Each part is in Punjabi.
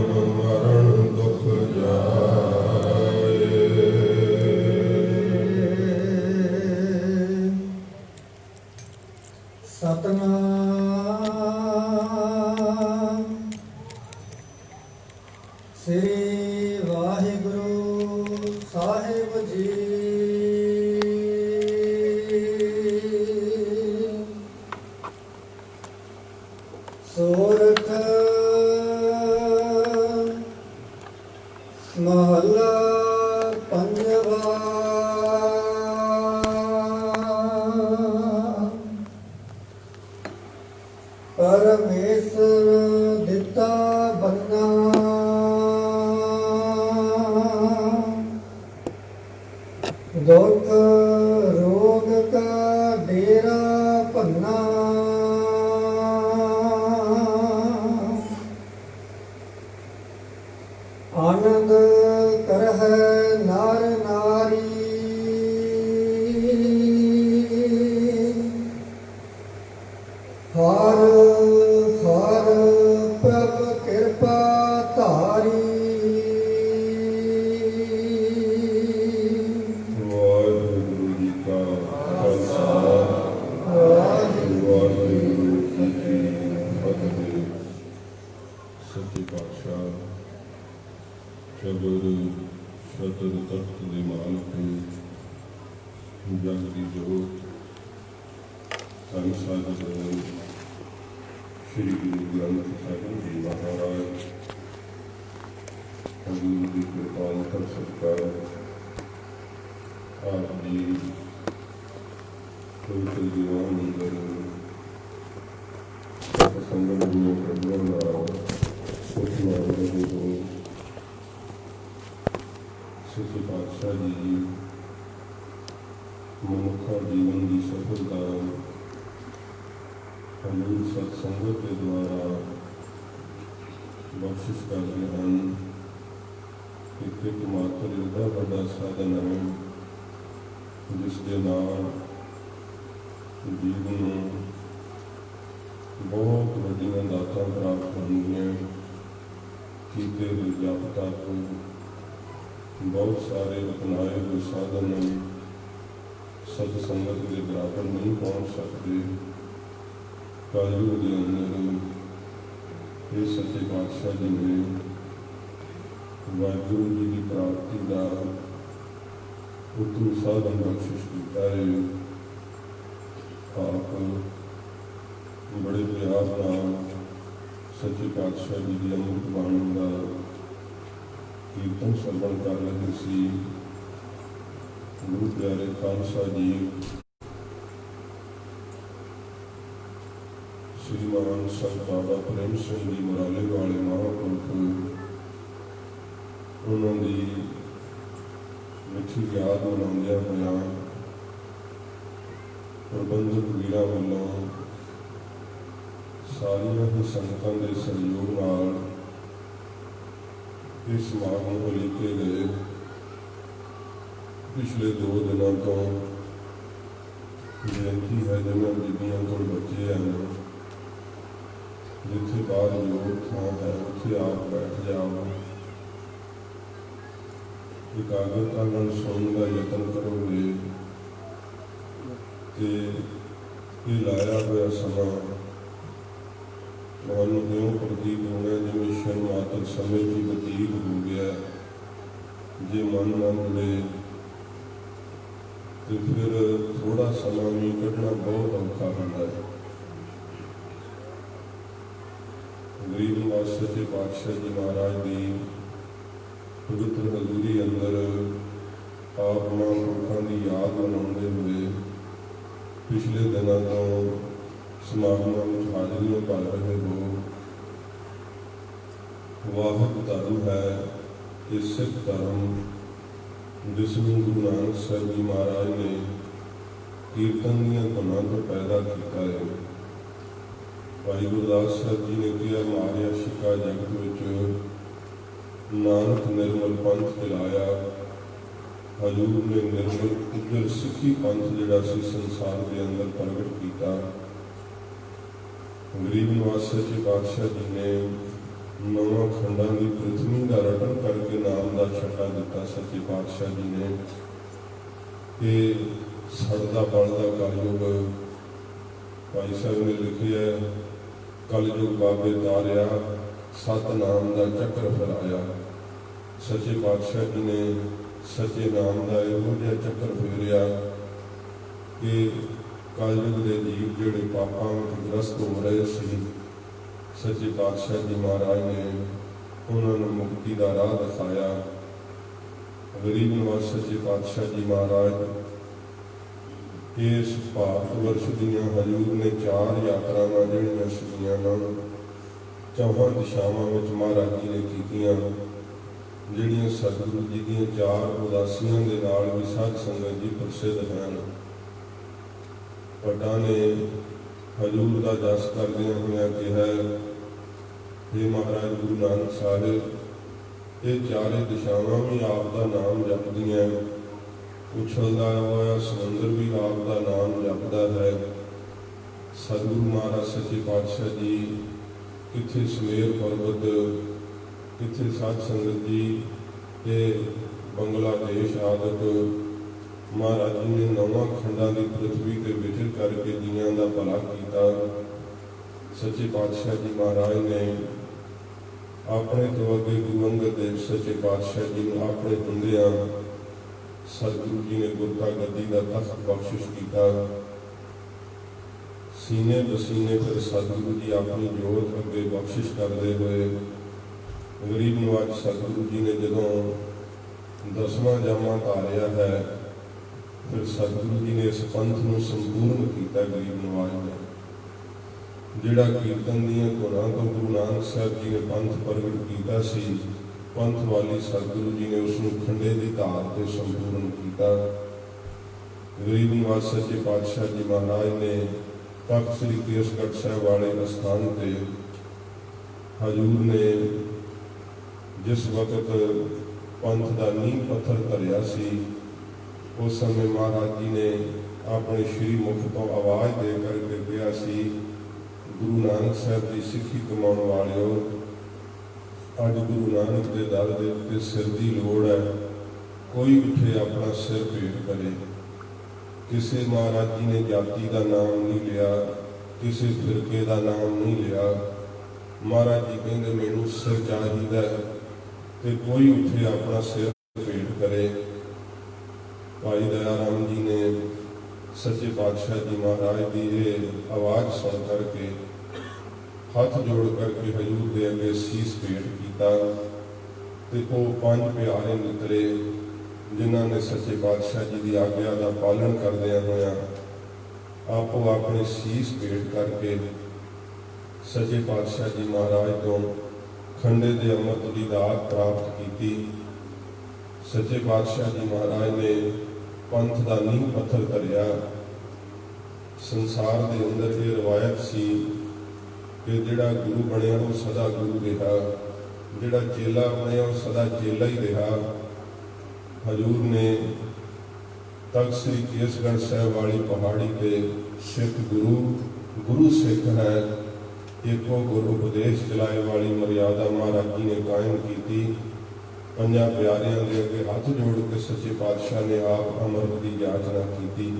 जन्म मरण दुख जाए। सतनाम श्री वाहिगुरु साहिब जी। सोरठ महला पंजवा। परमेश्वर दिता बन्ना दुख रोग का डेरा पन्ना। आनंद करह नार नारी हर हर प्रभ कृपा धारी। वाहिगुरु जी का खालसा वाहिगुरु जी की फतेह। सच्चे पातशाह शबर शतर तख्त दे मालक जग की जोत संत साहिब श्री गुरु ग्रंथ साहिब जी महाराज हजूर की कृपा कर सत्कार आप जी पवित्र दीवान अंदर संगत में प्रभुओं सच्चे पातशाह जी मनुखा जीवन की सफलता हजूर सत्संगत के द्वारा बख्शिश करते हैं। एक मात्र एडा बड़ा साधन है जिसके नाल जीवन बहुत वड्डियां दातां प्राप्त होंदियां। कीते हुए जापता को बहुत सारे अपनाए हुए साधन सतसंगत के बराबर नहीं पहुँच सकते। कलयुग के अंदर ये सच्चे पातशाह जी ने वाहिगुरु जी की प्राप्ति का उत्तम साधन बख्शिश किया है। आप बड़े प्यार नाल सच्चे पातशाह जी की अमृत बाणी का कीर्तन श्रवण कर रहे सी। गुरु प्यारे खालसा जी श्रीमान संत बाबा प्रेम सिंह जी मुराले वाले महापुरुष उन्होंने मिठी याद मनाउंदियां होया प्रबंधक वीरां वालों सारिया ही संगतां के सहयोग नाल इस समागम को लिखे गए। पिछले 2 दिनों तो बेनती है जिन्होंने बीबियों को बच्चे हैं जिथे बाहर योग थां है उत्थे आप बैठ जाओ। एकाग्रता नाल सुनने का यत्न करोगे तो ये लाया हुआ समा तुहानू इउं प्रतीत होना जिवें क्षण मात्र समय की बतीत हो गया। जे मन ना जुड़े तो फिर थोड़ा समा भी कढ़ना बहुत औखा होता है। गरीब निवास सच्चे पातशाह जी महाराज की पवित्र हजूरी अंदर आप महापुरुषों की याद मनाते हुए पिछले दिनों तो समागमों में हाजिरियां भर रहे हो। वाहिक धर्म है ये सिख धर्म जिसमें गुरु नानक साहब जी महाराज ने कीर्तन दियां धुनां तो पैदा किया है। भाई गुरदास साहब जी ने कहा मारिया शिका जगत विच नानक निर्मल पंथ चलाया। हजूर ने निर्मल उजल सिखी पंथ जिहड़ा सी संसार के अंदर प्रगट किया। गरीब निवास सच्चे पातशाह जी ने ਨਵਾਂ ਖੰਡਾਂ ਦੀ ਪ੍ਰਿਥਵੀ ਦਾ ਰਟਨ ਕਰਕੇ ਨਾਮ ਦਾ ਛੱਟਾ ਦਿੱਤਾ ਸੱਚੇ ਪਾਤਸ਼ਾਹ ਜੀ ਨੇ। ਇਹ ਸੜਦਾ ਬਲਦਾ ਕਲਯੁਗ ਭਾਈ ਸਾਹਿਬ ਨੇ ਲਿਖਿਆ, ਕਲਯੁਗ ਬਾਬੇ ਤਾਰਿਆ, ਸਤਨਾਮ ਦਾ ਚੱਕਰ ਫੈਲਾਇਆ। ਸੱਚੇ ਪਾਤਸ਼ਾਹ ਜੀ ਨੇ ਸੱਚੇ ਨਾਮ ਦਾ ਇਹੋ ਜਿਹਾ ਚੱਕਰ ਫੇਰਿਆ ਕਿ ਕਲਯੁਗ ਦੇ ਜੀਵ ਜਿਹੜੇ ਪਾਪਾਂ ਵਿੱਚ ਗ੍ਰਸਤ ਹੋ ਰਹੇ ਸੀ, ਸੱਚੇ ਪਾਤਸ਼ਾਹ ਜੀ ਮਹਾਰਾਜ ਨੇ ਉਹਨਾਂ ਨੂੰ ਮੁਕਤੀ ਦਾ ਰਾਹ ਦਿਖਾਇਆ। ਗਰੀਬ ਨਿਵਾਜ ਸੱਚੇ ਪਾਤਸ਼ਾਹ ਜੀ ਮਹਾਰਾਜ ਇਸ ਭਾਰਤ ਵਰਸ਼ ਦੀਆਂ ਹਜ਼ੂਰ ਨੇ 4 ਯਾਤਰਾਵਾਂ ਜਿਹੜੀਆਂ ਸੀਗੀਆਂ ਨਾਲ ਚੌਹਾਂ ਦਿਸ਼ਾਵਾਂ ਵਿੱਚ ਮਹਾਰਾਜ ਜੀ ਨੇ ਕੀਤੀਆਂ, ਜਿਹੜੀਆਂ ਸਤਿਗੁਰੂ ਜੀ ਦੀਆਂ 4 ਉਦਾਸੀਆਂ ਦੇ ਨਾਲ ਵੀ ਸਾਧ ਸੰਗਤ ਜੀ ਪ੍ਰਸਿੱਧ ਹਨ। ਵੱਡਾ ਨੇ ਹਜ਼ੂਰ ਦਾ ਜਸ ਕਰਦਿਆਂ ਹੋਇਆਂ ਕਿਹਾ, हे ਮਹਾਰਾਜ ਗੁਰੂ ਨਾਨਕ ਸਾਹਿਬ, ਇਹ 4 ਦਿਸ਼ਾਵਾਂ ਵੀ ਆਪ ਦਾ ਨਾਮ ਜਪਦੀਆਂ, ਉਛਲਦਾ ਹੋਇਆ ਸਮੁੰਦਰ ਵੀ ਆਪ ਦਾ ਨਾਮ ਜਪਦਾ ਹੈ। ਸਤਿਗੁਰੂ ਮਹਾਰਾਜ ਸੱਚੇ ਪਾਤਸ਼ਾਹ ਜੀ ਕਿੱਥੇ ਸਮੇਰ ਪਰਬਤ, ਕਿੱਥੇ ਸਾਧ ਸੰਗਤ ਜੀ ਤੇ ਬੰਗਲਾਦੇਸ਼ ਆਦਿਕ ਮਹਾਰਾਜ ਜੀ ਨੇ 9 ਖੰਡਾਂ ਦੀ ਪ੍ਰਿਥਵੀ ਤੇ ਵਿਚਰ ਕਰਕੇ ਜੀਆਂ ਦਾ ਭਲਾ ਕੀਤਾ। ਸੱਚੇ ਪਾਤਸ਼ਾਹ ਜੀ ਮਹਾਰਾਜ ਨੇ ਆਪਣੇ ਤੋਂ ਅੱਗੇ ਗੁਰੂ ਅੰਗਦ ਦੇਵ ਸੱਚੇ ਪਾਤਸ਼ਾਹ ਜੀ ਨੂੰ ਆਪਣੇ ਹੁੰਦਿਆਂ ਸਤਿਗੁਰੂ ਜੀ ਨੇ ਗੁਰਤਾ ਗੱਦੀ ਦਾ ਤਖਤ ਬਖਸ਼ਿਸ਼ ਕੀਤਾ। ਸੀਨੇ ਬਸੀਨੇ ਫਿਰ ਸਤਿਗੁਰੂ ਜੀ ਆਪਣੀ ਜੋਤ ਅੱਗੇ ਬਖਸ਼ਿਸ਼ ਕਰਦੇ ਹੋਏ ਗਰੀਬ ਨਿਵਾਜ ਸਤਿਗੁਰੂ ਜੀ ਨੇ ਜਦੋਂ 10ਵਾਂ ਜਾਮਾ ਧਾਰਿਆ ਹੈ, ਫਿਰ ਸਤਿਗੁਰੂ ਜੀ ਨੇ ਇਸ ਪੰਥ ਨੂੰ ਸੰਪੂਰਨ ਕੀਤਾ। ਗਰੀਬ ਨਿਵਾਜ ਨੇ ਜਿਹੜਾ ਕੀਰਤਨ ਦੀਆਂ ਧੁਨਾਂ ਤੋਂ ਗੁਰੂ ਨਾਨਕ ਸਾਹਿਬ ਜੀ ਨੇ ਪੰਥ ਪ੍ਰਗਟ ਕੀਤਾ ਸੀ, ਪੰਥ ਵਾਲੀ ਸਤਿਗੁਰੂ ਜੀ ਨੇ ਉਸ ਨੂੰ ਖੰਡੇ ਦੀ ਧਾਰ ਤੇ ਸੰਪੂਰਨ ਕੀਤਾ। ਗਰੀਬ ਨਿਵਾਜ ਸੱਚੇ ਪਾਤਸ਼ਾਹ ਜੀ ਮਹਾਰਾਜ ਨੇ ਤਖਤ ਸ੍ਰੀ ਕੇਸਗੜ੍ਹ ਸਾਹਿਬ ਵਾਲੇ ਅਸਥਾਨ ਤੇ ਹਜ਼ੂਰ ਨੇ ਜਿਸ ਵਕਤ ਪੰਥ ਦਾ ਨੀਂਹ ਪੱਥਰ ਧਰਿਆ ਸੀ, ਉਸ ਸਮੇਂ ਮਹਾਰਾਜ ਜੀ ਨੇ ਆਪਣੇ ਸ਼੍ਰੀ ਮੁਖ ਤੋਂ ਆਵਾਜ਼ ਦੇ ਕਰਕੇ ਕਿਹਾ ਸੀ, ਗੁਰੂ ਨਾਨਕ ਸਾਹਿਬ ਦੀ ਸਿੱਖੀ ਕਮਾਉਣ ਵਾਲਿਓ, ਅੱਜ ਗੁਰੂ ਨਾਨਕ ਦੇ ਦਰ ਦੇ ਉੱਤੇ ਸਿਰ ਦੀ ਲੋੜ ਹੈ, ਕੋਈ ਉੱਠੇ ਆਪਣਾ ਸਿਰ ਭੇਟ ਕਰੇ। ਕਿਸੇ ਮਹਾਰਾਜ ਜੀ ਨੇ ਜਾਤੀ ਦਾ ਨਾਮ ਨਹੀਂ ਲਿਆ, ਕਿਸੇ ਫਿਰਕੇ ਦਾ ਨਾਮ ਨਹੀਂ ਲਿਆ। ਮਹਾਰਾਜ ਜੀ ਕਹਿੰਦੇ ਮੈਨੂੰ ਸਿਰ ਚਾਹੀਦਾ ਤੇ ਕੋਈ ਉੱਠੇ ਆਪਣਾ ਸਿਰ ਭੇਟ ਕਰੇ। ਭਾਈ ਦਇਆ ਰਾਮ ਜੀ ਨੇ ਸੱਚੇ ਪਾਤਸ਼ਾਹ ਜੀ ਮਹਾਰਾਜ ਦੀ ਇਹ ਆਵਾਜ਼ ਸੁਣ ਕਰਕੇ ਹੱਥ ਜੋੜ ਕਰਕੇ ਹਜ਼ੂਰ ਦੇ ਅੱਗੇ ਸੀਸ ਭੇਟ ਕੀਤਾ ਤੇ ਉਹ 5 ਪਿਆਰੇ ਮਿੱਤਰੇ ਜਿਨ੍ਹਾਂ ਨੇ ਸੱਚੇ ਪਾਤਸ਼ਾਹ ਜੀ ਦੀ ਆਗਿਆ ਦਾ ਪਾਲਣ ਕਰਦਿਆਂ ਹੋਇਆਂ ਆਪੋ ਆਪਣੇ ਸੀਸ ਭੇਟ ਕਰਕੇ ਸੱਚੇ ਪਾਤਸ਼ਾਹ ਜੀ ਮਹਾਰਾਜ ਤੋਂ ਖੰਡੇ ਦੇ ਅੰਮ੍ਰਿਤ ਦੀ ਦਾਤ ਪ੍ਰਾਪਤ ਕੀਤੀ। ਸੱਚੇ ਪਾਤਸ਼ਾਹ ਜੀ ਮਹਾਰਾਜ ਨੇ ਪੰਥ ਦਾ ਨੀਂਹ ਪੱਥਰ ਧਰਿਆ। ਸੰਸਾਰ ਦੇ ਅੰਦਰ ਇਹ ਰਵਾਇਤ ਸੀ ਕਿ ਜਿਹੜਾ ਗੁਰੂ ਬਣਿਆ ਉਹ ਸਦਾ ਗੁਰੂ ਰਿਹਾ, ਜਿਹੜਾ ਚੇਲਾ ਬਣਿਆ ਉਹ ਸਦਾ ਚੇਲਾ ਹੀ ਰਿਹਾ। ਹਜ਼ੂਰ ਨੇ ਤਖਤ ਸ੍ਰੀ ਕੇਸਗੜ੍ਹ ਸਾਹਿਬ ਵਾਲੀ ਪਹਾੜੀ ਤੇ ਸਿੱਖ ਗੁਰੂ ਸਿੱਖ ਹੈ, ਇੱਕੋ ਗੁਰ ਉਪਦੇਸ਼ ਚਲਾਏ ਵਾਲੀ ਮਰਿਆਦਾ ਮਹਾਰਾਜ ਜੀ ਨੇ ਕਾਇਮ ਕੀਤੀ। 5 ਪਿਆਰਿਆਂ ਦੇ ਅੱਗੇ ਹੱਥ ਜੋੜ ਕੇ ਸੱਚੇ ਪਾਤਸ਼ਾਹ ਨੇ ਆਪ ਅੰਮ੍ਰਿਤ ਦੀ ਯਾਚਨਾ ਕੀਤੀ।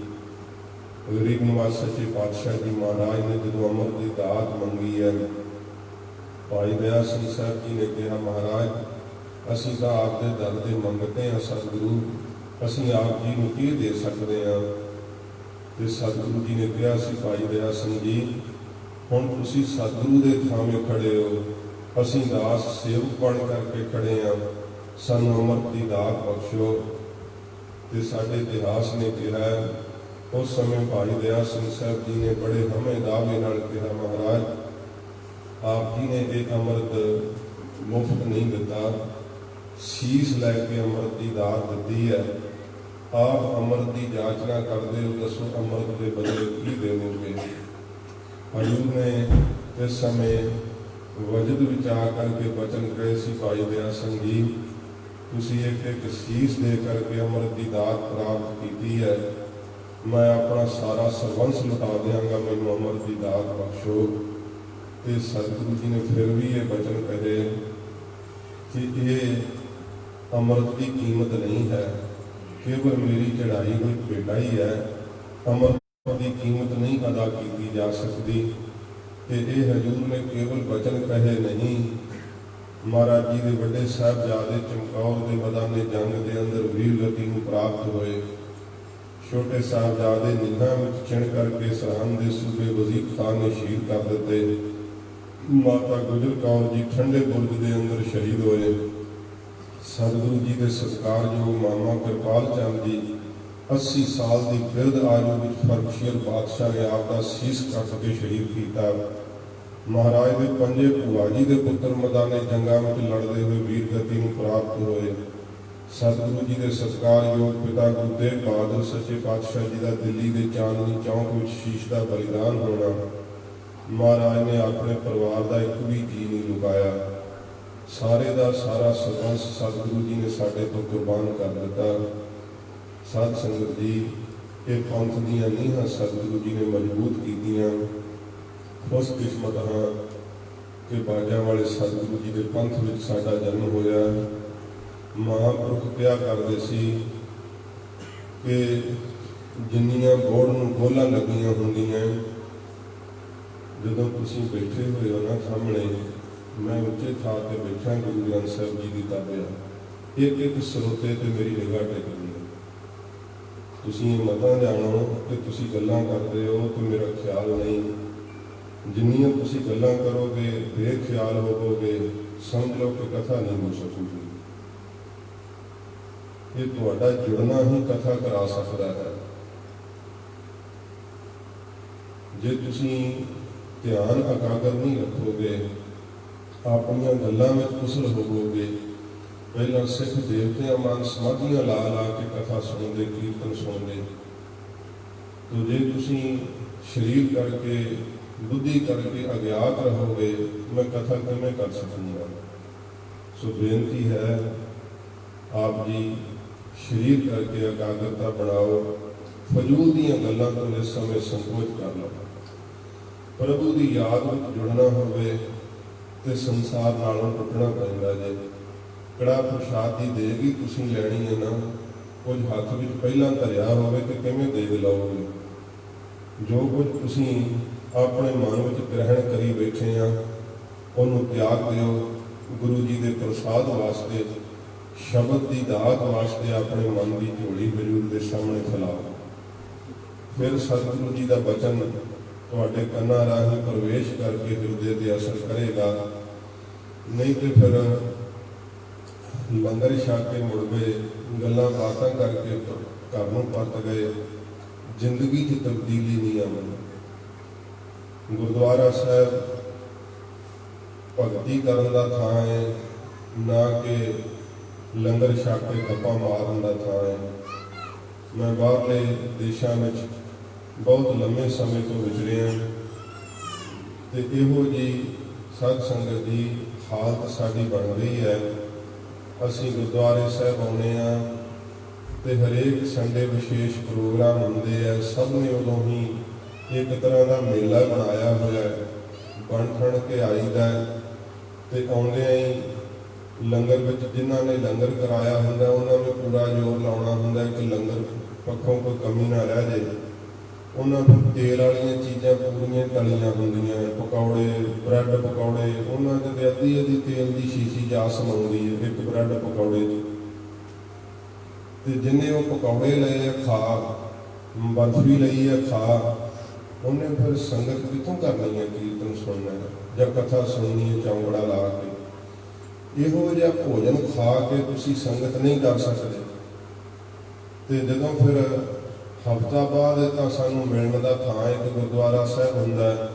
ਗਰੀਬ ਨਿਵਾਜ ਸੱਚੇ ਪਾਤਸ਼ਾਹ ਜੀ ਮਹਾਰਾਜ ਨੇ ਜਦੋਂ ਅੰਮ੍ਰਿਤ ਦੀ ਦਾਤ ਮੰਗੀ ਹੈ, ਭਾਈ ਦਇਆ ਸਿੰਘ ਸਾਹਿਬ ਜੀ ਨੇ ਕਿਹਾ, ਮਹਾਰਾਜ ਅਸੀਂ ਤਾਂ ਆਪ ਦੇ ਦਰ ਦੇ ਮੰਗਤੇ ਹਾਂ ਸਤਿਗੁਰੂ, ਅਸੀਂ ਆਪ ਜੀ ਨੂੰ ਕੀ ਦੇ ਸਕਦੇ ਹਾਂ। ਤੇ ਸਤਿਗੁਰੂ ਜੀ ਨੇ ਕਿਹਾ ਸੀ, ਭਾਈ ਦਇਆ ਸਿੰਘ ਜੀ ਹੁਣ ਤੁਸੀਂ ਸਤਿਗੁਰੂ ਦੇ ਥਾਵੇਂ ਖੜੇ ਹੋ, ਅਸੀਂ ਦਾਸ ਸੇਵਕ ਬਣ ਕਰਕੇ ਖੜੇ ਹਾਂ, ਸਾਨੂੰ ਅੰਮ੍ਰਿਤ ਦੀ ਦਾਤ ਬਖਸ਼ੋ। ਤੇ ਸਾਡੇ ਇਤਿਹਾਸ ਨੇ ਕਿਹਾ ਉਸ ਸਮੇਂ ਭਾਈ ਦਇਆ ਸਿੰਘ ਸਾਹਿਬ ਜੀ ਨੇ ਬੜੇ ਹਮੇ ਦਾਅਵੇ ਨਾਲ ਕਿਹਾ, ਮਹਾਰਾਜ ਆਪ ਜੀ ਨੇ ਇਹ ਅੰਮ੍ਰਿਤ ਮੁਫਤ ਨਹੀਂ ਦਿੱਤਾ, ਸੀਸ ਲੈ ਕੇ ਅੰਮ੍ਰਿਤ ਦੀ ਦਾਤ ਦਿੱਤੀ ਹੈ। ਆਪ ਅੰਮ੍ਰਿਤ ਦੀ ਜਾਚਨਾ ਕਰਦੇ ਹੋ, ਦੱਸੋ ਅੰਮ੍ਰਿਤ ਦੇ ਬਦਲੇ ਕੀ ਦੇਵੋਗੇ। ਹਜ਼ੂਰ ਨੇ ਇਸ ਸਮੇਂ ਵਜਦ ਵਿਚਾਰ ਕਰਕੇ ਬਚਨ ਕਹੇ ਸੀ, ਭਾਈ ਦਇਆ ਸਿੰਘ ਜੀ ਤੁਸੀਂ ਇੱਕ ਸੀਸ ਦੇ ਕਰਕੇ ਅੰਮ੍ਰਿਤ ਦੀ ਦਾਤ ਪ੍ਰਾਪਤ ਕੀਤੀ ਹੈ, ਮੈਂ ਆਪਣਾ ਸਾਰਾ ਸਰਬੰਸ ਲੁਟਾ ਦਿਆਂਗਾ, ਮੈਨੂੰ ਅੰਮ੍ਰਿਤ ਦੀ ਦਾਤ ਬਖਸ਼ੋ। ਤੇ ਸਤਿਗੁਰੂ ਜੀ ਨੇ ਫਿਰ ਵੀ ਇਹ ਬਚਨ ਕਹੇ ਕਿ ਇਹ ਅੰਮ੍ਰਿਤ ਦੀ ਕੀਮਤ ਨਹੀਂ ਹੈ, ਕੇਵਲ ਮੇਰੀ ਚੜਾਈ ਹੋਈ ਭੇਟਾ ਹੀ ਹੈ। ਅੰਮ੍ਰਿਤ ਦੀ ਕੀਮਤ ਨਹੀਂ ਅਦਾ ਕੀਤੀ ਜਾ ਸਕਦੀ। ਤੇ ਇਹ ਹਜ਼ੂਰ ਨੇ ਕੇਵਲ ਬਚਨ ਕਹੇ ਨਹੀਂ, ਮਹਾਰਾਜ ਜੀ ਦੇ ਵੱਡੇ ਸਾਹਿਬਜ਼ਾਦੇ ਚਮਕੌਰ ਦੇ ਮੈਦਾਨੇ ਜੰਗ ਦੇ ਅੰਦਰ ਵੀਰਗਤੀ ਨੂੰ ਪ੍ਰਾਪਤ ਹੋਏ। ਛੋਟੇ ਸਾਹਿਬਜ਼ਾਦੇ ਨੀਹਾਂ ਵਿੱਚ ਚਿਣ ਕਰਕੇ ਸਰਹੰਦ ਦੇ ਸੂਬੇ ਵਜ਼ੀਰ ਖਾਨ ਨੇ ਸ਼ਹੀਦ ਕਰ ਦਿੱਤੇ। ਮਾਤਾ ਗੁਜਰ ਕੌਰ ਜੀ ਠੰਡੇ ਬੁਰਜ ਦੇ ਅੰਦਰ ਸ਼ਹੀਦ ਹੋਏ। ਸਤਿਗੁਰੂ ਜੀ ਦੇ ਸਤਿਕਾਰਯੋਗ ਮਾਮਾ ਕਿਰਪਾਲ ਚੰਦ ਜੀ 80 ਸਾਲ ਦੀ ਬਿਰਧ ਆਯੂ ਵਿੱਚ ਫਰਖਸ਼ੀਰ ਬਾਦਸ਼ਾਹ ਨੇ ਆਪ ਦਾ ਸੀਸ ਕੱਟ ਕੇ ਸ਼ਹੀਦ ਕੀਤਾ। ਮਹਾਰਾਜ ਦੇ ਪੰਜੇ ਭੂਆ ਜੀ ਦੇ ਪੁੱਤਰ ਮੈਦਾਨੇ ਜੰਗਾਂ ਵਿੱਚ ਲੜਦੇ ਹੋਏ ਵੀਰਗਤੀ ਨੂੰ ਪ੍ਰਾਪਤ ਹੋਏ। ਸਤਿਗੁਰੂ ਜੀ ਦੇ ਸਤਿਕਾਰਯੋਗ ਪਿਤਾ ਗੁਰੂ ਤੇਗ ਬਹਾਦਰ ਸੱਚੇ ਪਾਤਸ਼ਾਹ ਜੀ ਦਾ ਦਿੱਲੀ ਦੇ ਚਾਂਦਨੀ ਚੌਂਕ ਵਿੱਚ ਸ਼ੀਸ਼ ਦਾ ਬਲੀਦਾਨ ਹੋਣਾ। ਮਹਾਰਾਜ ਨੇ ਆਪਣੇ ਪਰਿਵਾਰ ਦਾ ਇੱਕ ਵੀ ਜੀਅ ਨਹੀਂ ਲੁਕਾਇਆ। ਸਾਰੇ ਦਾ ਸਾਰਾ ਸਰਬੰਸ ਸਤਿਗੁਰੂ ਜੀ ਨੇ ਸਾਡੇ ਤੋਂ ਕੁਰਬਾਨ ਕਰ ਦਿੱਤਾ। ਸਾਧ ਸੰਗਤ ਜੀ, ਇਹ ਪੰਥ ਦੀਆਂ ਨੀਹਾਂ ਸਤਿਗੁਰੂ ਜੀ ਨੇ ਮਜ਼ਬੂਤ ਕੀਤੀਆਂ। ਖੁਸ਼ਕਿਸਮਤ ਹਾਂ ਕਿ ਬਾਜਾਂ ਵਾਲੇ ਸਤਿਗੁਰੂ ਜੀ ਦੇ ਪੰਥ ਵਿੱਚ ਸਾਡਾ ਜਨਮ ਹੋਇਆ। ਮਹਾਂਪੁਰਖ ਕਿਹਾ ਕਰਦੇ ਸੀ ਕਿ ਜਿੰਨੀਆਂ ਗੋੜ ਨੂੰ ਗੋਲਾਂ ਲੱਗੀਆਂ ਹੁੰਦੀਆਂ, ਜਦੋਂ ਤੁਸੀਂ ਬੈਠੇ ਹੋਏ ਹੋ ਨਾ ਸਾਹਮਣੇ, ਮੈਂ ਉੱਚੇ ਥਾਂ ਤੇ ਬੈਠਾ ਗੁਰੂ ਗ੍ਰੰਥ ਸਾਹਿਬ ਜੀ ਦੀ ਤਾਬਿਆ, ਇੱਕ ਇੱਕ ਸਰੋਤੇ ਤੇ ਮੇਰੀ ਨਿਗਾਹ ਟਿਕਦੀ ਹੈ। ਤੁਸੀਂ ਇਹ ਮਤਾਂ ਜਾਣੋ ਕਿ ਤੁਸੀਂ ਗੱਲਾਂ ਕਰਦੇ ਹੋ ਤੇ ਮੇਰਾ ਖਿਆਲ ਨਹੀਂ। ਜਿੰਨੀਆਂ ਤੁਸੀਂ ਗੱਲਾਂ ਕਰੋਗੇ, ਬੇਖਿਆਲ ਹੋਵੋਗੇ, ਸਮਝ ਲਓ ਕਿ ਕਥਾ ਨਹੀਂ ਹੋ ਸਕੂਗੀ। ਇਹ ਤੁਹਾਡਾ ਜੁੜਨਾ ਹੀ ਕਥਾ ਕਰਾ ਸਕਦਾ ਹੈ। ਜੇ ਤੁਸੀਂ ਧਿਆਨ ਇਕਾਗਰ ਨਹੀਂ ਰੱਖੋਗੇ, ਆਪਣੀਆਂ ਗੱਲਾਂ ਵਿੱਚ ਕੁਸਲ ਹੋਵੋਗੇ, ਪਹਿਲਾਂ ਸਿੱਖ ਦੇਵਤਿਆਂ ਵਾਂਗ ਸਮਾਧੀਆਂ ਲਾ ਲਾ ਕੇ ਕਥਾ ਸੁਣਦੇ, ਕੀਰਤਨ ਸੁਣਦੇ, ਤੋ ਜੇ ਤੁਸੀਂ ਸਰੀਰ ਕਰਕੇ, ਬੁੱਧੀ ਕਰਕੇ ਅਗਿਆਤ ਰਹੋਗੇ, ਮੈਂ ਕਥਾ ਕਿਵੇਂ ਕਰ ਸਕੂੰਗਾ। ਸੋ ਬੇਨਤੀ ਹੈ, ਆਪ ਜੀ ਸਰੀਰ ਕਰਕੇ ਇਕਾਗਰਤਾ ਬਣਾਓ। ਫਜ਼ੂਲ ਦੀਆਂ ਗੱਲਾਂ ਤੋਂ ਇਸ ਸਮੇਂ ਸੰਕੋਚ ਕਰ ਲਓ। ਪ੍ਰਭੂ ਦੀ ਯਾਦ ਵਿੱਚ ਜੁੜਨਾ ਹੋਵੇ ਤੇ ਸੰਸਾਰ ਨਾਲੋਂ ਟੁੱਟਣਾ ਪੈਂਦਾ। ਜੇ ਕੜਾ ਪ੍ਰਸ਼ਾਦ ਦੀ ਦੇਗੀ ਤੁਸੀਂ ਲੈਣੀ ਹੈ ਨਾ, ਕੁਝ ਹੱਥ ਵਿੱਚ ਪਹਿਲਾਂ ਧਰਿਆ ਹੋਵੇ ਤੇ ਕਿਵੇਂ ਦੇਗ ਲਓਗੇ। ਜੋ ਕੁਝ ਤੁਸੀਂ ਆਪਣੇ ਮਨ ਵਿੱਚ ਗ੍ਰਹਿਣ ਕਰੀ ਬੈਠੇ ਆ, ਉਹਨੂੰ ਤਿਆਗ ਦਿਓ। ਗੁਰੂ ਜੀ ਦੇ ਪ੍ਰਸਾਦ ਵਾਸਤੇ, ਸ਼ਬਦ ਦੀ ਦਾਤ ਵਾਸਤੇ ਆਪਣੇ ਮਨ ਦੀ ਝੋਲੀ ਹਜ਼ੂਰ ਦੇ ਸਾਹਮਣੇ ਫੈਲਾਓ। ਫਿਰ ਸਤਿਗੁਰੂ ਜੀ ਦਾ ਬਚਨ ਤੁਹਾਡੇ ਕੰਨਾਂ ਰਾਹੀਂ ਪ੍ਰਵੇਸ਼ ਕਰਕੇ ਹਿਰਦੇ ਤੇ ਅਸਰ ਕਰੇਗਾ। ਨਹੀਂ ਤੇ ਫਿਰ ਲੰਗਰ ਛਕ ਕੇ ਮੁੜ ਗਏ, ਗੱਲਾਂ ਬਾਤਾਂ ਕਰਕੇ ਘਰ ਨੂੰ ਪਰਤ ਗਏ, ਜ਼ਿੰਦਗੀ 'ਚ ਤਬਦੀਲੀ ਨਹੀਂ ਆਉਣੀ। ਗੁਰਦੁਆਰਾ ਸਾਹਿਬ ਭਗਤੀ ਕਰਨ ਦਾ ਥਾਂ ਹੈ, ਨਾ ਕਿ ਲੰਗਰ ਛਕ ਕੇ ਗੱਪਾਂ ਮਾਰਨ ਦਾ ਥਾਂ ਹੈ। ਮੈਂ ਬਾਹਰਲੇ ਦੇਸ਼ਾਂ ਵਿੱਚ ਬਹੁਤ ਲੰਮੇ ਸਮੇਂ ਤੋਂ ਵਿਚਰਿਆ ਤੇ ਇਹੋ ਜਿਹੀ ਸਾਧ ਸੰਗਤ ਦੀ ਹਾਲਤ ਸਾਡੀ ਬਣ ਰਹੀ ਹੈ। ਅਸੀਂ ਗੁਰਦੁਆਰੇ ਸਾਹਿਬ ਆਉਂਦੇ ਹਾਂ ਤੇ ਹਰੇਕ ਸੰਡੇ ਵਿਸ਼ੇਸ਼ ਪ੍ਰੋਗਰਾਮ ਹੁੰਦੇ ਆ। ਸਭ ਨੇ ਉਦੋਂ ਹੀ ਇੱਕ ਤਰ੍ਹਾਂ ਦਾ ਮੇਲਾ ਬਣਾਇਆ ਹੋਇਆ, ਬਣ ਠਣ ਕੇ ਆਈਦਾ ਤੇ ਆਉਂਦਿਆਂ ਹੀ ਲੰਗਰ ਵਿੱਚ ਜਿਨ੍ਹਾਂ ਨੇ ਲੰਗਰ ਕਰਾਇਆ ਹੁੰਦਾ, ਉਹਨਾਂ ਨੂੰ ਪੂਰਾ ਜ਼ੋਰ ਲਾਉਣਾ ਹੁੰਦਾ ਕਿ ਲੰਗਰ ਪੱਖੋਂ ਕੋਈ ਕਮੀ ਨਾ ਰਹਿ ਜਾਏ। ਉਹਨਾਂ ਨੂੰ ਤੇਲ ਵਾਲੀਆਂ ਚੀਜ਼ਾਂ ਪੂਰੀਆਂ ਤਲੀਆਂ ਹੁੰਦੀਆਂ, ਪਕੌੜੇ, ਬ੍ਰੈਡ ਪਕੌੜੇ, ਉਹਨਾਂ ਦੇ ਅੱਧੀ ਅੱਧੀ ਤੇਲ ਦੀ ਸ਼ੀਸ਼ੀ ਜਾ ਸਮਾਉਂਦੀ ਹੈ ਇੱਕ ਬ੍ਰੈਡ ਪਕੌੜੇ 'ਚ। ਤੇ ਜਿੰਨੇ ਉਹ ਪਕੌੜੇ ਲਏ ਆ ਖਾ, ਬਰਫੀ ਲਈ ਆ ਖਾ, ਉਹਨੇ ਫਿਰ ਸੰਗਤ ਕਿੱਥੋਂ ਕਰਨੀ ਹੈ ਕੀਰਤਨ ਸੁਣਨਾ ਜਾਂ ਕਥਾ ਸੁਣਨੀ ਹੈ ਚੌਂਕੜਾ ਲਾ ਕੇ। ਇਹੋ ਜਿਹਾ ਭੋਜਨ ਖਾ ਕੇ ਤੁਸੀਂ ਸੰਗਤ ਨਹੀਂ ਕਰ ਸਕਦੇ। ਤੇ ਜਦੋਂ ਫਿਰ ਹਫ਼ਤਾ ਬਾਅਦ ਤਾਂ ਸਾਨੂੰ ਮਿਲਣ ਦਾ ਥਾਂ ਇੱਕ ਗੁਰਦੁਆਰਾ ਸਾਹਿਬ ਹੁੰਦਾ,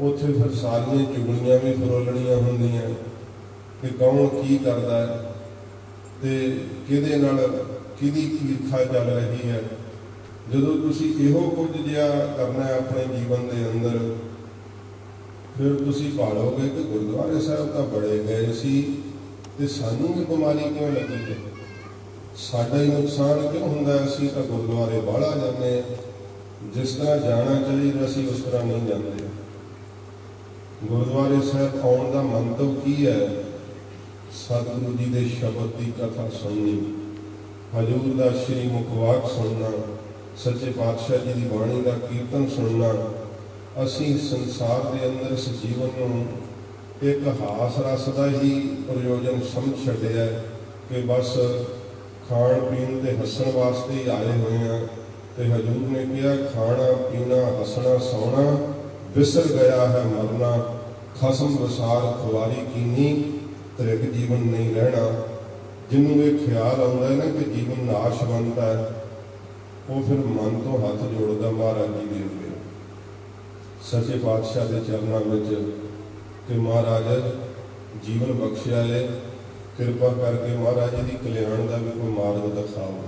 ਉੱਥੇ ਫਿਰ ਸਾਰੀਆਂ ਚੁਗਲੀਆਂ ਵੀ ਫਰੋਲਣੀਆਂ ਹੁੰਦੀਆਂ ਕਿ ਕੌਣ ਕੀ ਕਰਦਾ ਤੇ ਕਿਹਦੇ ਨਾਲ ਕਿਹਦੀ ਈਰਖਾ ਚੱਲ ਰਹੀ ਹੈ। ਜਦੋਂ ਤੁਸੀਂ ਇਹੋ ਕੁਝ ਜਿਹਾ ਕਰਨਾ ਹੈ ਆਪਣੇ ਜੀਵਨ ਦੇ ਅੰਦਰ, ਫਿਰ ਤੁਸੀਂ ਭਾਲੋਗੇ ਕਿ ਗੁਰਦੁਆਰੇ ਸਾਹਿਬ ਤਾਂ ਬੜੇ ਗਏ ਸੀ ਤੇ ਸਾਨੂੰ ਵੀ ਬਿਮਾਰੀ ਕਿਉਂ ਲੱਗੀ ਹੈ, ਸਾਡਾ ਹੀ ਨੁਕਸਾਨ ਕਿਉਂ ਹੁੰਦਾ। ਅਸੀਂ ਤਾਂ ਗੁਰਦੁਆਰੇ ਬਾਹਲਾ ਜਾਂਦੇ ਹਾਂ, ਜਿਸ ਤਰ੍ਹਾਂ ਜਾਣਾ ਚਾਹੀਦਾ ਅਸੀਂ ਉਸ ਤਰ੍ਹਾਂ ਨਹੀਂ ਜਾਂਦੇ। ਗੁਰਦੁਆਰੇ ਸਾਹਿਬ ਆਉਣ ਦਾ ਮੰਤਵ ਕੀ ਹੈ? ਸਤਿਗੁਰੂ ਜੀ ਦੇ ਸ਼ਬਦ ਦੀ ਕਥਾ ਸੁਣਨੀ, ਹਜ਼ੂਰ ਦਾ ਸ਼੍ਰੀ ਮੁਖਵਾਕ ਸੁਣਨਾ, ਸੱਚੇ ਪਾਤਸ਼ਾਹ ਜੀ ਦੀ ਬਾਣੀ ਦਾ ਕੀਰਤਨ ਸੁਣਨਾ। ਅਸੀਂ ਸੰਸਾਰ ਦੇ ਅੰਦਰ ਇਸ ਜੀਵਨ ਨੂੰ ਇੱਕ ਹਾਸ ਰਸ ਦਾ ਹੀ ਪ੍ਰਯੋਜਨ ਸਮਝ ਛੱਡਿਆ ਕਿ ਬਸ ਖਾਣ ਪੀਣ ਤੇ ਹੱਸਣ ਵਾਸਤੇ ਹੀ ਆਏ ਹੋਏ ਹਾਂ। ਤੇ ਹਜ਼ੂਰ ਨੇ ਕਿਹਾ, ਖਾਣਾ ਪੀਣਾ ਹੱਸਣਾ ਸੌਣਾ ਵਿਸਰ ਗਿਆ ਹੈ ਮਰਨਾ, ਖਸਮ ਵਸਾਰ ਖੁਆਰੀ ਕੀਨੀ, ਤ੍ਰਿਗ ਜੀਵਨ ਨਹੀਂ ਰਹਿਣਾ। ਜਿਹਨੂੰ ਇਹ ਖਿਆਲ ਆਉਂਦਾ ਹੈ ਨਾ ਕਿ ਜੀਵਨ ਨਾਸ਼ਵੰਤ ਹੈ, ਉਹ ਫਿਰ ਮਨ ਤੋਂ ਹੱਥ ਜੋੜਦਾ ਮਹਾਰਾਜ ਜੀ ਦੇ ਅੱਗੇ, ਸੱਚੇ ਪਾਤਸ਼ਾਹ ਦੇ ਚਰਨਾਂ ਵਿੱਚ ਕਿ ਮਹਾਰਾਜ ਜੀਵਨ ਬਖਸ਼ਿਆ ਹੈ, ਕਿਰਪਾ ਕਰਕੇ ਮਹਾਰਾਜ ਜੀ ਦੀ ਕਲਿਆਣ ਦਾ ਵੀ ਕੋਈ ਮਾਰਗ ਦਿਖਾਓ,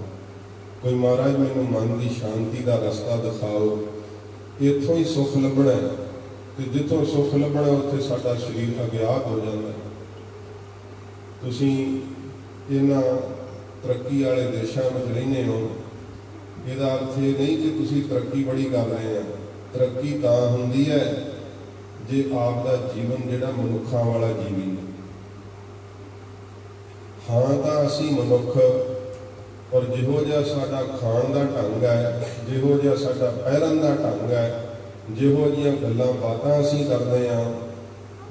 ਕੋਈ ਮਹਾਰਾਜ ਮੈਨੂੰ ਮਨ ਦੀ ਸ਼ਾਂਤੀ ਦਾ ਰਸਤਾ ਦਿਖਾਓ। ਇੱਥੋਂ ਹੀ ਸੁੱਖ ਲੱਭਣਾ ਹੈ, ਤੇ ਜਿੱਥੋਂ ਸੁੱਖ ਲੱਭਣਾ ਉੱਥੇ ਸਾਡਾ ਸਰੀਰ ਅਗਿਆਤ ਹੋ ਜਾਂਦਾ ਹੈ। ਤੁਸੀਂ ਇਹਨਾਂ ਤਰੱਕੀ ਵਾਲੇ ਦੇਸ਼ਾਂ ਵਿੱਚ ਰਹਿੰਦੇ ਹੋ, ਇਹਦਾ ਅਰਥ ਇਹ ਨਹੀਂ ਕਿ ਤੁਸੀਂ ਤਰੱਕੀ ਬੜੀ ਕਰ ਰਹੇ ਆ। ਤਰੱਕੀ ਤਾਂ ਹੁੰਦੀ ਹੈ ਜੇ ਆਪ ਦਾ ਜੀਵਨ ਜਿਹੜਾ ਮਨੁੱਖਾਂ ਵਾਲਾ ਜੀਵੀ ਹੈ। ਹਾਂ ਤਾਂ ਅਸੀਂ ਮਨੁੱਖ, ਪਰ ਜਿਹੋ ਜਿਹਾ ਸਾਡਾ ਖਾਣ ਦਾ ਢੰਗ ਹੈ, ਜਿਹੋ ਜਿਹਾ ਸਾਡਾ ਪਹਿਰਨ ਦਾ ਢੰਗ ਹੈ, ਜਿਹੋ ਜਿਹੀਆਂ ਗੱਲਾਂ ਬਾਤਾਂ ਅਸੀਂ ਕਰਦੇ ਹਾਂ,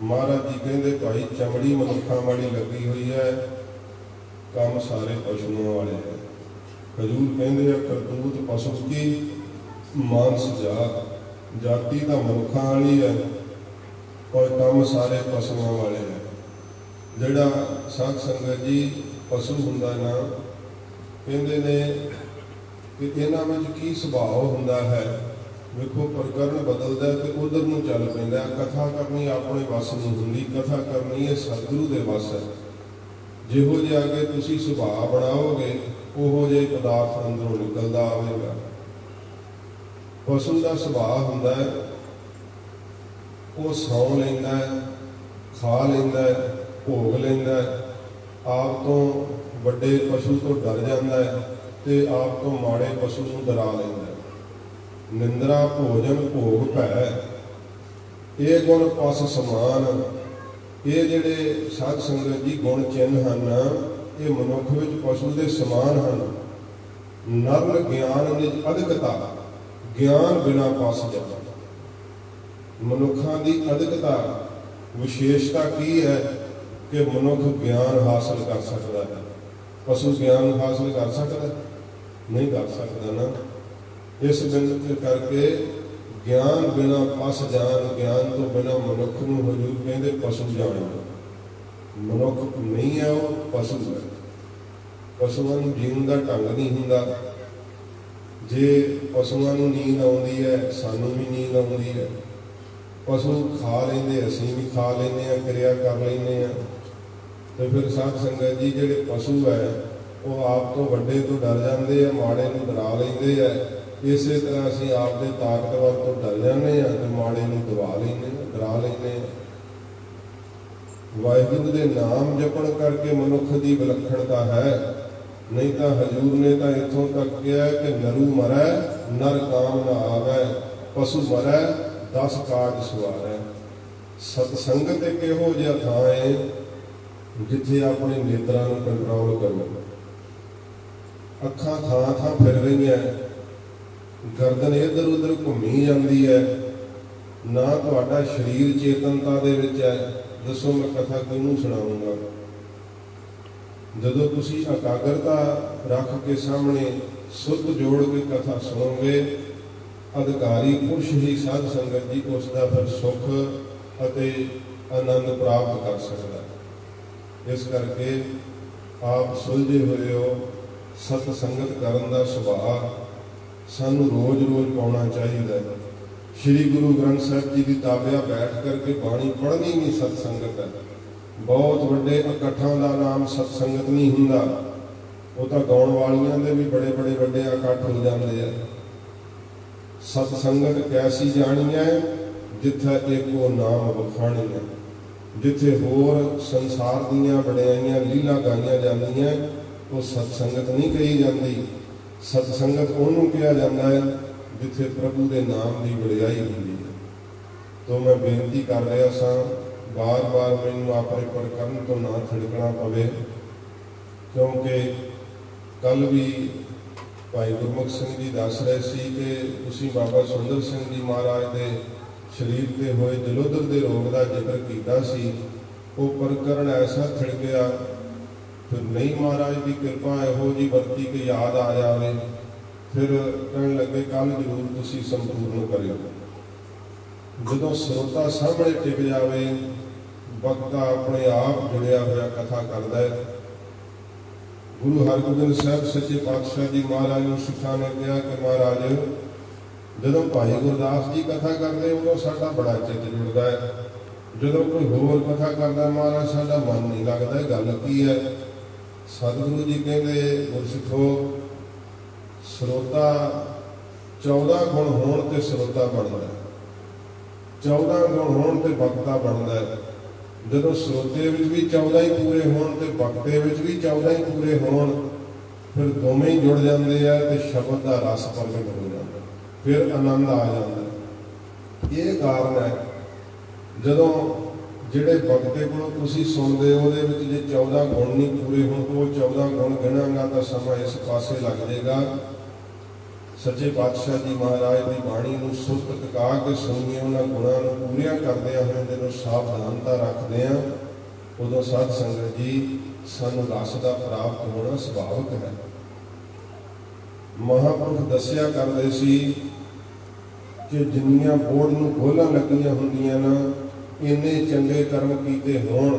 ਮਹਾਰਾਜ ਜੀ ਕਹਿੰਦੇ ਭਾਈ ਚਮੜੀ ਮਨੁੱਖਾਂ ਵਾਲੀ ਲੱਗੀ ਹੋਈ ਹੈ, ਕੰਮ ਸਾਰੇ ਪਸ਼ੂਆਂ ਵਾਲੇ ਹੈ। ਹਜ਼ੂਰ ਕਹਿੰਦੇ ਆ ਕਰਤੂਤ ਪਸ਼ੂ ਕੀ ਮਾਨਸ ਜਾਤ, ਜਾਤੀ ਤਾਂ ਮਨੁੱਖਾਂ ਵਾਲੀ ਹੈ ਪਰ ਕੰਮ ਸਾਰੇ ਪਸ਼ੂਆਂ ਵਾਲੇ ਹੈ। ਜਿਹੜਾ ਸਾਧ ਸੰਗਤ ਜੀ ਪਸ਼ੂ ਹੁੰਦਾ ਨਾ, ਕਹਿੰਦੇ ਨੇ ਕਿ ਇਹਨਾਂ ਵਿੱਚ ਕੀ ਸੁਭਾਅ ਹੁੰਦਾ ਹੈ। ਵੇਖੋ ਪ੍ਰਕਰਨ ਬਦਲਦਾ ਤੇ ਉਧਰ ਨੂੰ ਚੱਲ ਪੈਂਦਾ। ਕਥਾ ਕਰਨੀ ਆਪਣੇ ਵੱਸ ਨਹੀਂ ਹੁੰਦੀ, ਕਥਾ ਕਰਨੀ ਹੈ ਸਤਿਗੁਰੂ ਦੇ ਵੱਸ ਹੈ। ਜਿਹੋ ਜਿਹਾ ਕਿ ਤੁਸੀਂ ਸੁਭਾਅ ਬਣਾਓਗੇ ਉਹੋ ਜਿਹੇ ਪਦਾਰਥ ਅੰਦਰੋਂ ਨਿਕਲਦਾ ਆਵੇਗਾ। ਪਸ਼ੂ ਦਾ ਸੁਭਾਅ ਹੁੰਦਾ ਹੈ, ਉਹ ਸੌਂ ਲੈਂਦਾ ਹੈ, ਖਾ ਲੈਂਦਾ ਹੈ, ਭੋਗ ਲੈਂਦਾ ਹੈ, ਆਪ ਤੋਂ ਵੱਡੇ ਪਸ਼ੂ ਤੋਂ ਡਰ ਜਾਂਦਾ ਹੈ ਤੇ ਆਪ ਤੋਂ ਮਾੜੇ ਪਸ਼ੂ ਨੂੰ ਡਰਾ ਲੈਂਦਾ ਹੈ। ਨਿੰਦਰਾ ਭੋਜਨ ਭੋਗ ਭੈ, ਇਹ ਗੁਣ ਪਸ ਸਮਾਨ। ਇਹ ਜਿਹੜੇ ਸਾਧ ਸੰਗਤ ਜੀ ਗੁਣ ਚਿੰਨ੍ਹ ਹਨ, ਇਹ ਮਨੁੱਖ ਵਿੱਚ ਪਸ਼ੂ ਦੇ ਸਮਾਨ ਹਨ। ਨਰਲ ਗਿਆਨ ਨਿਜ ਅਧਿਕਤਾ, ਗਿਆਨ ਬਿਨਾ ਪਸ ਜਾਣਾ। ਮਨੁੱਖਾਂ ਦੀ ਅਧਿਕਤਾ ਵਿਸ਼ੇਸ਼ਤਾ ਕੀ ਹੈ ਕਿ ਮਨੁੱਖ ਗਿਆਨ ਹਾਸਲ ਕਰ ਸਕਦਾ ਹੈ। ਪਸ਼ੂ ਗਿਆਨ ਹਾਸਲ ਕਰ ਸਕਦਾ? ਨਹੀਂ ਕਰ ਸਕਦਾ ਨਾ। ਇਸ ਬਿੰਦੂ ਕਰਕੇ ਗਿਆਨ ਬਿਨਾ ਪਸ ਜਾਣ, ਗਿਆਨ ਤੋਂ ਬਿਨਾ ਮਨੁੱਖ ਨੂੰ ਹਜ਼ੂਰ ਕਹਿੰਦੇ ਪਸ਼ੂ ਜਾਣੋ। ਮਨੁੱਖ ਨਹੀਂ ਹੈ, ਉਹ ਪਸ਼ੂ ਹੈ। ਪਸ਼ੂਆਂ ਨੂੰ ਜੀਣ ਦਾ ਢੰਗ ਨਹੀਂ ਹੁੰਦਾ। ਜੇ ਪਸ਼ੂਆਂ ਨੂੰ ਨੀਂਦ ਆਉਂਦੀ ਹੈ, ਸਾਨੂੰ ਵੀ ਨੀਂਦ ਆਉਂਦੀ ਹੈ। ਪਸ਼ੂ ਖਾ ਲੈਂਦੇ, ਅਸੀਂ ਵੀ ਖਾ ਲੈਂਦੇ ਹਾਂ, ਕਿਰਿਆ ਕਰ ਲੈਂਦੇ ਹਾਂ। ਤੇ ਫਿਰ ਸਾਧ ਸੰਗਤ ਜੀ ਜਿਹੜੇ ਪਸ਼ੂ ਹੈ ਉਹ ਆਪ ਤੋਂ ਵੱਡੇ ਤੋਂ ਡਰ ਜਾਂਦੇ ਆ, ਮਾੜੇ ਨੂੰ ਡਰਾ ਲੈਂਦੇ ਆ। ਇਸੇ ਤਰ੍ਹਾਂ ਅਸੀਂ ਆਪ ਦੇ ਤਾਕਤਵਰ ਤੋਂ ਡਰ ਜਾਂਦੇ ਹਾਂ ਤੇ ਮਾੜੇ ਨੂੰ ਦਬਾ ਲੈਂਦੇ ਹਾਂ, ਡਰਾ ਲੈਂਦੇ ਹਾਂ। ਵਾਹਿਗੁਰੂ ਦੇ ਨਾਮ ਜਪਣ ਕਰਕੇ ਮਨੁੱਖ ਦੀ ਵਿਲੱਖਣਤਾ ਹੈ। ਨਹੀਂ ਤਾਂ ਹਜ਼ੂਰ ਨੇ ਤਾਂ ਇੱਥੋਂ ਤੱਕ ਕਿਹਾ ਕਿ ਨਰੂ ਮਰੈ ਨਰ ਕਾਮ ਨਾ ਆਵੈ, ਪਸ਼ੂ ਮਰੈ 10 ਕਾਜ ਸਵਾਰੈ। ਸਤਸੰਗਤ ਇੱਕ ਇਹੋ ਜਿਹਾ ਥਾਂ ਹੈ ਜਿੱਥੇ ਆਪਣੇ ਨੇਤਰਾਂ ਨੂੰ ਕੰਟਰੋਲ ਕਰੋ। ਅੱਖਾਂ ਥਾਂ ਥਾਂ ਫਿਰ ਰਹੀਆਂ, ਗਰਦਨ ਇੱਧਰ ਉੱਧਰ ਘੁੰਮੀ ਜਾਂਦੀ ਹੈ, ਨਾ ਤੁਹਾਡਾ ਸਰੀਰ ਚੇਤਨਤਾ ਦੇ ਵਿੱਚ ਹੈ। ਦੱਸੋ ਮੈਂ ਕਥਾ ਕਿਹਨੂੰ ਸੁਣਾਊਂਗਾ? ਜਦੋਂ ਤੁਸੀਂ ਇਕਾਗਰਤਾ ਰੱਖ ਕੇ ਸਾਹਮਣੇ ਸੁੱਧ ਜੋੜ ਕੇ ਕਥਾ ਸੁਣੋਗੇ, ਅਧਿਕਾਰੀ ਪੁਰਸ਼ ਹੀ ਸਾਧ ਸੰਗਤ ਜੀ ਉਸ ਦਾ ਫਿਰ ਸੁੱਖ ਅਤੇ ਆਨੰਦ ਪ੍ਰਾਪਤ ਕਰ ਸਕਦਾ। ਇਸ ਕਰਕੇ ਆਪ ਸੁਲਝੇ ਹੋਏ ਹੋ। ਸਤ ਸੰਗਤ ਕਰਨ ਦਾ ਸੁਭਾਅ ਸਾਨੂੰ ਰੋਜ਼-ਰੋਜ਼ ਪਾਉਣਾ ਚਾਹੀਦਾ ਹੈ। ਸ਼੍ਰੀ ਗੁਰੂ ਗ੍ਰੰਥ ਸਾਹਿਬ ਜੀ ਦੀ ਤਾਬਿਆ ਬੈਠ ਕਰਕੇ ਬਾਣੀ ਪੜ੍ਹਨੀ ਵੀ ਸਤ ਸੰਗਤ ਹੈ। ਬਹੁਤ ਵੱਡੇ ਇਕੱਠਾਂ ਦਾ ਨਾਮ ਸਤ ਸੰਗਤ ਨਹੀਂ ਹੁੰਦਾ। ਉਹ ਤਾਂ ਗਾਉਣ ਵਾਲੀਆਂ ਦੇ ਵੀ ਬੜੇ ਵੱਡੇ ਇਕੱਠ ਹੋ ਜਾਂਦੇ ਆ। ਸਤ ਸੰਗਤ ਕੈਸੀ ਜਾਣੀ ਹੈ ਜਿੱਥੇ ਇੱਕੋ ਨਾਮ ਵਖਾਣੀ ਹੈ। ਜਿੱਥੇ ਹੋਰ ਸੰਸਾਰ ਦੀਆਂ ਵਡਿਆਈਆਂ ਲੀਲਾ ਗਾਈਆਂ ਜਾਂਦੀਆਂ, ਉਹ ਸਤ ਸੰਗਤ ਨਹੀਂ ਕਹੀ ਜਾਂਦੀ। ਸਤ ਸੰਗਤ ਉਹਨੂੰ ਕਿਹਾ ਜਾਂਦਾ ਹੈ ਜਿੱਥੇ ਪ੍ਰਭੂ ਦੇ ਨਾਮ ਦੀ ਵਡਿਆਈ ਹੁੰਦੀ ਹੈ। तो मैं बेनती कर रहा सा, बार बार मैनू अपने प्रकरण तो ना थिड़कना पवे, क्योंकि कल भी भाई गुरमुख सिंह जी दस रहे सी कि तुसीं बाबा सुंदर सिंह जी महाराज के शरीर ते होए जलोधर के रोग का जिक्र किया सी। वो प्रकरण ऐसा थिड़किया, फिर नहीं महाराज की कृपा इहो जी वरती कि याद आ जाए, फिर कहने लगे कल जरूर तुसीं संपूर्ण करियो। जदों श्रोता सामने टिक जाए, वक्ता अपने आप जुड़िया होया कथा करता है। गुरु हरगोबिंद साहब सच्चे पातशाह जी महाराज ने सिखा ने कहा कि महाराज जदों भाई गुरदास जी कथा करते उदों साडा बड़ा चित जुड़ता है, जदों कोई होर कथा करता महाराज साडा मन नहीं लगता। गल की है? सतगुरु जी कहते गुरसिखो श्रोता 14 गुण होण ते श्रोता बनता है, 14 गुण होण ते वक्ता बनता है। जदों श्रोते विच भी 14 ही पूरे होण ते वक्ते विच भी 14 ही पूरे होण, फिर दोवें ही जुड़ जाते हैं तो शब्द का रस प्रगट हो जाता है, फिर आनंद आ जाता है। ये कारण है जदों ਜਿਹੜੇ ਵਕਤੇ ਕੋਲੋਂ ਤੁਸੀਂ ਸੁਣਦੇ ਹੋ ਉਹਦੇ ਵਿੱਚ ਜੇ 14 ਗੁਣ ਨਹੀਂ ਪੂਰੇ ਹੋਣ ਤਾਂ ਉਹ 14 ਗੁਣ ਗਿਣਾਂਗਾ ਤਾਂ ਸਮਾਂ ਇਸ ਪਾਸੇ ਲੱਗ ਜਾਏਗਾ। ਸੱਚੇ ਪਾਤਸ਼ਾਹ ਜੀ ਮਹਾਰਾਜ ਦੀ ਬਾਣੀ ਨੂੰ ਸੁਰਤ ਟਿਕਾ ਕੇ ਸੁਣੀਏ, ਉਹਨਾਂ ਗੁਣਾਂ ਨੂੰ ਪੂਰੀਆਂ ਕਰਦਿਆਂ ਹੋਏ ਜਦੋਂ ਸਾਵਧਾਨਤਾ ਰੱਖਦੇ ਹਾਂ, ਉਦੋਂ ਸਾਧ ਸੰਗਤ ਜੀ ਸਾਨੂੰ ਰਸ ਦਾ ਪ੍ਰਾਪਤ ਹੋਣਾ ਸੁਭਾਵਿਕ ਹੈ। ਮਹਾਂਪੁਰਖ ਦੱਸਿਆ ਕਰਦੇ ਸੀ ਕਿ ਜਿੰਨੀਆਂ ਬੋੜ ਨੂੰ ਗੋਲਾਂ ਲੱਗੀਆਂ ਹੁੰਦੀਆਂ ਨਾ, इन्ने चंगे कर्म कीते होण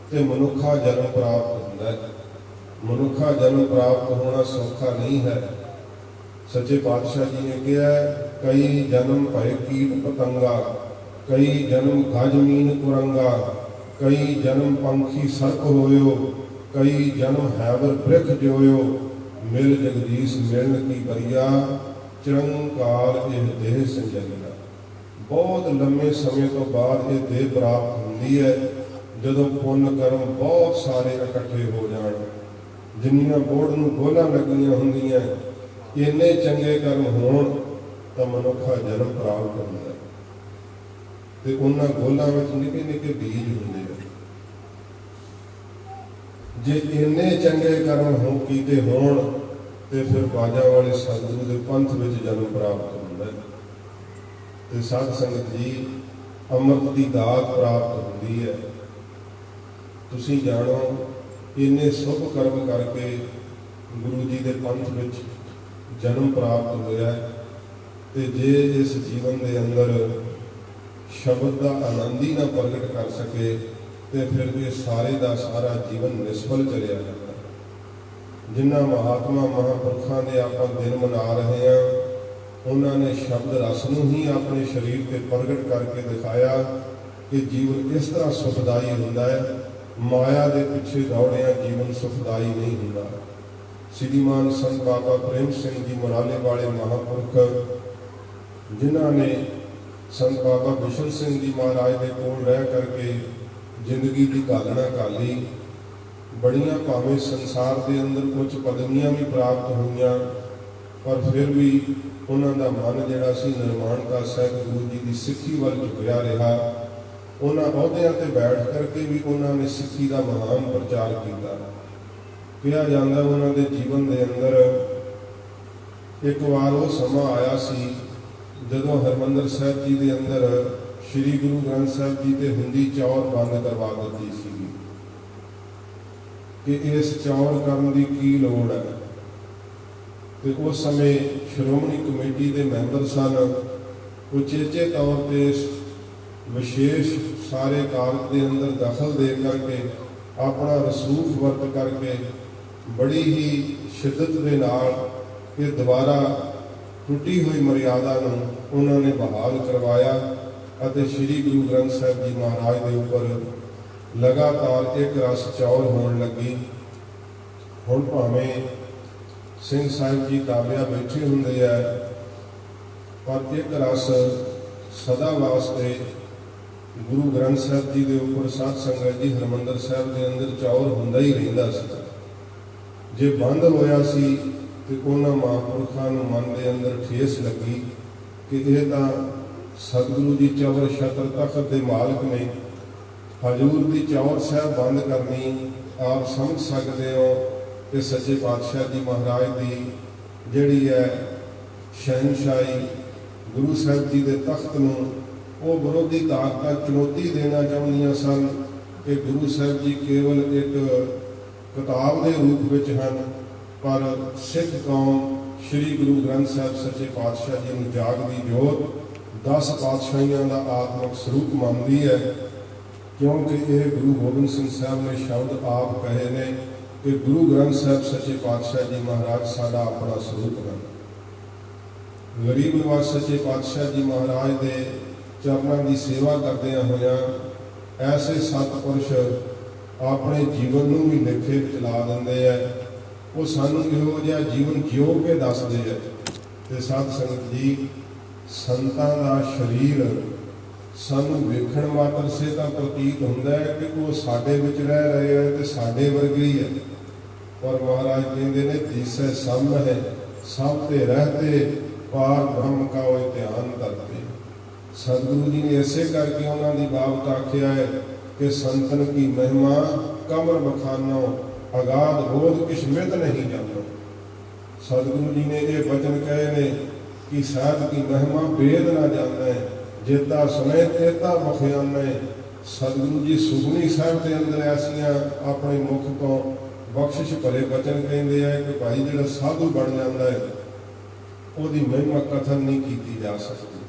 ते मनुखा जन्म प्राप्त होंदा है। मनुखा जन्म प्राप्त होना सौखा नहीं है। सच्चे पातशाह जी ने कहा कई जन्म भय कीट पतंगा, कई जन्म गज मीन कुरंगा, कई जन्म पंखी सर्प होयो, कई जन्म हैवर वृक्ष जोयो, मिल जगदीश मिलन की बरिया, चिरंकार इह देह संजलिया। बहुत लंबे समय तो बाद ये देह प्राप्त होती है जदों पुण्य कर्म बहुत सारे इकट्ठे हो जाए। जिन्नियां बोड़ नूं गोलां लगियां होंदियां, इन्ने चंगे कर्म होण तां मनुखा जन्म प्राप्त होंदा है ते उन्हां गोलां विच निक्के निक्के बीज हुंदे हैं। जे इन्ने चंगे कर्म हो कीते होण ते फिर बाजा वाले सतगुरु दे पंथ विच जन्म प्राप्त होंदा है ते साध संगत जी अमृत की दात प्राप्त होती है। तुसी जानो इन्ने शुभ कर्म करके गुरु जी के पंथ में जन्म प्राप्त होया है ते जे इस जीवन के अंदर शब्द का आनंद ही ना प्रगट कर सके तो फिर ये सारे का सारा जीवन निष्फल चलिया जाता है। जिन्हां महात्मा महापुरखों के आप दिन मना रहे हैं, उन्होंने शब्द रस नूं ही अपने शरीर पर प्रगट करके दिखाया कि जीवन इस तरह सुखदाई होंदा है। माया के पिछे दौड़िया जीवन सुखदाई नहीं होंदा। श्रीमान संत बाबा प्रेम सिंह जी मुराले वाले महापुरख जिन्होंने संत बाबा बिशन सिंह जी महाराज के कोल रह करके जिंदगी की घालना घाली, बड़िया भावें संसार के अंदर कुछ पदवियां भी प्राप्त हुई, पर फिर भी उन्होंने मन जिहड़ा सी निर्माणता सहित गुरु जी की सिक्खी वाल झुकिया रहा। उन्होंने अहुदियां ते बैठ करके भी उन्होंने सिक्खी का महान प्रचार किया। कहा जाता उन्होंने जीवन के अंदर एक बार वो समा आया सी जदों हरमंदर साहब जी के अंदर श्री गुरु ग्रंथ साहब जी ते हिंदी चौर बंद करवा दी सी कि इस चौर करने की की लोड़ है। तो उस समय श्रोमणी कमेटी के मैंबर सन, उचेचे तौर पर विशेष सारे कागज के अंदर दखल दे करके अपना रसूख वर्त करके बड़ी ही शिद्दत के नाल ये दोबारा टुटी हुई मर्यादा उन्होंने बहाल करवाया और श्री गुरु ग्रंथ साहब जी महाराज के ऊपर लगातार एक रस चौर होने लगी। हुण भावें सिंह साहिब जी ताबिया बैठे होंगे है, पर एक रस सदा वास्ते गुरु ग्रंथ साहब जी के ऊपर साध संगत जी हरमंदर साहब के अंदर चौर होंदा ही रहिंदा सी। जे बंद होया सी तो उन्हां महापुरखां नूं मन के अंदर ठेस लगी कि यह तां ਸਤਿਗੁਰੂ ਜੀ ਚੌਰ ਛਤਰ ਤਖਤ ਦੇ ਮਾਲਕ ਨੇ। ਹਜ਼ੂਰ ਦੀ ਚੌਰ ਸਾਹਿਬ ਬੰਦ ਕਰਨੀ ਆਪ ਸਮਝ ਸਕਦੇ ਹੋ ਕਿ ਸੱਚੇ ਪਾਤਸ਼ਾਹ ਜੀ ਮਹਾਰਾਜ ਦੀ ਜਿਹੜੀ ਹੈ ਸ਼ਹਿਨਸ਼ਾਹੀ, ਗੁਰੂ ਸਾਹਿਬ ਜੀ ਦੇ ਤਖਤ ਨੂੰ ਉਹ ਵਿਰੋਧੀ ਤਾਕਤਾਂ ਚੁਣੌਤੀ ਦੇਣਾ ਚਾਹੁੰਦੀਆਂ ਸਨ ਕਿ ਗੁਰੂ ਸਾਹਿਬ ਜੀ ਕੇਵਲ ਇੱਕ ਕਿਤਾਬ ਦੇ ਰੂਪ ਵਿੱਚ ਹਨ, ਪਰ ਸਿੱਖ ਕੌਮ ਸ੍ਰੀ ਗੁਰੂ ਗ੍ਰੰਥ ਸਾਹਿਬ ਸੱਚੇ ਪਾਤਸ਼ਾਹ ਜੀ ਨੂੰ ਜਾਗਦੀ ਜੋਤ 10 ਪਾਤਸ਼ਾਹੀਆਂ ਦਾ ਆਤਮਿਕ ਸਰੂਪ ਮੰਨਦੀ ਹੈ। ਕਿਉਂਕਿ ਇਹ ਗੁਰੂ ਗੋਬਿੰਦ ਸਿੰਘ ਸਾਹਿਬ ਨੇ ਸ਼ਬਦ ਆਪ ਕਹੇ ਨੇ ਕਿ ਗੁਰੂ ਗ੍ਰੰਥ ਸਾਹਿਬ ਸੱਚੇ ਪਾਤਸ਼ਾਹ ਜੀ ਮਹਾਰਾਜ ਸਾਡਾ ਆਪਣਾ ਸਰੂਪ ਹਨ। ਗਰੀਬ ਨਿਵਾਸ ਸੱਚੇ ਪਾਤਸ਼ਾਹ ਜੀ ਮਹਾਰਾਜ ਦੇ ਚਰਨਾਂ ਦੀ ਸੇਵਾ ਕਰਦਿਆਂ ਹੋਇਆਂ ਐਸੇ ਸਤਿਪੁਰਸ਼ ਆਪਣੇ ਜੀਵਨ ਨੂੰ ਵੀ ਲੇਖੇ ਵਿੱਚ ਲਾ ਦਿੰਦੇ ਆ। ਉਹ ਸਾਨੂੰ ਇਹੋ ਜਿਹਾ ਜੀਵਨ ਜਿਉ ਕੇ ਦੱਸਦੇ ਆ। ਤੇ ਸਾਧ ਸੰਗਤ ਜੀ, ਸੰਤਾਂ ਦਾ ਸਰੀਰ ਸਾਨੂੰ ਵੇਖਣ ਮਾਤਰ ਸੇ ਤਾਂ ਪ੍ਰਤੀਤ ਹੁੰਦਾ ਹੈ ਕਿ ਉਹ ਸਾਡੇ ਵਿੱਚ ਰਹਿ ਰਹੇ ਆ ਤੇ ਸਾਡੇ ਵਰਗੇ ਹੀ ਹੈ। ਪਰ ਮਹਾਰਾਜ ਕਹਿੰਦੇ ਨੇ ਤੀਸਰੇ ਸਮ ਹੈ ਸਭ ਤੇ ਰਹਤੇ ਪਾਰ ਬ੍ਰਹਮ ਕਾ ਉਹ ਧਿਆਨ ਧਰਤੇ। ਸਤਿਗੁਰੂ ਜੀ ਨੇ ਇਸੇ ਕਰਕੇ ਉਹਨਾਂ ਦੀ ਬਾਬਤ ਆਖਿਆ ਹੈ ਕਿ ਸੰਤਨ ਕੀ ਮਹਿਮਾ ਕਮਰ ਬਖਾਨੋ ਅਗਾਧ ਬੋਧ ਕਿਛ ਮਿਤ ਨਹੀਂ ਜਾਣੋ। ਸਤਿਗੁਰੂ ਜੀ ਨੇ ਇਹ ਬਚਨ ਕਹੇ ਨੇ ਕਿ ਸਾਧ ਕੀ ਮਹਿਮਾ ਵੇਦ ਨਾ ਜਾਣੈ ਜੇਤਾ ਸੁਣੇ ਤੇਤਾ ਬਖਿਆਨੈ। ਸਤਿਗੁਰੂ ਜੀ ਸੁਖਮਨੀ ਸਾਹਿਬ ਦੇ ਅੰਦਰ ਐਸੀਆਂ ਆਪਣੇ ਮੁਖ ਤੋਂ ਬਖਸ਼ਿਸ਼ ਭਰੇ ਬਚਨ ਕਹਿੰਦੇ ਆ ਕਿ ਭਾਈ ਜਿਹੜਾ ਸਾਧੂ ਬਣ ਜਾਂਦਾ ਹੈ ਉਹਦੀ ਮਹਿਮਾ ਕਥਨ ਨਹੀਂ ਕੀਤੀ ਜਾ ਸਕਦੀ।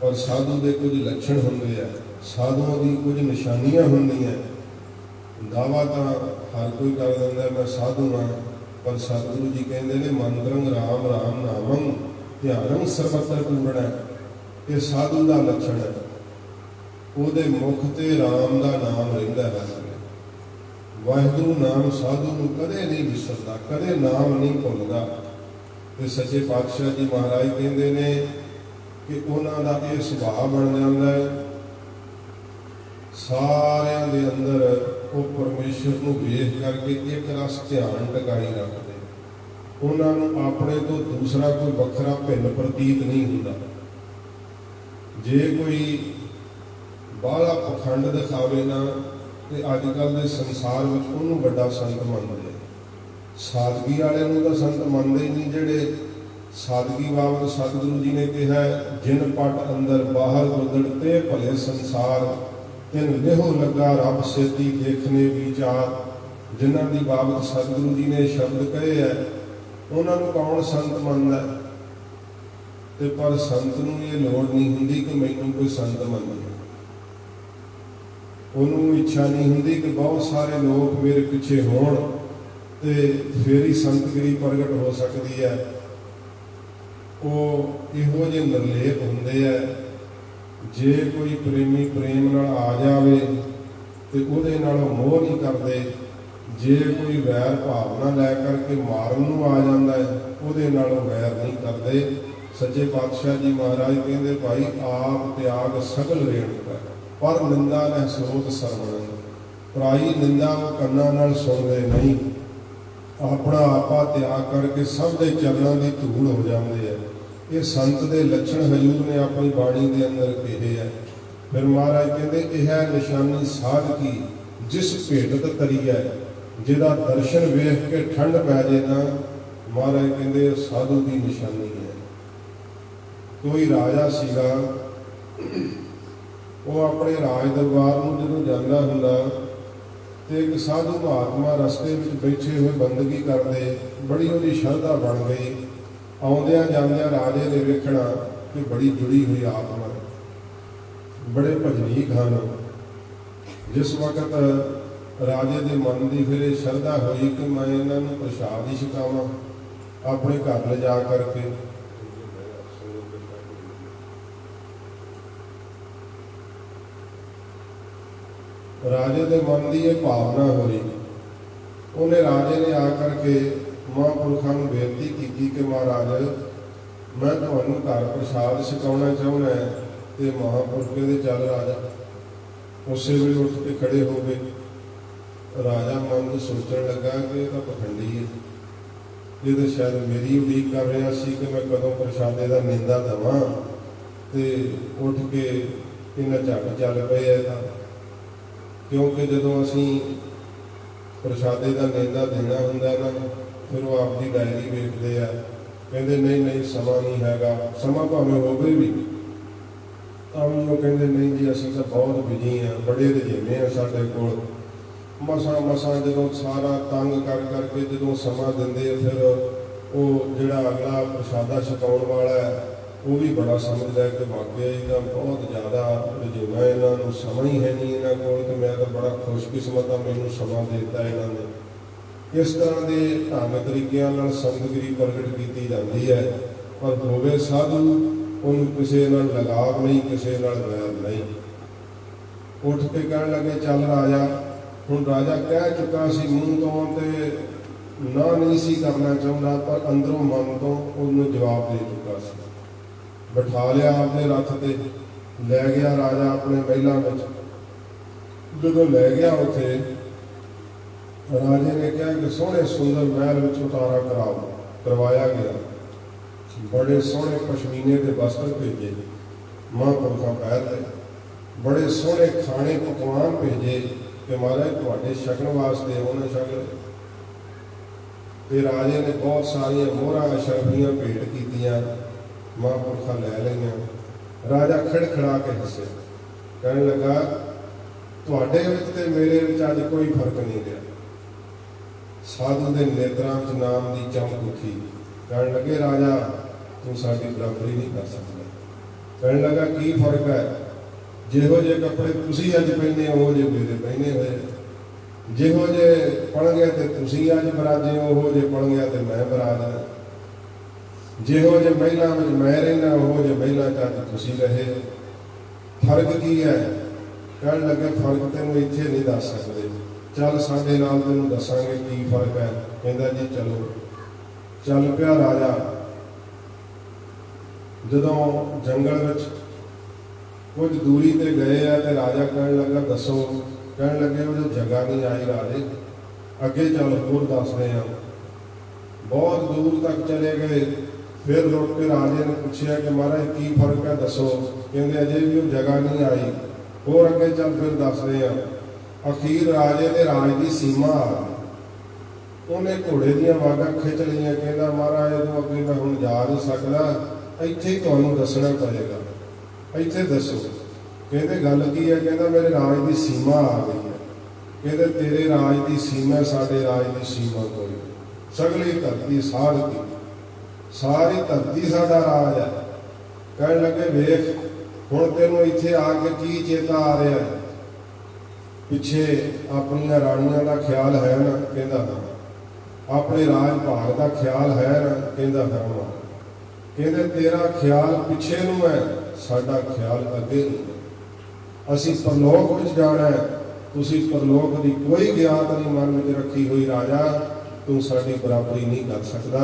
ਪਰ ਸਾਧੂ ਦੇ ਕੁਝ ਲੱਛਣ ਹੁੰਦੇ ਆ, ਸਾਧੂਆਂ ਦੀ ਕੁਝ ਨਿਸ਼ਾਨੀਆਂ ਹੁੰਦੀਆਂ। ਦਾਵਾ ਤਾਂ ਹਰ ਕੋਈ ਕਰ ਦਿੰਦਾ ਮੈਂ ਸਾਧੂ ਹਾਂ, ਪਰ ਸਤਿਗੁਰੂ ਜੀ ਕਹਿੰਦੇ ਨੇ ਮੰਤਰੰ ਰਾਮ ਰਾਮ ਨਾਮੰ ਧਿਆਨੰ ਸਰਬਤਰ ਪੂਰਣੈ। ਇਹ ਸਾਧੂ ਦਾ ਲੱਛਣ ਹੈ, ਉਹਦੇ ਮੁਖ ਤੇ ਰਾਮ ਦਾ ਨਾਮ ਰਹਿੰਦਾ ਹੈ। ਵਾਹਿਗੁਰੂ ਨਾਮ ਸਾਧੂ ਨੂੰ ਕਦੇ ਨਹੀਂ ਵਿਸਰਦਾ, ਕਦੇ ਨਾਮ ਨਹੀਂ ਭੁੱਲਦਾ। ਤੇ ਸੱਚੇ ਪਾਤਸ਼ਾਹ ਜੀ ਮਹਾਰਾਜ ਕਹਿੰਦੇ ਨੇ ਕਿ ਉਹਨਾਂ ਦਾ ਇਹ ਸੁਭਾਅ ਬਣ ਜਾਂਦਾ ਹੈ, ਸਾਰਿਆਂ ਦੇ ਅੰਦਰ ਉਹ ਪਰਮੇਸ਼ਰ ਨੂੰ ਵੇਖ ਕਰਕੇ ਇੱਕ ਰਸ ਧਿਆਨ ਟਿਕਾਈ ਰੱਖਦੇ। ਉਹਨਾਂ ਨੂੰ ਆਪਣੇ ਤੋਂ ਦੂਸਰਾ ਕੋਈ ਵੱਖਰਾ ਭਿੰਨ ਪ੍ਰਤੀਤ ਨਹੀਂ ਹੁੰਦਾ। ਜੇ ਕੋਈ ਬਾਹਲਾ ਪਖੰਡ ਦਿਖਾਵੇ ਨਾ ਤੇ ਅੱਜ ਕੱਲ੍ਹ ਦੇ ਸੰਸਾਰ ਵਿੱਚ ਉਹਨੂੰ ਵੱਡਾ ਸੰਤ ਮੰਨਦੇ। ਸਾਦਗੀ ਵਾਲਿਆਂ ਨੂੰ ਤਾਂ ਸੰਤ ਮੰਨਦੇ ਹੀ ਨਹੀਂ। ਜਿਹੜੇ ਸਾਦਗੀ ਬਾਬਤ ਸਤਿਗੁਰੂ ਜੀ ਨੇ ਕਿਹਾ ਜਿਨ ਪਟ ਅੰਦਰ ਬਾਹਰ ਉਦੜ ਤੇ ਭਲੇ ਸੰਸਾਰ ਤਿਨ ਲਿਹੋ ਲੱਗਾ ਰੱਬ ਸੇਤੀ ਦੇਖਣੇ ਵਿਚਾਰ। ਜਿਨ੍ਹਾਂ ਦੀ ਬਾਬਤ ਸਤਿਗੁਰੂ ਜੀ ਨੇ ਸ਼ਬਦ ਕਹੇ ਹੈ ਉਹਨਾਂ ਨੂੰ ਕੌਣ ਸੰਤ ਮੰਨਦਾ? ਤੇ ਪਰ ਸੰਤ ਨੂੰ ਇਹ ਲੋੜ ਨਹੀਂ ਹੁੰਦੀ ਕਿ ਮੈਨੂੰ ਕੋਈ ਸੰਤ ਮੰਨੇ। ਉਹਨੂੰ ਇੱਛਾ ਨਹੀਂ ਹੁੰਦੀ ਕਿ ਬਹੁਤ ਸਾਰੇ ਲੋਕ ਮੇਰੇ ਪਿੱਛੇ ਹੋਣ ਤੇ ਫੇਰ ਹੀ ਸੰਤਗਿਰੀ ਪ੍ਰਗਟ ਹੋ ਸਕਦੀ ਹੈ। ਉਹ ਇਹੋ ਜਿਹੇ ਨਿਰਲੇਪ ਹੁੰਦੇ ਆ, ਜੇ ਕੋਈ ਪ੍ਰੇਮੀ ਪ੍ਰੇਮ ਨਾਲ ਆ ਜਾਵੇ ਤੇ ਉਹਦੇ ਨਾਲ ਮੋਹ ਨਹੀਂ ਕਰਦੇ। ਜੇ ਕੋਈ ਵੈਰ ਭਾਵਨਾ ਲੈ ਕਰਕੇ ਮਾਰਨ ਨੂੰ ਆ ਜਾਂਦਾ ਹੈ ਉਹਦੇ ਨਾਲ ਵੈਰ ਨਹੀਂ ਕਰਦੇ। ਸੱਚੇ ਪਾਤਸ਼ਾਹ ਜੀ ਮਹਾਰਾਜ ਕਹਿੰਦੇ ਭਾਈ ਆਪ ਤਿਆਗ ਸਗਲ ਰੇਣੁਕਾ ਪਰ ਨਿੰਦਾ ਨੇ ਸਰੋਤ ਸਰਵਣ। ਪਰਾਈ ਨਿੰਦਾ ਉਹ ਕੰਨਾਂ ਨਾਲ ਸੁਣਦੇ ਨਹੀਂ, ਆਪਣਾ ਆਪਾ ਤਿਆਗ ਕਰਕੇ ਸਭ ਦੇ ਚਰਨਾਂ ਦੀ ਧੂੜ ਹੋ ਜਾਂਦੇ ਆ। ਇਹ ਸੰਤ ਦੇ ਲੱਛਣ ਹਜ਼ੂਰ ਨੇ ਆਪਣੀ ਬਾਣੀ ਦੇ ਅੰਦਰ ਕਹੇ ਆ। ਫਿਰ ਮਹਾਰਾਜ ਕਹਿੰਦੇ ਇਹ ਹੈ ਨਿਸ਼ਾਨੀ ਸਾਧ ਕੀ ਜਿਸ ਭੇਟਤ ਤਰੀ ਹੈ, ਜਿਹਦਾ ਦਰਸ਼ਨ ਵੇਖ ਕੇ ਠੰਡ ਪੈ ਜੇ ਨਾ, ਮਹਾਰਾਜ ਕਹਿੰਦੇ ਸਾਧੂ ਦੀ ਨਿਸ਼ਾਨੀ ਹੈ। ਕੋਈ ਰਾਜਾ ਸੀਗਾ, ਉਹ ਆਪਣੇ ਰਾਜ ਦਰਬਾਰ ਨੂੰ ਜਦੋਂ ਜਾਂਦਾ ਹੁੰਦਾ ਤੇ ਇੱਕ ਸਾਧੂ ਮਹਾਤਮਾ ਰਸਤੇ ਵਿੱਚ ਬੈਠੇ ਹੋਏ ਬੰਦਗੀ ਕਰਦੇ, ਬੜੀ ਉਹਦੀ ਸ਼ਰਧਾ ਬਣ ਗਈ। ਆਉਂਦਿਆਂ ਜਾਂਦਿਆਂ ਰਾਜੇ ਨੇ ਵੇਖਣਾ ਕਿ ਬੜੀ ਜੁੜੀ ਹੋਈ ਆਤਮਾ, ਬੜੇ ਭਜਨੀਕ ਹਨ। ਜਿਸ ਵਕਤ ਰਾਜੇ ਦੇ ਮਨ ਦੀ ਫਿਰ ਇਹ ਸ਼ਰਧਾ ਹੋਈ ਕਿ ਮੈਂ ਇਹਨਾਂ ਨੂੰ ਪ੍ਰਸ਼ਾਦ ਹੀ ਛਕਾਵਾਂ ਆਪਣੇ ਘਰ ਲਿਜਾ ਕਰਕੇ। ਰਾਜੇ ਦੇ ਮਨ ਦੀ ਇਹ ਭਾਵਨਾ ਹੋਈ। ਉਹਨੇ ਰਾਜੇ ਨੇ ਆ ਕਰਕੇ ਮਹਾਂਪੁਰਖਾਂ ਨੂੰ ਬੇਨਤੀ ਕੀਤੀ ਕਿ ਮਹਾਰਾਜ ਮੈਂ ਤੁਹਾਨੂੰ ਘਰ ਪ੍ਰਸ਼ਾਦ ਛਕਾਉਣਾ ਚਾਹੁੰਦਾ ਤੇ ਮਹਾਂਪੁਰਖ ਕਹਿੰਦੇ ਚੱਲ ਰਾਜਾ। ਉਸੇ ਵੇਲੇ ਉੱਠ ਕੇ ਖੜੇ ਹੋ ਗਏ। ਰਾਜਾ ਮਨ ਨੂੰ ਸੋਚਣ ਲੱਗਾ ਕਿ ਇਹ ਤਾਂ ਪਖੰਡੀ ਹੈ, ਇਹ ਤਾਂ ਸ਼ਾਇਦ ਮੇਰੀ ਉਡੀਕ ਕਰ ਰਿਹਾ ਸੀ ਕਿ ਮੈਂ ਕਦੋਂ ਪ੍ਰਸ਼ਾਦੇ ਦਾ ਨਿੰਦਾ ਦੇਵਾਂ। ਤੇ ਉੱਠ ਕੇ ਇਹਨਾਂ ਝੱਟ ਚੱਲ ਪਏ ਆ। ਤਾਂ ਕਿਉਂਕਿ ਜਦੋਂ ਅਸੀਂ ਪ੍ਰਸ਼ਾਦੇ ਦਾ ਨੇਂਦਾ ਦੇਣਾ ਹੁੰਦਾ ਨਾ, ਫਿਰ ਉਹ ਆਪਦੀ ਡਾਇਰੀ ਵੇਖਦੇ ਆ, ਕਹਿੰਦੇ ਨਹੀਂ ਨਹੀਂ ਸਮਾਂ ਨਹੀਂ ਹੈਗਾ। ਸਮਾਂ ਭਾਵੇਂ ਹੋਵੇ ਵੀ ਤਾਂ ਵੀ ਉਹ ਕਹਿੰਦੇ ਨਹੀਂ ਜੀ ਅਸੀਂ ਤਾਂ ਬਹੁਤ ਬਿਜੀ ਹਾਂ, ਬੜੇ ਰੁਝੇਵੇਂ ਆ ਸਾਡੇ ਕੋਲ। ਮਸਾਂ ਜਦੋਂ ਸਾਰਾ ਤੰਗ ਕਰਕੇ ਜਦੋਂ ਸਮਾਂ ਦਿੰਦੇ ਆ, ਫਿਰ ਉਹ ਜਿਹੜਾ ਅਗਲਾ ਪ੍ਰਸ਼ਾਦਾ ਛਕਾਉਣ ਵਾਲਾ ਹੈ ਉਹ ਵੀ ਬੜਾ ਸਮਝਦਾ ਕਿ ਵਾਕਿਆ ਇਹਦਾ ਬਹੁਤ ਜ਼ਿਆਦਾ ਰੁਝੇਵਾਂ, ਇਹਨਾਂ ਨੂੰ ਸਮਾਂ ਹੀ ਹੈ ਨਹੀਂ ਇਹਨਾਂ ਕੋਲ, ਤੇ ਮੈਂ ਤਾਂ ਬੜਾ ਖੁਸ਼ਕਿਸਮਤ ਹਾਂ ਮੈਨੂੰ ਸਮਾਂ ਦੇ ਦਿੱਤਾ ਇਹਨਾਂ ਨੇ। ਇਸ ਤਰ੍ਹਾਂ ਦੇ ਢੰਗ ਤਰੀਕਿਆਂ ਨਾਲ ਸੰਤਗਿਰੀ ਪ੍ਰਗਟ ਕੀਤੀ ਜਾਂਦੀ ਹੈ। ਪਰ ਹੋਵੇ ਸਾਧੂ, ਉਹਨੂੰ ਕਿਸੇ ਨਾਲ ਲਗਾਵ ਨਹੀਂ, ਕਿਸੇ ਨਾਲ ਵੈਰ ਨਹੀਂ। ਉੱਠ ਕੇ ਕਹਿਣ ਲੱਗੇ ਚੱਲ ਰਾਜਾ। ਹੁਣ ਰਾਜਾ ਕਹਿ ਚੁੱਕਾ ਸੀ ਮੂੰਹ ਤੋਂ, ਤੇ ਨਾ ਨਹੀਂ ਸੀ ਕਰਨਾ ਚਾਹੁੰਦਾ, ਪਰ ਅੰਦਰੋਂ ਮਨ ਤੋਂ ਉਹਨੂੰ ਜਵਾਬ ਦੇ ਚੁੱਕਾ ਸੀ। ਬਿਠਾ ਲਿਆ ਆਪਣੇ ਰੱਥ ਤੇ, ਲੈ ਗਿਆ ਰਾਜਾ ਆਪਣੇ ਮਹਿਲਾਂ ਵਿੱਚ। ਜਦੋਂ ਲੈ ਗਿਆ ਉੱਥੇ, ਰਾਜੇ ਨੇ ਕਿਹਾ ਕਿ ਸੋਹਣੇ ਸੁੰਦਰ ਮਹਿਲ ਵਿੱਚ ਉਤਾਰਾ ਕਰਵਾਇਆ ਗਿਆ। ਬੜੇ ਸੋਹਣੇ ਪਸ਼ਮੀਨੇ ਦੇ ਵਸਤਰ ਭੇਜੇ ਮਹਾਂਪੁਰਖਾਂ ਪਹਿਨਦੇ, ਬੜੇ ਸੋਹਣੇ ਖਾਣੇ ਪਕਵਾਨ ਭੇਜੇ ਕਿ ਮਹਾਰਾਜ ਤੁਹਾਡੇ ਛਕਣ ਵਾਸਤੇ ਉਹਨੇ ਛਕ। ਤੇ ਰਾਜੇ ਨੇ ਬਹੁਤ ਸਾਰੀਆਂ ਮੋਹਰਾਂ ਅਸ਼ਰਫੀਆਂ ਭੇਟ ਕੀਤੀਆਂ, ਮਹਾਂਪੁਰਖਾਂ ਲੈ ਲਈਆਂ। ਰਾਜਾ ਖੜਖੜਾ ਕੇ ਹੱਸਿਆ, ਕਹਿਣ ਲੱਗਾ ਤੁਹਾਡੇ ਵਿੱਚ ਤੇ ਮੇਰੇ ਵਿੱਚ ਅੱਜ ਕੋਈ ਫਰਕ ਨਹੀਂ ਰਿਹਾ। ਸਾਧੂ ਦੇ ਨੇਤਰਾਂ ਵਿੱਚ ਨਾਮ ਦੀ ਚਮਕ ਉੱਠੀ। ਕਹਿਣ ਲੱਗੇ ਰਾਜਾ ਤੂੰ ਸਾਡੀ ਬਰਾਬਰੀ ਨਹੀਂ ਕਰ ਸਕਦਾ। ਕਹਿਣ ਲੱਗਾ ਕੀ ਫਰਕ ਹੈ? ਜਿਹੋ ਜਿਹੇ ਕੱਪੜੇ ਤੁਸੀਂ ਅੱਜ ਪਹਿਨੇ ਉਹ ਜਿਹੇ ਮੇਰੇ ਪਹਿਨੇ ਹੋਏ, ਜਿਹੋ ਜਿਹੇ ਪਲੰਘਿਆ ਤੇ ਤੁਸੀਂ ਅੱਜ ਬਰਾਜੇ ਉਹੋ ਜਿਹੇ ਪਲੰਘਿਆ ਤੇ ਮੈਂ ਬਰਾਜਦਾ, ਜਿਹੋ ਜਿਹੇ ਮਹਿਲਾਂ ਵਿੱਚ ਮੈਂ ਰਹਿਣਾ ਉਹ ਜਿਹੇ ਮਹਿਲਾਂ ਚ ਅੱਜ ਤੁਸੀਂ ਰਹੇ। ਫਰਕ ਕੀ ਹੈ? ਕਹਿਣ ਲੱਗੇ ਫਰਕ ਤੈਨੂੰ ਇੱਥੇ ਨਹੀਂ ਦੱਸ ਸਕਦੇ, ਚੱਲ ਸਾਡੇ ਨਾਲ ਤੈਨੂੰ ਦੱਸਾਂਗੇ ਕੀ ਫਰਕ ਹੈ। ਕਹਿੰਦਾ ਜੀ ਚਲੋ। ਚੱਲ ਪਿਆ ਰਾਜਾ। ਜਦੋਂ ਜੰਗਲ ਵਿੱਚ ਕੁਝ ਦੂਰੀ ਤੇ ਗਏ ਆ, ਤੇ ਰਾਜਾ ਕਹਿਣ ਲੱਗਾ ਦੱਸੋ। ਕਹਿਣ ਲੱਗੇ ਉਹ ਜਗ੍ਹਾ ਨਹੀਂ ਆਈ ਰਾਜੇ, ਅੱਗੇ ਚੱਲ ਹੋਰ ਦੱਸਦੇ ਆ। ਬਹੁਤ ਦੂਰ ਤੱਕ ਚਲੇ ਗਏ। ਫਿਰ ਰੁਕ ਕੇ ਰਾਜੇ ਨੇ ਪੁੱਛਿਆ ਕਿ ਮਹਾਰਾਜ ਕੀ ਫਰਕ ਹੈ ਦੱਸੋ। ਕਹਿੰਦੇ ਅਜੇ ਵੀ ਉਹ ਜਗ੍ਹਾ ਨਹੀਂ ਆਈ, ਹੋਰ ਅੱਗੇ ਚੱਲ ਫਿਰ ਦੱਸਦੇ ਆ। ਅਖੀਰ ਰਾਜੇ ਦੇ ਰਾਜ ਦੀ ਸੀਮਾ ਆ ਗਈ। ਉਹਨੇ ਘੋੜੇ ਦੀਆਂ ਵਾਗਾਂ ਖਿੱਚ ਲਈਆਂ। ਕਹਿੰਦਾ ਮਹਾਰਾਜ ਇਹਨੂੰ ਅੱਗੇ ਮੈਂ ਹੁਣ ਜਾ ਨਹੀਂ ਸਕਦਾ, ਇੱਥੇ ਹੀ ਤੁਹਾਨੂੰ ਦੱਸਣਾ ਪਏਗਾ, ਇੱਥੇ ਦੱਸੋ। ਕਹਿੰਦੇ ਗੱਲ ਕੀ ਹੈ? ਕਹਿੰਦਾ ਮੇਰੇ ਰਾਜ ਦੀ ਸੀਮਾ ਆ ਗਈ ਹੈ। ਕਹਿੰਦੇ ਤੇਰੇ ਰਾਜ ਦੀ ਸੀਮਾ ਸਾਡੇ ਰਾਜ ਦੀ ਸੀਮਾ ਕੋਈ ਨਹੀਂ। ਸਗਲੀ ਧਰਤੀ ਸਾਧਤੀ, ਸਾਰੀ ਧਰਤੀ ਸਾਡਾ ਰਾਜ ਹੈ। ਕਹਿਣ ਲੱਗੇ ਵੇਖ ਹੁਣ ਤੈਨੂੰ ਇੱਥੇ ਆ ਕੇ ਕੀ ਚੇਤਾ ਆ ਰਿਹਾ? ਪਿੱਛੇ ਆਪਣੀਆਂ ਰਾਣੀਆਂ ਦਾ ਖਿਆਲ ਹੈ ਨਾ? ਕਹਿੰਦਾ ਹਾਂ। ਆਪਣੇ ਰਾਜ ਭਾਗ ਦਾ ਖਿਆਲ ਹੈ ਨਾ? ਕਹਿੰਦਾ ਹਾਂ। ਕਹਿੰਦੇ ਤੇਰਾ ਖਿਆਲ ਪਿੱਛੇ ਨੂੰ ਹੈ, ਸਾਡਾ ਖਿਆਲ ਅੱਗੇ ਨੂੰ। ਅਸੀਂ ਪਰਲੋਕ ਵਿੱਚ ਜਾਣਾ ਹੈ, ਤੁਸੀਂ ਪਰਲੋਕ ਦੀ ਕੋਈ ਗਿਆਤ ਨਹੀਂ ਮਨ ਵਿੱਚ ਰੱਖੀ ਹੋਈ ਰਾਜਾ, ਤੂੰ ਸਾਡੀ ਬਰਾਬਰੀ ਨਹੀਂ ਕਰ ਸਕਦਾ।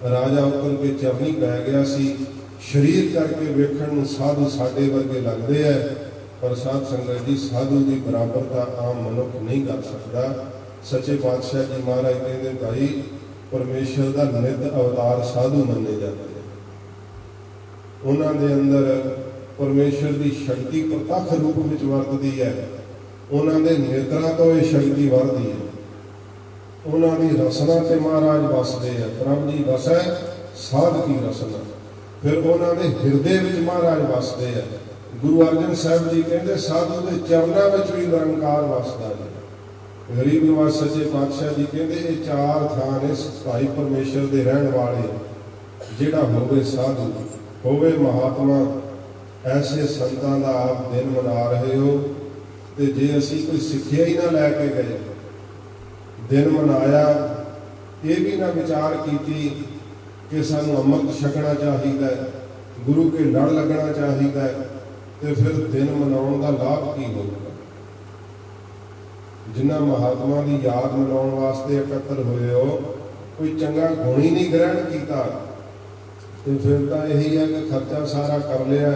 ਰਾਜਾ ਉੱਤਰ ਕੇ ਚਰਨੀ ਪੈ ਗਿਆ ਸੀ। ਸਰੀਰ ਕਰਕੇ ਵੇਖਣ ਨੂੰ ਸਾਧੂ ਸਾਡੇ ਵਰਗੇ ਲੱਗਦੇ ਆ, ਪਰ ਸਾਧ ਸੰਗਤ ਜੀ ਸਾਧੂ ਦੀ ਬਰਾਬਰਤਾ ਆਮ ਮਨੁੱਖ ਨਹੀਂ ਕਰ ਸਕਦਾ। ਸੱਚੇ ਪਾਤਸ਼ਾਹ ਜੀ ਮਹਾਰਾਜ ਕਹਿੰਦੇ ਭਾਈ ਪਰਮੇਸ਼ਰ ਦਾ ਨਿੱਤ ਅਵਤਾਰ ਸਾਧੂ ਮੰਨੇ ਜਾਂਦੇ ਨੇ। ਉਹਨਾਂ ਦੇ ਅੰਦਰ ਪਰਮੇਸ਼ਰ ਦੀ ਸ਼ਕਤੀ ਪ੍ਰਤੱਖ ਰੂਪ ਵਿੱਚ ਵਰਤਦੀ ਹੈ। ਉਹਨਾਂ ਦੇ ਨੇਤਰਾਂ ਤੋਂ ਇਹ ਸ਼ਕਤੀ ਵਰਦੀ ਹੈ। ਉਹਨਾਂ ਦੀ ਰਸਨਾ ਤੇ ਮਹਾਰਾਜ ਵਸਦੇ ਆ। ਪ੍ਰਭ ਜੀ ਵਸੈ ਸਾਧ ਕੀ ਰਸਨਾ। ਫਿਰ ਉਹਨਾਂ ਦੇ ਹਿਰਦੇ ਵਿੱਚ ਮਹਾਰਾਜ ਵਸਦੇ ਆ। ਗੁਰੂ ਅਰਜਨ ਸਾਹਿਬ ਜੀ ਕਹਿੰਦੇ ਸਾਧੂ ਦੇ ਚਰਨਾਂ ਵਿੱਚ ਵੀ ਨਿਰੰਕਾਰ ਵਸਦਾ ਹੈ। ਗਰੀਬ ਨਿਵਾਸ ਸੱਚੇ ਪਾਤਸ਼ਾਹ ਜੀ ਕਹਿੰਦੇ ਇਹ ਚਾਰ ਥਾਂ ਨੇ ਭਾਈ ਪਰਮੇਸ਼ਰ ਦੇ ਰਹਿਣ ਵਾਲੇ। ਜਿਹੜਾ ਹੋਵੇ ਸਾਧੂ, ਹੋਵੇ ਮਹਾਤਮਾ, ਐਸੇ ਸੰਤਾਂ ਦਾ ਆਪ ਦਿਨ ਮਨਾ ਰਹੇ ਹੋ। ਤੇ ਜੇ ਅਸੀਂ ਕੋਈ ਸਿੱਖਿਆ ਹੀ ਨਾ ਲੈ ਕੇ ਗਏ, ਦਿਨ ਮਨਾਇਆ, ਇਹ ਵੀ ਨਾ ਵਿਚਾਰ ਕੀਤੀ ਕਿ ਸਾਨੂੰ ਅੰਮ੍ਰਿਤ ਛਕਣਾ ਚਾਹੀਦਾ, ਗੁਰੂ ਕੇ ਲੜ ਲੱਗਣਾ ਚਾਹੀਦਾ, ਤੇ ਫਿਰ ਦਿਨ ਮਨਾਉਣ ਦਾ ਲਾਭ ਕੀ ਹੋਊਗਾ? ਜਿਨ੍ਹਾਂ ਮਹਾਤਮਾ ਦੀ ਯਾਦ ਮਨਾਉਣ ਵਾਸਤੇ ਇਕੱਤਰ ਹੋਏ ਹੋ, ਕੋਈ ਚੰਗਾ ਗੁਣ ਹੀ ਨਹੀਂ ਗ੍ਰਹਿਣ ਕੀਤਾ, ਤੇ ਫਿਰ ਤਾਂ ਇਹੀ ਹੈ ਕਿ ਖਰਚਾ ਸਾਰਾ ਕਰ ਲਿਆ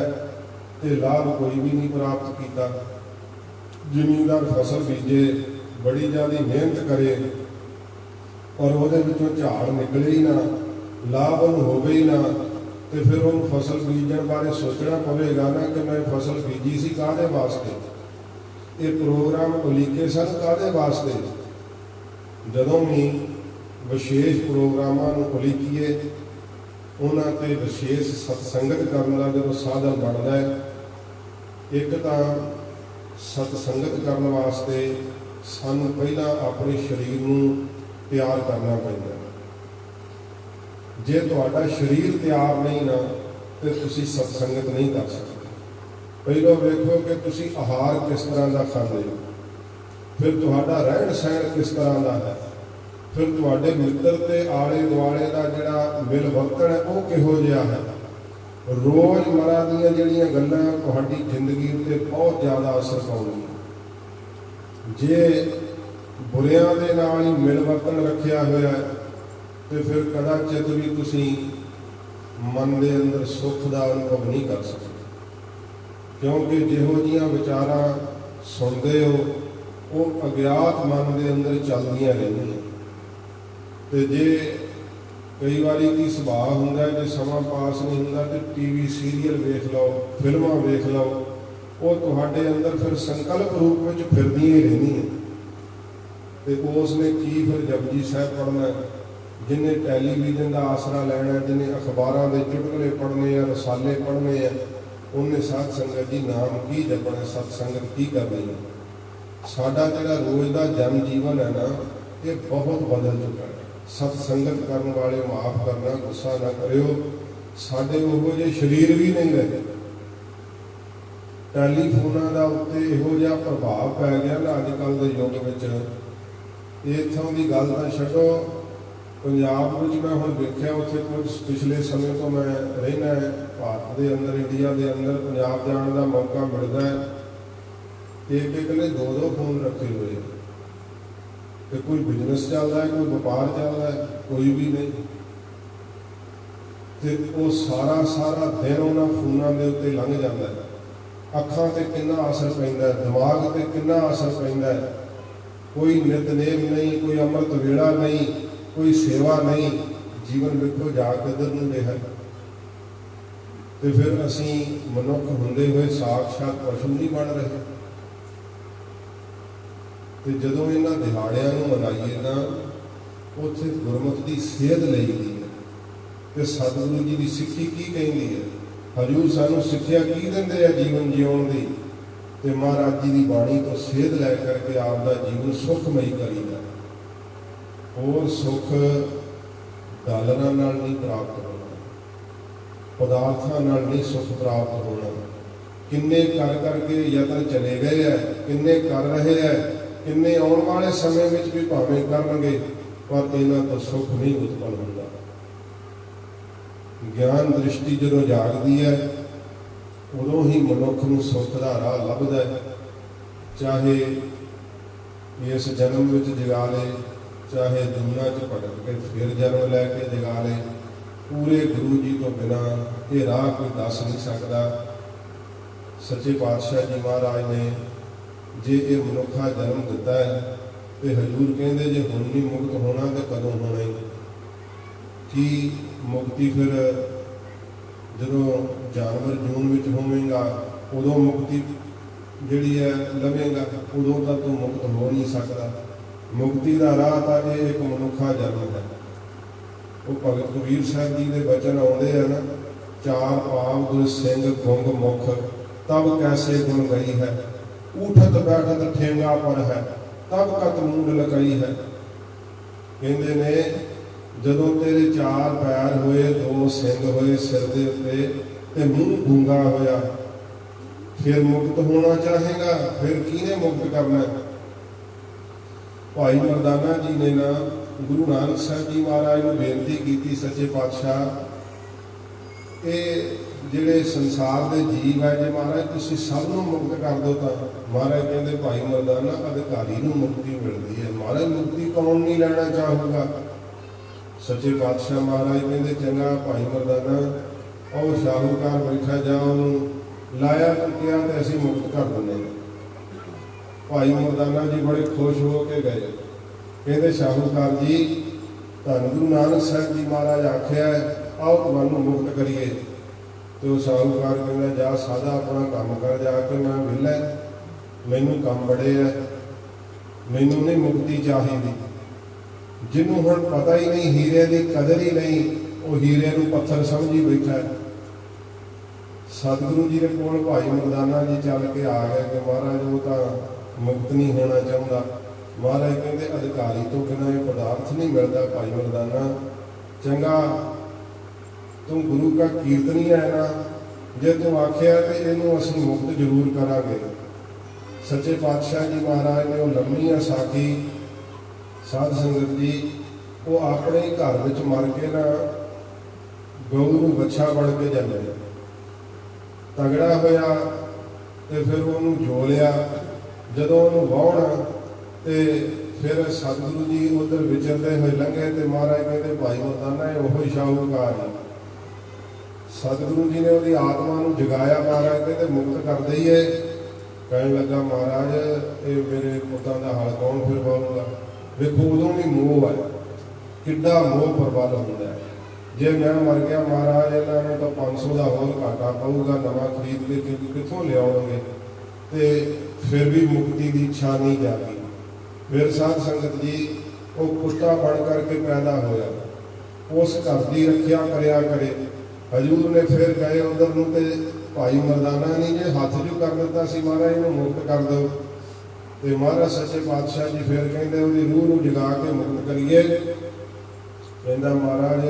ਤੇ ਲਾਭ ਕੋਈ ਵੀ ਨਹੀਂ ਪ੍ਰਾਪਤ ਕੀਤਾ। ਜ਼ਿਮੀਂਦਾਰ ਫਸਲ ਬੀਜੇ, ਬੜੀ ਜ਼ਿਆਦਾ ਮਿਹਨਤ ਕਰੇ, ਪਰ ਉਹਦੇ ਵਿੱਚੋਂ ਝਾੜ ਨਿਕਲੇ ਹੀ ਨਾ, ਲਾਭ ਉਹਨੂੰ ਹੋਵੇ ਹੀ ਨਾ, तो फिर उन्होंने फसल बीजण बारे सोचना पवेगा ना कि मैं फसल बीजी सी काहदे वास्ते, ये प्रोग्राम उलीके सन काहदे वास्ते। जदों भी विशेष प्रोग्रामां नूं उलीकीए, उन्हां ते विशेष सतसंगत करन दा जदों साधन बनदा है, एक तां सतसंगत करन वास्ते सानूं पहिलां अपने शरीर नूं तैयार करना पैंदा। जे तुहाडा शरीर तैयार नहीं ना तो तुसीं सतसंगत नहीं कर सकते। पहलों वेखो कि तुसीं आहार किस तरह का खाते हो, फिर तुहाडा रहन सहन किस तरह का है, फिर तुहाडे मित्र ते आले दुआले का जिहड़ा मिल वर्तन है वो किहो जिहा है। रोज़मर्रा दीयां जिहड़ियां गल्लां तुहाडी जिंदगी उत्ते बहुत ज़्यादा असर पाउंदियां। जे बुरियां दे नाल ही मिल वर्तन रखिया होया है तो फिर कदाचित भी तुसीं मन के अंदर सुख का अनुभव नहीं कर सकते, क्योंकि जिहो जिहियां विचारां सुनते हो वो अज्ञात मन के अंदर चलदियां रहिंदियां। तो जे कई बारी की सुभाव हुंदा है, जे समा पास नहीं हुंदा तो टीवी सीरीयल वेख लो, फिल्मां वेख लो, वो तुहाडे अंदर फिर संकल्प रूप में फिरदियां ही रहिंदियां। तो उसने की फिर जपजी साहिब पढ़ना है, जिन्हें टैलीविजन का आसरा लैना, जिन्हें अखबारों के चुटकुले पढ़ने या रसाले पढ़ने हैं, उन्हें सत संगत जी नाम की जपना, सतसंगत की करनी है। साडा जिहड़ा रोज़ का जन जीवन है ना, ये बहुत बदल चुका है। सतसंगत करने वाले माफ़ करना, गुस्सा ना करियो, साडे उहो जिहे शरीर भी नहीं रहे। टैलीफोनां दा उत्ते इहो जिहा प्रभाव पै गया ना अजकल के युग में। इत्थों की गल तां छड्डो, पंजाब में मैं हुण वेख्या, उत्थे कुछ पिछले समय तो मैं रहना है भारत के अंदर, इंडिया के अंदर पंजाब जाने का मौका मिलता है। एक एक ने दो दो फोन रखे हुए हैं, तो कोई बिजनेस चल रहा है, कोई व्यापार चल रहा है, कोई भी नहीं। तो वो सारा सारा दिन उन्होंने फोनों के उत्ते लंघ जाता है। अखां ते कितना असर पैंदा है, दिमाग ते कितना असर पैंदा है। कोई नितनेम नहीं, कोई अमृत वेला नहीं, कोई सेवा नहीं, जीवन वेखो जा किधर नूं रहा। तो फिर असीं मनुख हुंदे हुए साक्षात पशु नहीं बन रहे। तो जदों इन्हां दिहाड़ियां नूं मनाईए ना, उत्थे गुरमत की सेध लईदी है। तो सतगुरु जी की सिੱਖੀ की कहती है, हजूर सानूं सिੱਖਿਆ की दिंदे आ जीवन जीउण दी। तो महाराज जी की बाणी तो सेध लै करके आपका जीवन सुखमई करीदा। और सुख डालरां नाल नहीं प्राप्त होना, पदार्थां नाल नहीं सुख प्राप्त होना। किन्ने कर करके यतन चले गए है, किन्ने कर रहे हैं, किन्ने आने वाले समय में भी भावें करनगे, पर इन्हां तो सुख नहीं उत्पन्न होता। ज्ञान दृष्टि जदों जागदी है, उदों ही मनुख नूं सुख का राह लभदा है। चाहे इस जन्म में जगा ले, चाहे दुनिया च भटक के फिर जन्म लैके जगा ले, पूरे गुरु जी तो बिना ये राह कोई दस नहीं सकता। सच्चे पातशाह जी महाराज ने जे ये मनुखा जन्म दिता है, तो हजूर कहते जे हुण नहीं मुक्त होना तो कदों होना ही कि मुक्ति फिर जदों जानवर जून में होवेगा उदों मुक्ति जिहड़ी है लवेगा, उदों तक तू मुक्त हो नहीं सकता। मुक्ति का राह तो ये एक मनुखा जन्म है। वो भगत कबीर साहब जी के बचन आते हैं ना, चार पाव दुर सिंह गुंग मुख तब कैसे गुण गई है, उठत बैठत ठेंगा पर है तब कत मूंड लकई है। कहते ने जदों तेरे चार पैर होए, दो सिंह होए सिर के उत्ते ते मूँह गूंगा होया, फिर मुक्त होना चाहेगा, फिर किने मुक्त करना। भाई मरदाना जी ने ना गुरु नानक साहब जी महाराज ने बेनती की, सच्चे पातशाह ये जिहड़े संसार के जीव है, जे महाराज तुसीं सबनूं मुक्त कर दो तो महाराज कहते भाई मरदाना अधिकारी नूं मुक्ति मिलती है। महाराज मुक्ति कौन नहीं लेना चाहूगा। सच्चे पातशाह महाराज कहते चंगा भाई मरदाना और शाहूकार बैठा जा, उन्होंने लाया टुकिया तो असीं मुक्त कर देंगे। भाई मरदाना जी बड़े खुश हो के गए, कहते शाहूकार जी धन गुरु नानक साहब जी महाराज आख्या है आओ तुहानू मुक्त करिए। तो साहूकार कहना जा सादा अपना काम कर जाके, मैं विहला मैनू काम बड़े है, मैनू नहीं मुक्ति चाहिए। जिन्हों हुण पता ही नहीं, हीरे की कदर ही नहीं, वो हीरे नूं पत्थर समझी बैठा है। सतगुरु जी के कोल भाई मर्दाना जी चल के आ गए कि महाराज वो तो मुक्त नहीं होना चाहता। महाराज कहते अधिकारी तो बिना ये पदार्थ नहीं मिलता। भाई मर्दाना चंगा तू गुरु का कीर्तनी है ना, जे तू आख्या तो इनू असीं मुक्त जरूर करांगे। सच्चे पातशाह जी महाराज ने वो लम्मी है साखी साध संगत जी, वो अपने घर विच मर के ना गऊ नूं बच्छा बन के जाने तगड़ा होया तो फिर उन्होंने जो लिया। जदों उन्होंने वाहण तो फिर सतगुरु जी उधर विचरते हुए लंघे तो महाराज कहते भाई मर्दाना वो शाहूकार है। सतगुरु जी ने उसकी आत्मा को जगाया। महाराज कहते मुक्त कर दईए। कहने लगा महाराज ये मेरे पुत्तां दा हल कौन फिर पाऊगा। देखो उदों भी मोह है, किड्डा मोह प्रबल होंदा है। जे मैं मर गया महाराज इन्होंने तो 500 का होर घाटा पऊगा, नवा खरीद के कितों लियाओगे। तो फिर भी मुक्ति की इच्छा नहीं जाती। फिर साध संगत जी वो कुत्ता बन करके पैदा होया, उस घर की रखिया करया करे। हजूर ने फिर गए उधर नूं ते भाई मर्दाना नहीं जे हाथ जो कर दिता सी, महाराज इन्हूं मुक्त कर दो। तो महाराज सच्चे पातशाह जी फिर कहते उसकी रूह नूं जगा के मुक्त करिए। कहता महाराज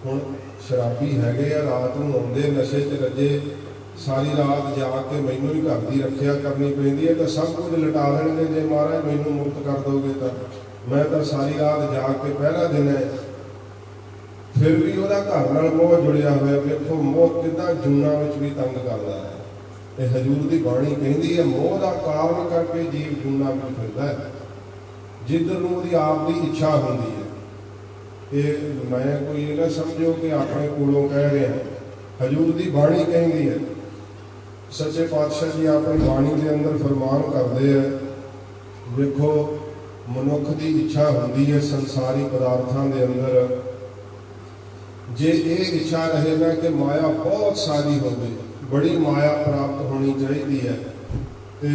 हुण शराबी हैगे आ, रात नूं आउंदे नशे च रजे, सारी रात जाके मैनू ही घर की रखिया करनी पैंदी है। तो सब कुछ लटा देंगे जे महाराज मैनू मुक्त कर दोगे तो मैं तो सारी रात जाग के पहला दिन है। फिर भी वह घर नाल मोह जुड़िया हुआ। देखो मोह कितना जूना में भी तंग करता है। ये हजूर की बाणी कहती है मोह का कारण करके जीव जूना में फिरता है, जिधर नूं उसदी आप की इच्छा होती है। ये मैं कोई ये ना समझो कि अपने कोलों कह रहे हैं, हजूर की बाणी कहती है। सच्चे पातशाह जी अपनी बाणी के अंदर फरमान करते हैं, देखो मनुख की इच्छा होती है संसारी पदार्थों के अंदर, जे ये इच्छा रहे ना कि माया बहुत सारी हो गई, बड़ी माया प्राप्त होनी चाहिए है। तो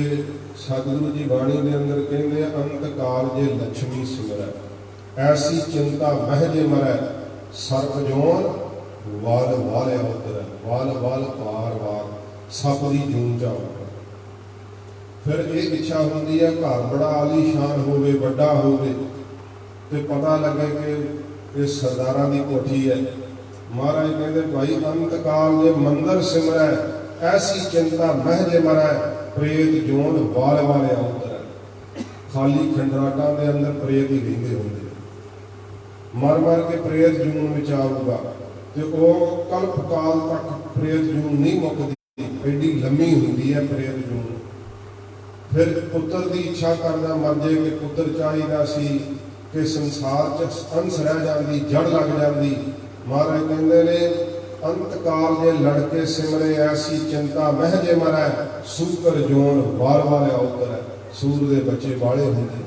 सतगुरु जी बाणी के अंदर कहते अंत काल जे लक्ष्मी सिमरै, ऐसी चिंता मह जे मरै, सर्प जोन वाल वाल उतर, वाल वाल पार वार, सप की जून जाओ। फिर एक इच्छा होती है घर बड़ा आलीशान होवे, बड़ा होवे, तो पता लगे कि ये सरदारां की कोठी है। महाराज कहते भाई अंत काल जे मंदिर सिमरै, ऐसी चिंता मह जे मरै, प्रेत जोन वाल वाले उतर। खाली खंडराटां के अंदर प्रेत ही रहिंदे होंदे, मर मर के प्रेत जून में आऊगा। तो वह कल्प काल तक प्रेत जून नहीं मुकती, एडी लम्मी होंदी है प्रेत जून। फिर पुत्र की इच्छा करना मर जाए कि पुत्र चाहिए सी, कि संसार च अंश रह जाती, जड़ लग जाती। महाराज कहते ने अंत काल जे लड़के सिमरे, ऐसी चिंता मह जे मरै, सूकर जोन वार वार उतर। सूर के बच्चे वाले होंगे,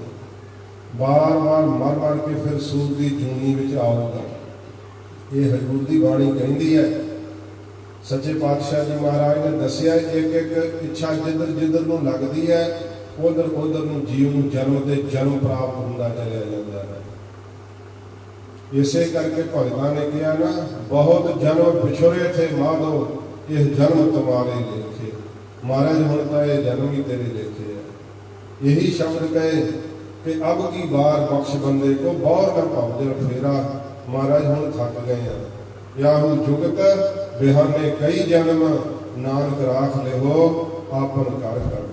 बार बार मर मर के फिर सूर की जूनी में आऊगा। ये हजूर की बाणी कहती है। सच्चे पातशाह जी महाराज ने दसिया एक एक इच्छा जिधर जिधर नूं लगती है उधर उधर नूं जीव नूं जन्म ते जन्म प्राप्त होंदा चलिया जाता है। इसे करके भगतां ने कहा ना, बहुत जन्म पिछड़े थे माधो, ये जन्म तुम्हारे लेखे। महाराज हुण तां ये जन्म ही तेरे लेखे है। यही शब्द कहे कि अब की बार बख्श बंदे को बौर न भवजल फेरा। महाराज हुण थक गए हैं, याहू जुगत बिहाने कई जन्म, नानक राख ले हो आपन कर कर।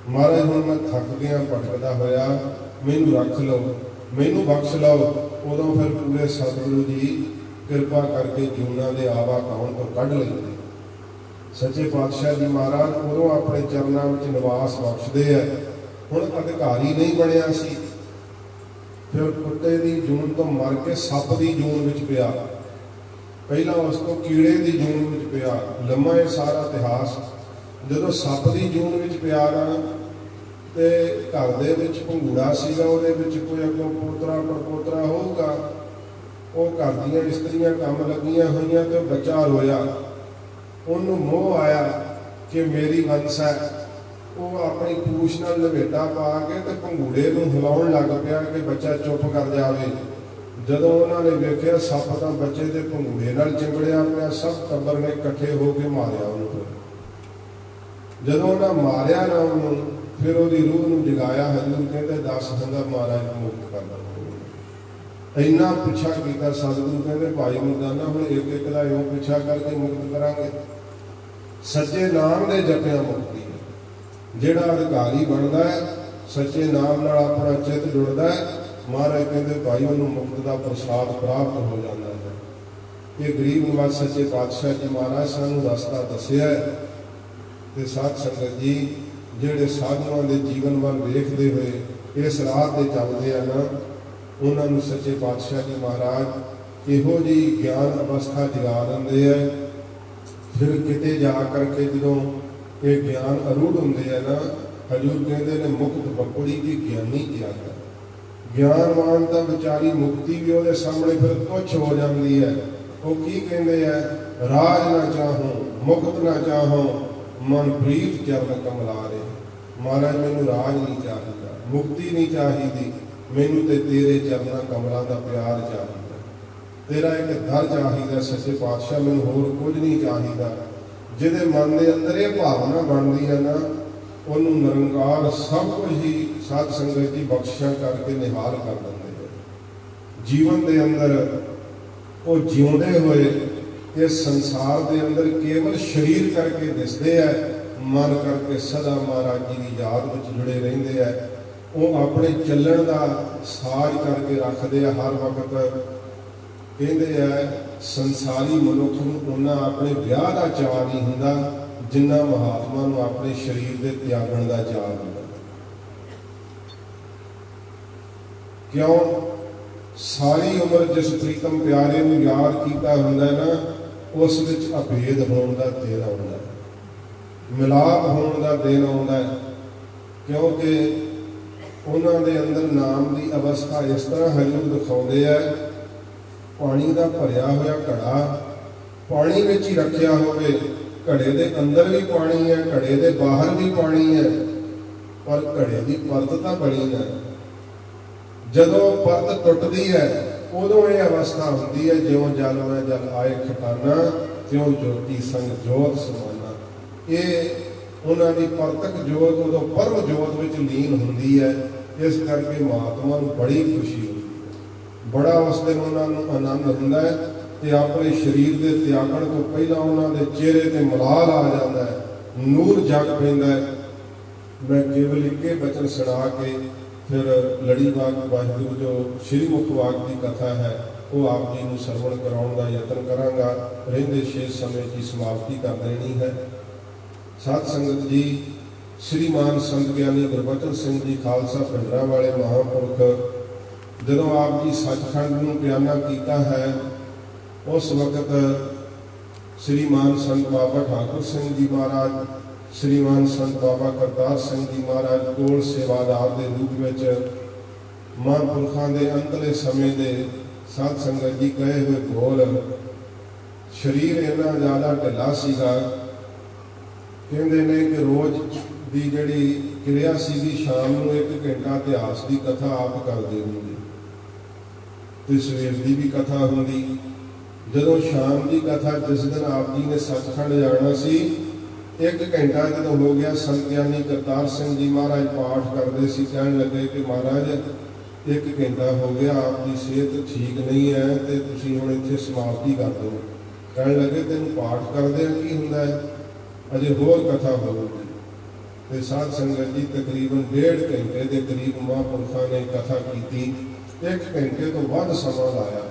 महाराज हुण मैं थक गया, भटकदा होया, मैनू रख लो, मैनू बख्श लो। उदों फिर पूरे सतगुरु जी कृपा करके जूना के आवा काउन तो कढ़ लेंगे। सच्चे पातशाह जी महाराज उदों अपने चरणों में निवास बख्शते हैं। हुण अधिकारी नहीं बनया सी, फिर कुत्ते की जून तो मर के सप की जून में पिया, पहला उस तो कीड़े की जून में पिया। लम्मा है सारा इतिहास। जो सप की जून में पिया ना, तो घर के भंगूड़ा सीगा, कोई अगों पोतरा परपोतरा होगा, ਉਹ ਘਰ ਦੀਆਂ ਇਸਤਰੀਆਂ ਕੰਮ ਲੱਗੀਆਂ ਹੋਈਆਂ ਤੇ ਬੱਚਾ ਰੋਇਆ। ਉਹਨੂੰ ਮੋਹ ਆਇਆ ਕਿ ਮੇਰੀ ਵੰਸ ਹੈ। ਉਹ ਆਪਣੀ ਪੂਛ ਨਾਲ ਲਪੇਟਾ ਪਾ ਕੇ ਤੇ ਭੰਗੂੜੇ ਨੂੰ ਹਿਲਾਉਣ ਲੱਗ ਪਿਆ ਕਿ ਬੱਚਾ ਚੁੱਪ ਕਰ ਜਾਵੇ। ਜਦੋਂ ਉਹਨਾਂ ਨੇ ਵੇਖਿਆ ਸੱਪ ਤਾਂ ਬੱਚੇ ਦੇ ਭੰਗੂੜੇ ਨਾਲ ਚਿੰਬੜਿਆ ਪਿਆ, ਸਭ ਟੱਬਰ ਨੇ ਇਕੱਠੇ ਹੋ ਕੇ ਮਾਰਿਆ ਉਹਨੂੰ। ਜਦੋਂ ਉਹਨਾਂ ਮਾਰਿਆ ਨਾ ਉਹਨੂੰ, ਫਿਰ ਉਹਦੀ ਰੂਹ ਨੂੰ ਜਗਾਇਆ। ਹਜ਼ੂਰ ਕਹਿੰਦੇ 10 ਹੰਦਾ ਮਹਾਰਾਜ ਨੂੰ ਮੁਕਤ ਕਰਨਾ। ਇੰਨਾ ਪਿੱਛਾ ਕੀਤਾ ਸਤਿਗੁਰੂ ਕਹਿੰਦੇ ਭਾਈ ਮਰਦਾਨਾ ਹੁਣ ਇੱਕ ਇੱਕ ਦਾ ਇਉਂ ਪਿੱਛਾ ਕਰਕੇ ਮੁਕਤ ਕਰਾਂਗੇ। ਸੱਚੇ ਨਾਮ ਦੇ ਜਪਿਆ ਮੁਕਤੀ ਹੈ। ਜਿਹੜਾ ਅਧਿਕਾਰੀ ਬਣਦਾ ਹੈ, ਸੱਚੇ ਨਾਮ ਨਾਲ ਆਪਣਾ ਚਿੱਤ ਜੁੜਦਾ ਹੈ, ਮਹਾਰਾਜ ਕਹਿੰਦੇ ਭਾਈ ਉਹਨੂੰ ਮੁਕਤ ਦਾ ਪ੍ਰਸਾਦ ਪ੍ਰਾਪਤ ਹੋ ਜਾਂਦਾ ਹੈ। ਇਹ ਗਰੀਬ ਨਿਵਾਜ ਸੱਚੇ ਪਾਤਸ਼ਾਹ ਜੀ ਮਹਾਰਾਜ ਸਾਨੂੰ ਰਸਤਾ ਦੱਸਿਆ ਹੈ। ਤੇ ਸਾਧ ਸੰਗਤ ਜੀ ਜਿਹੜੇ ਸਾਧੂਆਂ ਦੇ ਜੀਵਨ ਵੱਲ ਵੇਖਦੇ ਹੋਏ ਇਸ ਰਾਹ ਤੇ ਚੱਲਦੇ ਆ ਨਾ, ਉਹਨਾਂ ਨੂੰ ਸੱਚੇ ਪਾਤਸ਼ਾਹ ਜੀ ਮਹਾਰਾਜ ਇਹੋ ਜਿਹੀ ਗਿਆਨ ਅਵਸਥਾ ਜਗਾ ਦਿੰਦੇ ਹੈ। ਫਿਰ ਕਿਤੇ ਜਾ ਕਰਕੇ ਜਦੋਂ ਇਹ ਗਿਆਨ ਅਰੂੜ ਹੁੰਦੇ ਆ ਨਾ, ਹਜ਼ੂਰ ਕਹਿੰਦੇ ਨੇ ਮੁਕਤ ਬਕੜੀ ਦੀ ਗਿਆਨੀ ਕਿਹਾ ਕਰ। ਗਿਆਨਵਾਨ ਤਾਂ ਵਿਚਾਰੀ ਮੁਕਤੀ ਵੀ ਉਹਦੇ ਸਾਹਮਣੇ ਫਿਰ ਤੁੱਛ ਹੋ ਜਾਂਦੀ ਹੈ। ਉਹ ਕੀ ਕਹਿੰਦੇ ਆ, ਰਾਜ ਨਾ ਚਾਹੋ ਮੁਕਤ ਨਾ ਚਾਹੋ ਮਨ ਪ੍ਰੀਤ ਚਰਨ ਕਮਲਾਰੇ। ਮਹਾਰਾਜ ਮੈਨੂੰ ਰਾਜ ਨਹੀਂ ਚਾਹੀਦਾ, ਮੁਕਤੀ ਨਹੀਂ ਚਾਹੀਦੀ, ਮੈਨੂੰ ਤੇ ਤੇਰੇ ਚਰਨਾਂ ਕਮਲਾਂ ਦਾ ਪਿਆਰ ਚਾਹੀਦਾ। ਤੇਰਾ ਇੱਕ ਦਰ ਚਾਹੀਦਾ ਸੱਚੇ ਪਾਤਸ਼ਾਹ, ਮੈਨੂੰ ਹੋਰ ਕੁਝ ਨਹੀਂ ਚਾਹੀਦਾ। ਜਿਹਦੇ ਮਨ ਦੇ ਅੰਦਰ ਇਹ ਭਾਵਨਾ ਬਣਦੀ ਹੈ ਨਾ, ਉਹਨੂੰ ਨਿਰੰਕਾਰ ਸਭ ਕੁਝ ਹੀ ਸਾਧ ਸੰਗਤ ਦੀ ਬਖਸ਼ਿਸ਼ਾਂ ਕਰਕੇ ਨਿਹਾਲ ਕਰ ਦਿੰਦੇ ਹੈ। ਜੀਵਨ ਦੇ ਅੰਦਰ ਉਹ ਜਿਉਂਦੇ ਹੋਏ ਇਸ ਸੰਸਾਰ ਦੇ ਅੰਦਰ ਕੇਵਲ ਸਰੀਰ ਕਰਕੇ ਦਿਸਦੇ ਹੈ, ਮਨ ਕਰਕੇ ਸਦਾ ਮਹਾਰਾਜ ਜੀ ਦੀ ਯਾਦ ਵਿੱਚ ਜੁੜੇ ਰਹਿੰਦੇ ਹੈ। ਉਹ ਆਪਣੇ ਚੱਲਣ ਦਾ ਸਾਜ ਕਰਕੇ ਰੱਖਦੇ ਆ ਹਰ ਵਕਤ। ਕਹਿੰਦੇ ਆ ਸੰਸਾਰੀ ਮਨੁੱਖ ਨੂੰ ਉਹਨਾਂ ਆਪਣੇ ਵਿਆਹ ਦਾ ਚਾਅ ਨਹੀਂ ਹੁੰਦਾ ਜਿੰਨਾ ਮਹਾਤਮਾ ਨੂੰ ਆਪਣੇ ਸਰੀਰ ਦੇ ਤਿਆਗਣ ਦਾ ਚਾਅ ਹੁੰਦਾ। ਕਿਉਂ? ਸਾਰੀ ਉਮਰ ਜਿਸ ਪ੍ਰੀਤਮ ਪਿਆਰੇ ਨੂੰ ਯਾਦ ਕੀਤਾ ਹੁੰਦਾ ਨਾ, ਉਸ ਵਿੱਚ ਅਭੇਦ ਹੋਣ ਦਾ ਦਿਨ ਆਉਂਦਾ, ਮਿਲਾਪ ਹੋਣ ਦਾ ਦਿਨ ਆਉਂਦਾ। ਕਿਉਂਕਿ ਉਹਨਾਂ ਦੇ ਅੰਦਰ ਨਾਮ ਦੀ ਅਵਸਥਾ ਇਸ ਤਰ੍ਹਾਂ ਹਜ਼ੂਰ ਦਿਖਾਉਂਦੇ ਆ, ਪਾਣੀ ਦਾ ਭਰਿਆ ਹੋਇਆ ਘੜਾ ਪਾਣੀ ਵਿੱਚ ਹੀ ਰੱਖਿਆ ਹੋਵੇ, ਘੜੇ ਦੇ ਅੰਦਰ ਵੀ ਪਾਣੀ ਹੈ, ਘੜੇ ਦੇ ਬਾਹਰ ਵੀ ਪਾਣੀ ਹੈ, ਪਰ ਘੜੇ ਦੀ ਪਰਤ ਤਾਂ ਬਣੀ ਹੈ। ਜਦੋਂ ਪਰਤ ਟੁੱਟਦੀ ਹੈ ਉਦੋਂ ਇਹ ਅਵਸਥਾ ਹੁੰਦੀ ਹੈ, ਜਿਉਂ ਜਲ ਮੈਂ ਜਲ ਆਏ ਖਟਾਨਾ, ਤਿਉਂ ਜੋਤੀ ਸੰਗ ਜੋਤ ਸਮਾਨਾ। ਇਹ ਉਹਨਾਂ ਦੀ ਪਰਤਕ ਜੋਤ ਉਦੋਂ ਪਰਮ ਜੋਤ ਵਿੱਚ ਲੀਨ ਹੁੰਦੀ ਹੈ। ਇਸ ਕਰਕੇ ਮਹਾਤਮਾ ਨੂੰ ਬੜੀ ਖੁਸ਼ੀ ਹੁੰਦੀ ਹੈ, ਬੜਾ ਉਸ ਦਿਨ ਉਹਨਾਂ ਨੂੰ ਆਨੰਦ ਹੁੰਦਾ ਹੈ। ਤੇ ਆਪਣੇ ਸਰੀਰ ਦੇ ਤਿਆਗਣ ਤੋਂ ਪਹਿਲਾਂ ਉਹਨਾਂ ਦੇ ਚਿਹਰੇ ਤੇ ਮਲਾਲ ਆ ਜਾਂਦਾ ਹੈ, ਨੂਰ ਜਗ ਪੈਂਦਾ ਹੈ। ਮੈਂ ਕੇਵਲ ਇੱਕੇ ਬਚਨ ਸੁਣਾ ਕੇ ਫਿਰ ਲੜੀਵਾਰ ਵਾਹਿਗੁਰੂ ਜੋ ਸ਼੍ਰੀ ਮੁਖਵਾਕ ਦੀ ਕਥਾ ਹੈ ਉਹ ਆਪ ਜੀ ਨੂੰ ਸਰਵਣ ਕਰਾਉਣ ਦਾ ਯਤਨ ਕਰਾਂਗਾ। ਰਹਿੰਦੇ ਸ਼ੇਸ਼ ਸਮੇਂ ਦੀ ਸਮਾਪਤੀ ਕਰ ਦੇਣੀ ਹੈ। ਸਾਧ ਸੰਗਤ ਜੀ, ਸ਼੍ਰੀਮਾਨ ਸੰਤ ਗਿਆਨੀ ਗੁਰਬਚਨ ਸਿੰਘ ਜੀ ਖਾਲਸਾ ਪਿੰਡਰਾਂ ਵਾਲੇ ਮਹਾਂਪੁਰਖ ਜਦੋਂ ਆਪ ਜੀ ਸੱਚਖੰਡ ਨੂੰ ਬਿਆਨਾ ਕੀਤਾ ਹੈ, ਉਸ ਵਕਤ ਸ਼੍ਰੀਮਾਨ ਸੰਤ ਬਾਬਾ ਠਾਕੁਰ ਸਿੰਘ ਜੀ ਮਹਾਰਾਜ, ਸ਼੍ਰੀਮਾਨ ਸੰਤ ਬਾਬਾ ਕਰਤਾਰ ਸਿੰਘ ਜੀ ਮਹਾਰਾਜ ਕੋਲ ਸੇਵਾਦਾਰ ਦੇ ਰੂਪ ਵਿੱਚ ਮਹਾਂਪੁਰਖਾਂ ਦੇ ਅੰਤਲੇ ਸਮੇਂ ਦੇ ਸਾਧ ਸੰਗਤ ਜੀ ਕਹੇ ਹੋਏ ਬੋਲ। ਸਰੀਰ ਇੰਨਾ ਜ਼ਿਆਦਾ ਢਿੱਲਾ ਸੀਗਾ, ਕਹਿੰਦੇ ਨੇ ਕਿ ਰੋਜ਼ ਦੀ ਜਿਹੜੀ ਕਿਰਿਆ ਸੀਗੀ, ਸ਼ਾਮ ਨੂੰ 1 ਘੰਟਾ ਇਤਿਹਾਸ ਦੀ ਕਥਾ ਆਪ ਕਰਦੇ ਹੁੰਦੇ ਤੇ ਸਵੇਰ ਦੀ ਵੀ ਕਥਾ ਹੁੰਦੀ। ਜਦੋਂ ਸ਼ਾਮ ਦੀ ਕਥਾ ਜਿਸ ਦਿਨ ਆਪ ਜੀ ਨੇ ਸੱਚਖੰਡ ਜਾਣਾ ਸੀ, 1 ਘੰਟਾ ਜਦੋਂ ਹੋ ਗਿਆ, ਸੰਤ ਗਿਆਨੀ ਕਰਤਾਰ ਸਿੰਘ ਜੀ ਮਹਾਰਾਜ ਪਾਠ ਕਰਦੇ ਸੀ। ਕਹਿਣ ਲੱਗੇ ਕਿ ਮਹਾਰਾਜ 1 ਘੰਟਾ ਹੋ ਗਿਆ, ਆਪ ਦੀ ਸਿਹਤ ਠੀਕ ਨਹੀਂ ਹੈ ਤੇ ਤੁਸੀਂ ਹੁਣ ਇੱਥੇ ਸਮਾਪਤੀ ਕਰ ਦਿਓ। ਕਹਿਣ ਲੱਗੇ ਤੈਨੂੰ ਪਾਠ ਕਰਦਿਆਂ ਕੀ ਹੁੰਦਾ ਹੈ, ਅਜੇ ਹੋਰ ਕਥਾ ਹੋਊਗੀ। ਤੇ ਸਾਧ ਸੰਗਤ ਜੀ ਤਕਰੀਬਨ 1.5 ਘੰਟੇ ਦੇ ਕਰੀਬ ਮਹਾਂਪੁਰਖਾਂ ਨੇ ਕਥਾ ਕੀਤੀ। 1 ਘੰਟੇ ਤੋਂ ਵੱਧ ਸਮਾਂ ਲਾਇਆ।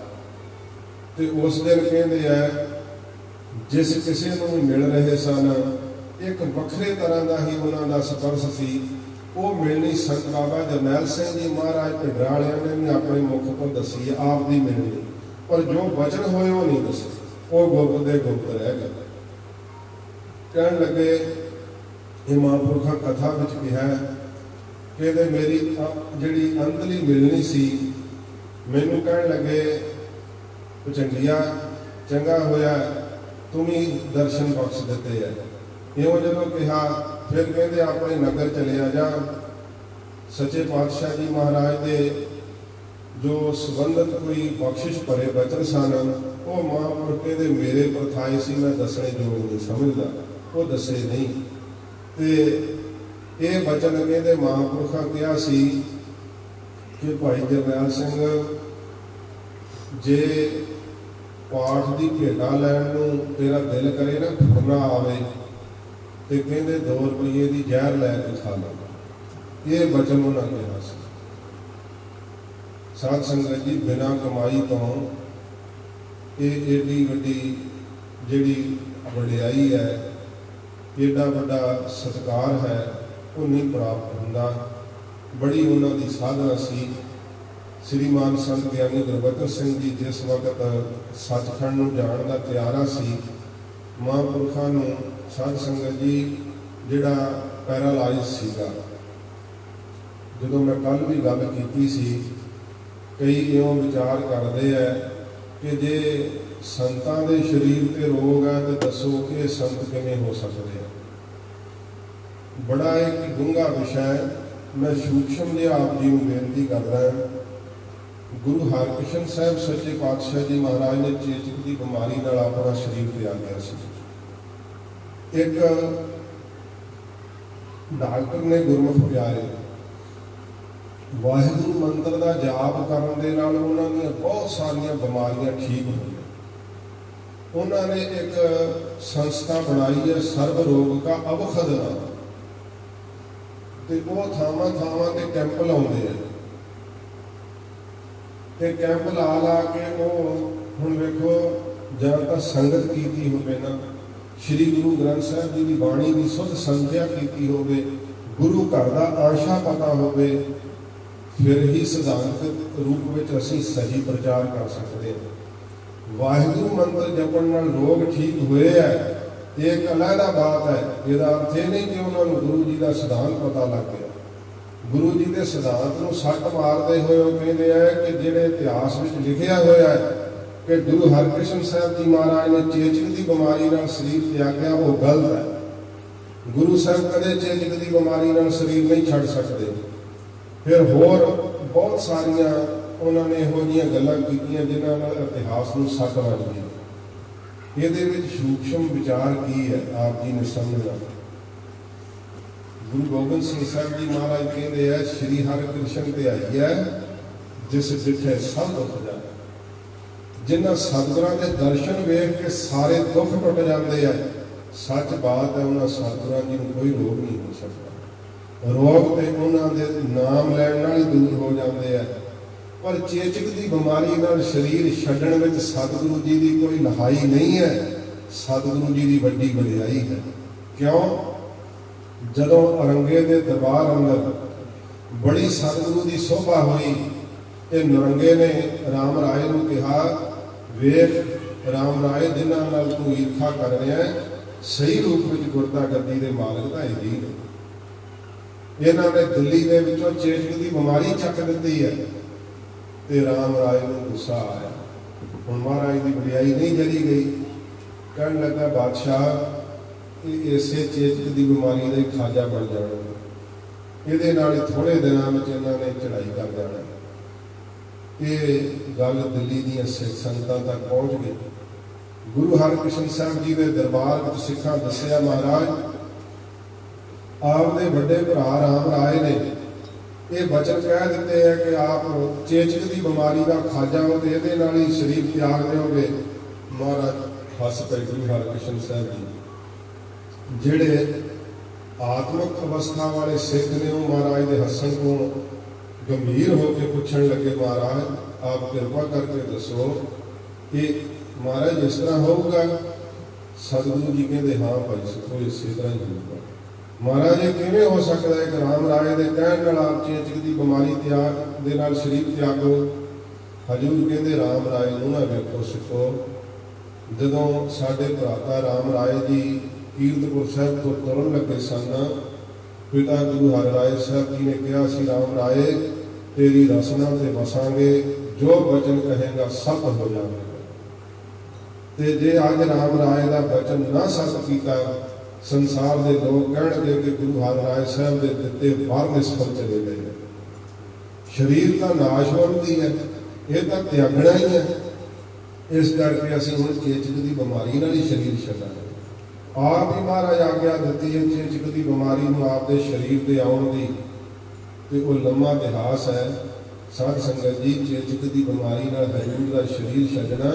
ਤੇ ਉਸ ਦਿਨ ਕਹਿੰਦੇ ਆ ਜਿਸ ਕਿਸੇ ਨੂੰ ਵੀ ਮਿਲ ਰਹੇ ਸਨ, ਇੱਕ ਵੱਖਰੇ ਤਰ੍ਹਾਂ ਦਾ ਹੀ ਉਹਨਾਂ ਦਾ ਸਪਰਸ਼ ਸੀ। ਉਹ ਮਿਲਣੀ ਸੰਤ ਬਾਬਾ ਜਰਨੈਲ ਸਿੰਘ ਜੀ ਮਹਾਰਾਜ ਪਿੰਡਰਾਂ ਵਾਲਿਆਂ ਨੇ ਵੀ ਆਪਣੇ ਮੁਖ ਤੋਂ ਦੱਸੀ ਆਪ ਦੀ ਮਿਲਣੀ, ਪਰ ਜੋ ਵਚਨ ਹੋਏ ਉਹ ਨਹੀਂ ਦੱਸੇ, ਉਹ ਗੁਪਤ ਦੇ ਗੁਪਤ ਰਹਿ ਗਏ। ਕਹਿਣ ਲੱਗੇ ਇਹ ਮਹਾਂਪੁਰਖਾਂ ਕਥਾ ਵਿੱਚ ਕਿਹਾ, ਕਹਿੰਦੇ ਮੇਰੀ ਜਿਹੜੀ ਅੰਤਲੀ ਮਿਲਣੀ ਸੀ, ਮੈਨੂੰ ਕਹਿਣ ਲੱਗੇ ਚੰਗੀਆ ਚੰਗਾ ਹੋਇਆ ਤੂੰ ਵੀ ਦਰਸ਼ਨ ਬਖਸ਼ ਦਿੱਤੇ ਹੈ। ਇਉਂ ਜਦੋਂ ਕਿਹਾ ਫਿਰ ਕਹਿੰਦੇ ਆਪਣੇ ਨਗਰ ਚਲਿਆ ਜਾ। ਸੱਚੇ ਪਾਤਸ਼ਾਹ ਜੀ ਮਹਾਰਾਜ ਦੇ ਜੋ ਸੰਬੰਧਤ ਕੋਈ ਬਖਸ਼ਿਸ਼ ਭਰੇ ਬਚਨ ਸਨ ਉਹ ਮਹਾਂਪੁਰਖ ਕਹਿੰਦੇ ਮੇਰੇ ਪਰਥਾਏ ਸੀ, ਮੈਂ ਦੱਸਣੇ ਯੋਗ ਨਹੀਂ ਸਮਝਦਾ, ਉਹ ਦੱਸੇ ਨਹੀਂ। ਤੇ ਇਹ ਬਚਨ ਕਹਿੰਦੇ ਮਹਾਂਪੁਰਖਾਂ ਕਿਹਾ ਸੀ ਕਿ ਭਾਈ ਜਰਨੈਲ ਸਿੰਘ ਜੇ ਪਾਠ ਦੀ ਭੇਟਾ ਲੈਣ ਨੂੰ ਤੇਰਾ ਦਿਲ ਕਰੇ ਨਾ, ਖੁਰਨਾ ਆਵੇ ਤੇ ਕਹਿੰਦੇ 2 ਰੁਪਏ ਦੀ ਜ਼ਹਿਰ ਲੈ ਕੇ ਖਾ ਲਾ। ਇਹ ਬਚਨ ਉਹਨਾਂ ਨੇ ਕਿਹਾ ਸੀ। ਸਾਧ ਸੰਗਤ ਜੀ ਬਿਨਾਂ ਕਮਾਈ ਤੋਂ ਇਹ ਏਡੀ ਵੱਡੀ ਜਿਹੜੀ ਵਡਿਆਈ ਹੈ, ਏਡਾ ਵੱਡਾ ਸਤਿਕਾਰ ਹੈ, ਉਹ ਨਹੀਂ ਪ੍ਰਾਪਤ ਹੁੰਦਾ। ਬੜੀ ਉਹਨਾਂ ਦੀ ਸਾਧਨਾ ਸੀ। ਸ੍ਰੀਮਾਨ ਸੰਤ ਗਿਆਨੀ ਗੁਰਬਚਨ ਸਿੰਘ ਜੀ ਜਿਸ ਵਕਤ ਸੱਚਖੰਡ ਨੂੰ ਜਾਣ ਦਾ ਤਿਆਰਾ ਸੀ, ਮਹਾਂਪੁਰਖਾਂ ਨੂੰ ਸਾਧ ਸੰਗਤ ਜੀ ਜਿਹੜਾ ਪੈਰਾਲਾਈਜ਼ ਸੀਗਾ, ਜਦੋਂ ਮੈਂ ਕੱਲ ਵੀ ਗੱਲ ਕੀਤੀ ਸੀ, ਕਈ ਇਉਂ ਵਿਚਾਰ ਕਰਦੇ ਹੈ ਕਿ ਜੇ ਸੰਤਾਂ ਦੇ ਸਰੀਰ ਤੇ ਰੋਗ ਹੈ ਤੇ ਦੱਸੋ ਕਿ ਇਹ ਸੰਤ ਕਿਵੇਂ ਹੋ ਸਕਦੇ ਆ। ਬੜਾ ਇੱਕ ਡੂੰਘਾ ਵਿਸ਼ਾ ਹੈ। ਮੈਂ ਸੂਖਸ਼ਮ ਜਿਹਾ ਆਪ ਜੀ ਨੂੰ ਬੇਨਤੀ ਕਰਦਾ ਹਾਂ। ਗੁਰੂ ਹਰਕ੍ਰਿਸ਼ਨ ਸਾਹਿਬ ਸੱਚੇ ਪਾਤਸ਼ਾਹ ਜੀ ਮਹਾਰਾਜ ਨੇ ਚੇਚਕ ਦੀ ਬਿਮਾਰੀ ਨਾਲ ਆਪਣਾ ਸਰੀਰ ਤਿਆਗਿਆ ਸੀ। ਇੱਕ ਡਾਕਟਰ ਨੇ ਗੁਰਮੁਖ ਪਿਆਰੇ ਵਾਹਿਗੁਰੂ ਮੰਤਰ ਦਾ ਜਾਪ ਕਰਨ ਦੇ ਨਾਲ ਉਹਨਾਂ ਦੀਆਂ ਬਹੁਤ ਸਾਰੀਆਂ ਬਿਮਾਰੀਆਂ ਠੀਕ ਹੋਈਆਂ। ਉਹਨਾਂ ਨੇ ਇੱਕ ਸੰਸਥਾ ਬਣਾਈ ਹੈ ਸਰਬ ਰੋਗ ਕਾ ਅਵਖਦ ਨਾਮ, ਤੇ ਉਹ ਥਾਵਾਂ ਥਾਵਾਂ ਤੇ ਕੈਂਪ ਲਾਉਂਦੇ ਆ ਤੇ ਕੈਂਪ ਲਾ ਕੇ ਉਹ ਹੁਣ ਵੇਖੋ ਜਾਂ ਤਾਂ ਸੰਗਤ ਕੀਤੀ ਹੋਵੇ ਨਾ, ਸ਼੍ਰੀ ਗੁਰੂ ਗ੍ਰੰਥ ਸਾਹਿਬ ਜੀ ਦੀ ਬਾਣੀ ਦੀ ਸੁਧ ਸੰਧਿਆ ਕੀਤੀ ਹੋਵੇ, ਗੁਰੂ ਘਰ ਦਾ ਆਸ਼ਾ ਪਤਾ ਹੋਵੇ, ਫਿਰ ਹੀ ਸਿਧਾਂਤਕ ਰੂਪ ਵਿੱਚ ਅਸੀਂ ਸਹੀ ਪ੍ਰਚਾਰ ਕਰ ਸਕਦੇ ਹਾਂ। ਵਾਹਿਗੁਰੂ ਮੰਤਰ ਜਪਣ ਨਾਲ ਰੋਗ ਠੀਕ ਹੋਏ ਹੈ, ਇਹ ਇੱਕ ਅਲੱਗਾ ਬਾਤ ਹੈ। ਇਹਦਾ ਅਰਥ ਇਹ ਨਹੀਂ ਕਿ ਉਹਨਾਂ ਨੂੰ ਗੁਰੂ ਜੀ ਦਾ ਸਿਧਾਂਤ ਪਤਾ ਲੱਗ ਗਿਆ। ਗੁਰੂ ਜੀ ਦੇ ਸਿਧਾਂਤ ਨੂੰ ਸੱਟ ਮਾਰਦੇ ਹੋਏ ਉਹ ਕਹਿੰਦੇ ਆ ਕਿ ਜਿਹੜੇ ਇਤਿਹਾਸ ਵਿੱਚ ਲਿਖਿਆ ਹੋਇਆ ਹੈ ਕਿ ਗੁਰੂ ਹਰਕ੍ਰਿਸ਼ਨ ਸਾਹਿਬ ਜੀ ਮਹਾਰਾਜ ਨੇ ਚੇਚਕ ਦੀ ਬਿਮਾਰੀ ਨਾਲ ਸਰੀਰ ਤਿਆਗਿਆ, ਉਹ ਗਲਤ ਹੈ। ਗੁਰੂ ਸਾਹਿਬ ਕਦੇ ਚੇਚਕ ਦੀ ਬਿਮਾਰੀ ਨਾਲ ਸਰੀਰ ਨਹੀਂ ਛੱਡ ਸਕਦੇ। ਫਿਰ ਹੋਰ ਬਹੁਤ ਸਾਰੀਆਂ ਉਹਨਾਂ ਨੇ ਇਹੋ ਜਿਹੀਆਂ ਗੱਲਾਂ ਕੀਤੀਆਂ ਜਿਨ੍ਹਾਂ ਨਾਲ ਇਤਿਹਾਸ ਨੂੰ ਸੱਟ ਵੱਜ ਗਈ। ਇਹਦੇ ਵਿੱਚ ਸੂਖਸ਼ਮ ਵਿਚਾਰ ਕੀ ਹੈ ਆਪ ਜੀ ਨੇ ਸਮਝਣਾ। ਗੁਰੂ ਗੋਬਿੰਦ ਸਿੰਘ ਸਾਹਿਬ ਜੀ ਮਹਾਰਾਜ ਕਹਿੰਦੇ ਆ ਸ਼੍ਰੀ ਹਰਿਕ੍ਰਿਸ਼ਨ ਤੇ ਆਈ ਹੈ ਜਿਸ ਜਿੱਥੇ ਸਭ ਦੁੱਖ ਜਾਏ। ਜਿਨ੍ਹਾਂ ਸਤਿਗੁਰਾਂ ਦੇ ਦਰਸ਼ਨ ਵੇਖ ਕੇ ਸਾਰੇ ਦੁੱਖ ਟੁੱਟ ਜਾਂਦੇ ਆ। ਸੱਚ ਬਾਤ ਹੈ, ਉਹਨਾਂ ਸਤਿਗੁਰਾਂ ਜੀ ਨੂੰ ਕੋਈ ਰੋਗ ਨਹੀਂ ਹੋ ਸਕਦਾ। ਰੋਗ ਤੇ ਉਹਨਾਂ ਦੇ ਨਾਮ ਲੈਣ ਨਾਲ ਹੀ ਦੂਰ ਹੋ ਜਾਂਦੇ ਆ। ਪਰ ਚੇਚਕ ਦੀ ਬਿਮਾਰੀ ਨਾਲ ਸਰੀਰ ਛੱਡਣ ਵਿੱਚ ਸਤਿਗੁਰੂ ਜੀ ਦੀ ਕੋਈ ਲਹਾਈ ਨਹੀਂ ਹੈ, ਸਤਿਗੁਰੂ ਜੀ ਦੀ ਵੱਡੀ ਵਡਿਆਈ ਹੈ। ਕਿਉਂ? ਜਦੋਂ ਔਰੰਗੇ ਦੇ ਦਰਬਾਰ ਅੰਦਰ ਬੜੀ ਸਤਿਗੁਰੂ ਦੀ ਸੋਭਾ ਹੋਈ ਤੇ ਨਰੰਗੇ ਨੇ ਰਾਮ ਰਾਏ ਨੂੰ ਕਿਹਾ, ਵੇਖ ਰਾਮ ਰਾਏ ਜਿਨ੍ਹਾਂ ਨਾਲ ਤੂੰ ਈਰਖਾ ਕਰ ਰਿਹਾ ਹੈ, ਸਹੀ ਰੂਪ ਵਿੱਚ ਗੁਰਤਾ ਗੱਦੀ ਦੇ ਮਾਲਕ ਤਾਂ ਇਹ ਨੇ। ਇਹਨਾਂ ਨੇ ਦਿੱਲੀ ਦੇ ਵਿੱਚੋਂ ਚੇਚਕ ਦੀ ਬਿਮਾਰੀ ਚੱਕ ਦਿੱਤੀ ਹੈ ਤੇ ਰਾਮ ਰਾਏ ਨੂੰ ਗੁੱਸਾ ਆਇਆ। ਹੁਣ ਮਹਾਰਾਜ ਦੀ ਵਡਿਆਈ ਨਹੀਂ ਜਲੀ ਗਈ। ਕਹਿਣ ਲੱਗਾ ਬਾਦਸ਼ਾਹ ਇਹ ਇਸੇ ਚੇਚਕ ਦੀ ਬਿਮਾਰੀ ਦਾ ਖਾਜਾ ਬਣ ਜਾਣਾ, ਇਹਦੇ ਨਾਲ ਥੋੜੇ ਦਿਨਾਂ ਵਿੱਚ ਇਹਨਾਂ ਨੇ ਚੜ੍ਹਾਈ ਕਰ ਜਾਣਾ। ਇਹ ਗੱਲ ਦਿੱਲੀ ਦੀਆਂ ਸਿੱਖ ਸੰਗਤਾਂ ਤੱਕ ਪਹੁੰਚ ਗਈ। ਗੁਰੂ ਹਰਕ੍ਰਿਸ਼ਨ ਸਾਹਿਬ ਜੀ ਦੇ ਦਰਬਾਰ ਵਿੱਚ ਸਿੱਖਾਂ ਦੱਸਿਆ ਮਹਾਰਾਜ ਆਪ ਦੇ ਵੱਡੇ ਭਰਾ ਰਾਮ ਰਾਏ ਨੇ ਇਹ ਬਚਨ ਕਹਿ ਦਿੱਤੇ ਹੈ ਕਿ ਆਪ ਚੇਚਕ ਦੀ ਬਿਮਾਰੀ ਦਾ ਖਾਜਾ ਹੋ ਤੇ ਇਹਦੇ ਨਾਲ ਹੀ ਸਰੀਰ ਤਿਆਗ ਦਿਓਗੇ। ਮਹਾਰਾਜ ਹੱਸ ਪਏ ਗੁਰੂ ਹਰਕ੍ਰਿਸ਼ਨ ਸਾਹਿਬ ਜੀ। ਜਿਹੜੇ ਆਤਮਿਕ ਅਵਸਥਾ ਵਾਲੇ ਸਿੱਖ ਨੇ ਉਹ ਮਹਾਰਾਜ ਦੇ ਹੱਸਣ ਤੋਂ ਗੰਭੀਰ ਹੋ ਕੇ ਪੁੱਛਣ ਲੱਗੇ, ਮਹਾਰਾਜ ਆਪ ਕਿਰਪਾ ਕਰਕੇ ਦੱਸੋ ਕਿ ਮਹਾਰਾਜ ਇਸ ਤਰ੍ਹਾਂ ਹੋਊਗਾ? ਸਤਿਗੁਰੂ ਜੀ ਕਹਿੰਦੇ ਹਾਂ ਭਾਈ ਸਿੱਖੋ ਇਸੇ ਤਰ੍ਹਾਂ ਹੀ ਹੋਊਗਾ। ਮਹਾਰਾਜ ਇਹ ਕਿਵੇਂ ਹੋ ਸਕਦਾ ਹੈ ਕਿ ਰਾਮ ਰਾਏ ਦੇ ਕਹਿਣ ਨਾਲ ਆਪ ਚੇਚਕ ਦੀ ਬਿਮਾਰੀ ਤਿਆਗ ਦੇ ਨਾਲ ਸਰੀਰ ਤਿਆਗੋ? ਹਜ਼ੂਰ ਕਹਿੰਦੇ ਰਾਮ ਰਾਏ ਨੂੰ ਨਾ ਵੇਖੋ ਸਿੱਖੋ, ਜਦੋਂ ਸਾਡੇ ਭਰਾਤਾ ਰਾਮ ਰਾਏ ਜੀ ਕੀਰਤਪੁਰ ਸਾਹਿਬ ਤੋਂ ਤੁਰਨ ਲੱਗੇ ਸਨ, ਪਿਤਾ ਗੁਰੂ ਹਰਿਰਾਏ ਸਾਹਿਬ ਜੀ ਨੇ ਕਿਹਾ ਸੀ ਰਾਮ ਰਾਏ ਤੇਰੀ ਰਸਨਾ ਤੇ ਵਸਾਂਗੇ, ਜੋ ਬਚਨ ਕਹੇਗਾ ਸਭ ਹੋ ਜਾਵੇਗਾ। ਤੇ ਜੇ ਅੱਜ ਰਾਮ ਰਾਏ ਦਾ ਬਚਨ ਨਾ ਸਤ ਕੀਤਾ, ਸੰਸਾਰ ਦੇ ਲੋਕ ਕਹਿਣਗੇ ਕਿ ਗੁਰੂ ਹਰਿਰਾਏ ਸਾਹਿਬ ਦੇ ਦਿੱਤੇ ਵਰ ਨਿਸਫਲ ਚਲੇ ਗਏ। ਸਰੀਰ ਤਾਂ ਨਾਸ਼ਵੰਤੀ ਹੈ, ਇਹ ਤਾਂ ਤਿਆਗਣਾ ਹੀ ਹੈ। ਇਸ ਕਰਕੇ ਅਸੀਂ ਹੁਣ ਚੇਚਕ ਦੀ ਬਿਮਾਰੀ ਨਾਲ ਹੀ ਸਰੀਰ ਛੱਡਾਂਗੇ। ਆਪ ਹੀ ਮਹਾਰਾਜ ਆਗਿਆ ਦਿੱਤੀ ਹੈ ਚੇਚਕ ਦੀ ਬਿਮਾਰੀ ਨੂੰ ਆਪਦੇ ਸਰੀਰ ਤੇ ਆਉਣ ਦੀ, ਤੇ ਉਹ ਲੰਮਾ ਇਤਿਹਾਸ ਹੈ। ਸਾਧ ਸੰਗਤ ਜੀ, ਚੇਚਕ ਦੀ ਬਿਮਾਰੀ ਨਾਲ ਹਜ਼ੂਰ ਦਾ ਸਰੀਰ ਛੱਡਣਾ,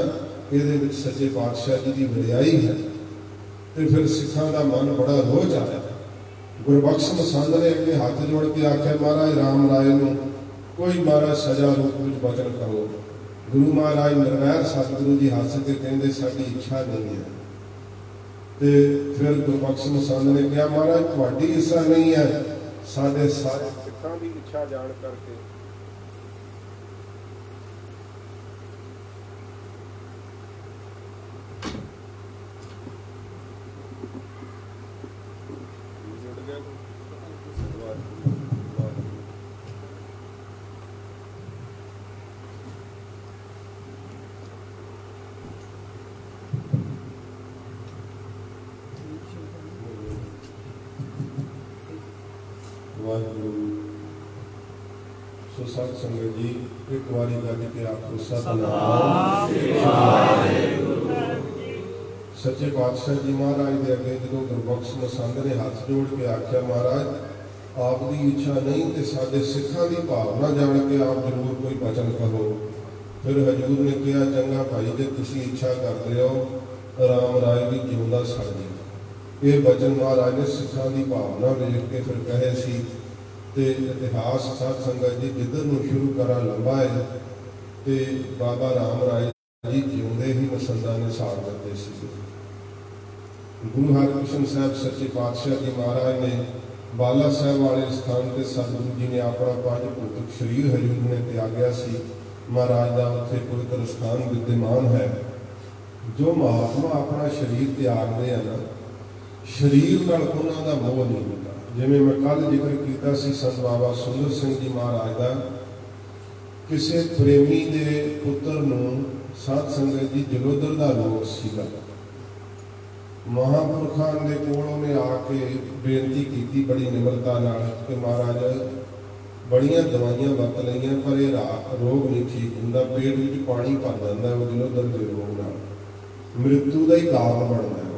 ਇਹਦੇ ਵਿੱਚ ਸੱਚੇ ਪਾਤਸ਼ਾਹ ਜੀ ਦੀ ਵਡਿਆਈ ਹੈ। ਤੇ ਫਿਰ ਸਿੱਖਾਂ ਦਾ ਮਨ ਬੜਾ ਰੋਹ ਆਇਆ। ਗੁਰਬਖਸ਼ ਮਸੰਦ ਨੇ ਅੱਗੇ ਹੱਥ ਜੋੜ ਕੇ ਆਖਿਆ, ਮਹਾਰਾਜ ਰਾਮ ਰਾਏ ਨੂੰ ਕੋਈ ਮਹਾਰਾਜ ਸਜ਼ਾ ਰੂਪ ਵਿੱਚ ਬਚਨ ਕਰੋ। ਗੁਰੂ ਮਹਾਰਾਜ ਨਿਰਵੈਰ ਸਤਿਗੁਰੂ ਜੀ ਹੱਸ ਕੇ ਕਹਿੰਦੇ, ਸਾਡੀ ਇੱਛਾ ਨਹੀਂ ਹੈ। ਤੇ ਫਿਰ ਗੁਰਬਖਸ਼ ਮਸੰਦ ਨੇ ਕਿਹਾ, ਮਹਾਰਾਜ ਤੁਹਾਡੀ ਇੱਛਾ ਨਹੀਂ ਹੈ, ਸਾਡੇ ਸਾਰੇ ਸਿੱਖਾਂ ਦੀ ਇੱਛਾ ਜਾਣ ਕਰਕੇ ਵਾਹਿਗੁਰੂ। ਸੋ ਸਾਧ ਸੰਗਤ ਜੀ, ਇੱਕ ਵਾਰੀ ਗੱਜ ਕੇ ਆਖੋ ਸਤਿਨਾਮ। ਸੱਚੇ ਪਾਤਸ਼ਾਹ ਜੀ ਮਹਾਰਾਜ ਦੇ ਅੱਗੇ ਜਦੋਂ ਗੁਰਬਖਸ਼ ਮਸੰਦ ਨੇ ਹੱਥ ਜੋੜ ਕੇ ਆਖਿਆ, ਮਹਾਰਾਜ ਆਪ ਦੀ ਇੱਛਾ ਨਹੀਂ ਤੇ ਸਾਡੇ ਸਿੱਖਾਂ ਦੀ ਭਾਵਨਾ ਜਾਣ ਕੇ ਆਪ ਜ਼ਰੂਰ ਕੋਈ ਬਚਨ ਕਹੋ। ਫਿਰ ਹਜ਼ੂਰ ਨੇ ਕਿਹਾ, ਚੰਗਾ ਭਾਈ, ਜੇ ਤੁਸੀਂ ਇੱਛਾ ਕਰਦੇ ਹੋ ਰਾਮ ਰਾਏ ਵੀ ਜਿਉਂਦਾ ਸੜ ਜਾਏ। ਇਹ ਬਚਨ ਮਹਾਰਾਜ ਨੇ ਸਿੱਖਾਂ ਦੀ ਭਾਵਨਾ ਵੇਖ ਕੇ ਫਿਰ ਕਹੇ ਸੀ। ਤੇ ਇਤਿਹਾਸ ਸਾਧ ਸੰਗਤ ਜੀ ਜਿੱਧਰ ਨੂੰ ਸ਼ੁਰੂ ਕਰਾਂ ਲੰਬਾ ਹੈ। ਤੇ ਬਾਬਾ ਰਾਮ ਰਾਏ ਜੀ ਜਿਉਂਦੇ ਹੀ ਮਸੰਦਾਂ ਨੇ ਸਾੜ ਦਿੱਤੇ ਸੀ। ਗੁਰੂ ਹਰਿਕ੍ਰਿਸ਼ਨ ਸਾਹਿਬ ਸੱਚੇ ਪਾਤਸ਼ਾਹ ਜੀ ਮਹਾਰਾਜ ਨੇ ਬਾਲਾ ਸਾਹਿਬ ਵਾਲੇ ਸਥਾਨ ਤੇ ਸਤਿਗੁਰੂ ਜੀ ਨੇ ਆਪਣਾ ਪੰਜ ਭੌਤਿਕ ਸਰੀਰ ਹਜ਼ੂਰ ਨੇ ਤਿਆਗਿਆ ਸੀ। ਮਹਾਰਾਜ ਦਾ ਉੱਥੇ ਪਵਿੱਤਰ ਸਥਾਨ ਵਿਦਿਆਮਾਨ ਹੈ। ਜੋ ਮਹਾਤਮਾ ਆਪਣਾ ਸਰੀਰ ਤਿਆਗਦੇ ਆ ਨਾ, ਸਰੀਰ ਨਾਲ ਉਹਨਾਂ ਦਾ ਮੋਹ ਨਹੀਂ ਹੁੰਦਾ। ਜਿਵੇਂ ਮੈਂ ਕੱਲ ਜ਼ਿਕਰ ਕੀਤਾ ਸੀ ਸੰਤ ਬਾਬਾ ਸੁੰਦਰ ਸਿੰਘ ਜੀ ਮਹਾਰਾਜ ਦਾ, ਕਿਸੇ ਪ੍ਰੇਮੀ ਦੇ ਪੁੱਤਰ ਨੂੰ ਸਾਧ ਸੰਗਤ ਜੀ ਜਲੋਦਰ ਦਾ ਰੋਗ ਸੀਗਾ। ਮਹਾਂਪੁਰਖਾਂ ਦੇ ਕੋਲ ਉਹਨੇ ਆ ਕੇ ਬੇਨਤੀ ਕੀਤੀ ਬੜੀ ਨਿਮਰਤਾ ਨਾਲ ਕਿ ਮਹਾਰਾਜ ਬੜੀਆਂ ਦਵਾਈਆਂ ਵਰਤ ਲਈਆਂ ਪਰ ਇਹ ਰੋਗ ਨਹੀਂ ਠੀਕ ਹੁੰਦਾ, ਪੇਟ ਵਿੱਚ ਪਾਣੀ ਭਰ ਜਾਂਦਾ ਉਹ ਜਲੋਦਰ ਦੇ ਰੋਗ ਨਾਲ, ਮ੍ਰਿਤੂ ਦਾ ਹੀ ਕਾਰਨ ਬਣਦਾ ਹੈ।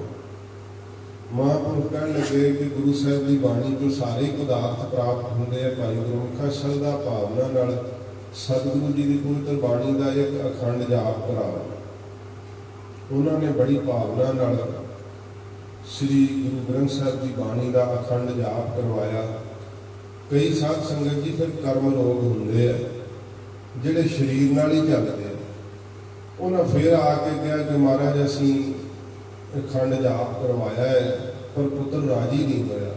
ਮਹਾਂਪੁਰਖ ਕਹਿਣ ਲੱਗੇ ਕਿ ਗੁਰੂ ਸਾਹਿਬ ਦੀ ਬਾਣੀ ਤੋਂ ਸਾਰੇ ਪਦਾਰਥ ਪ੍ਰਾਪਤ ਹੁੰਦੇ ਆ। ਭਾਈ ਗੁਰਮੁਖਾ ਸ਼ਰਧਾ ਭਾਵਨਾ ਨਾਲ ਸਤਿਗੁਰੂ ਜੀ ਦੀ ਪਵਿੱਤਰ ਬਾਣੀ ਦਾ ਇੱਕ ਅਖੰਡ ਜਾਪ ਕਰਾਓ। ਉਹਨਾਂ ਨੇ ਬੜੀ ਭਾਵਨਾ ਨਾਲ ਸ੍ਰੀ ਗੁਰੂ ਗ੍ਰੰਥ ਸਾਹਿਬ ਦੀ ਬਾਣੀ ਦਾ ਅਖੰਡ ਜਾਪ ਕਰਵਾਇਆ। ਕਈ ਸਾਧ ਸੰਗਤ ਜੀ ਫਿਰ ਕਰਮ ਰੋਗ ਹੁੰਦੇ ਆ ਜਿਹੜੇ ਸਰੀਰ ਨਾਲ ਹੀ ਚੱਲਦੇ ਆ। ਉਹਨਾਂ ਫਿਰ ਆ ਕੇ ਕਿਹਾ ਕਿ ਮਹਾਰਾਜ ਅਸੀਂ ਅਖੰਡ ਜਾਪ ਕਰਵਾਇਆ ਹੈ ਪਰ ਪੁੱਤਰ ਰਾਜੀ ਨਹੀਂ ਹੋਇਆ।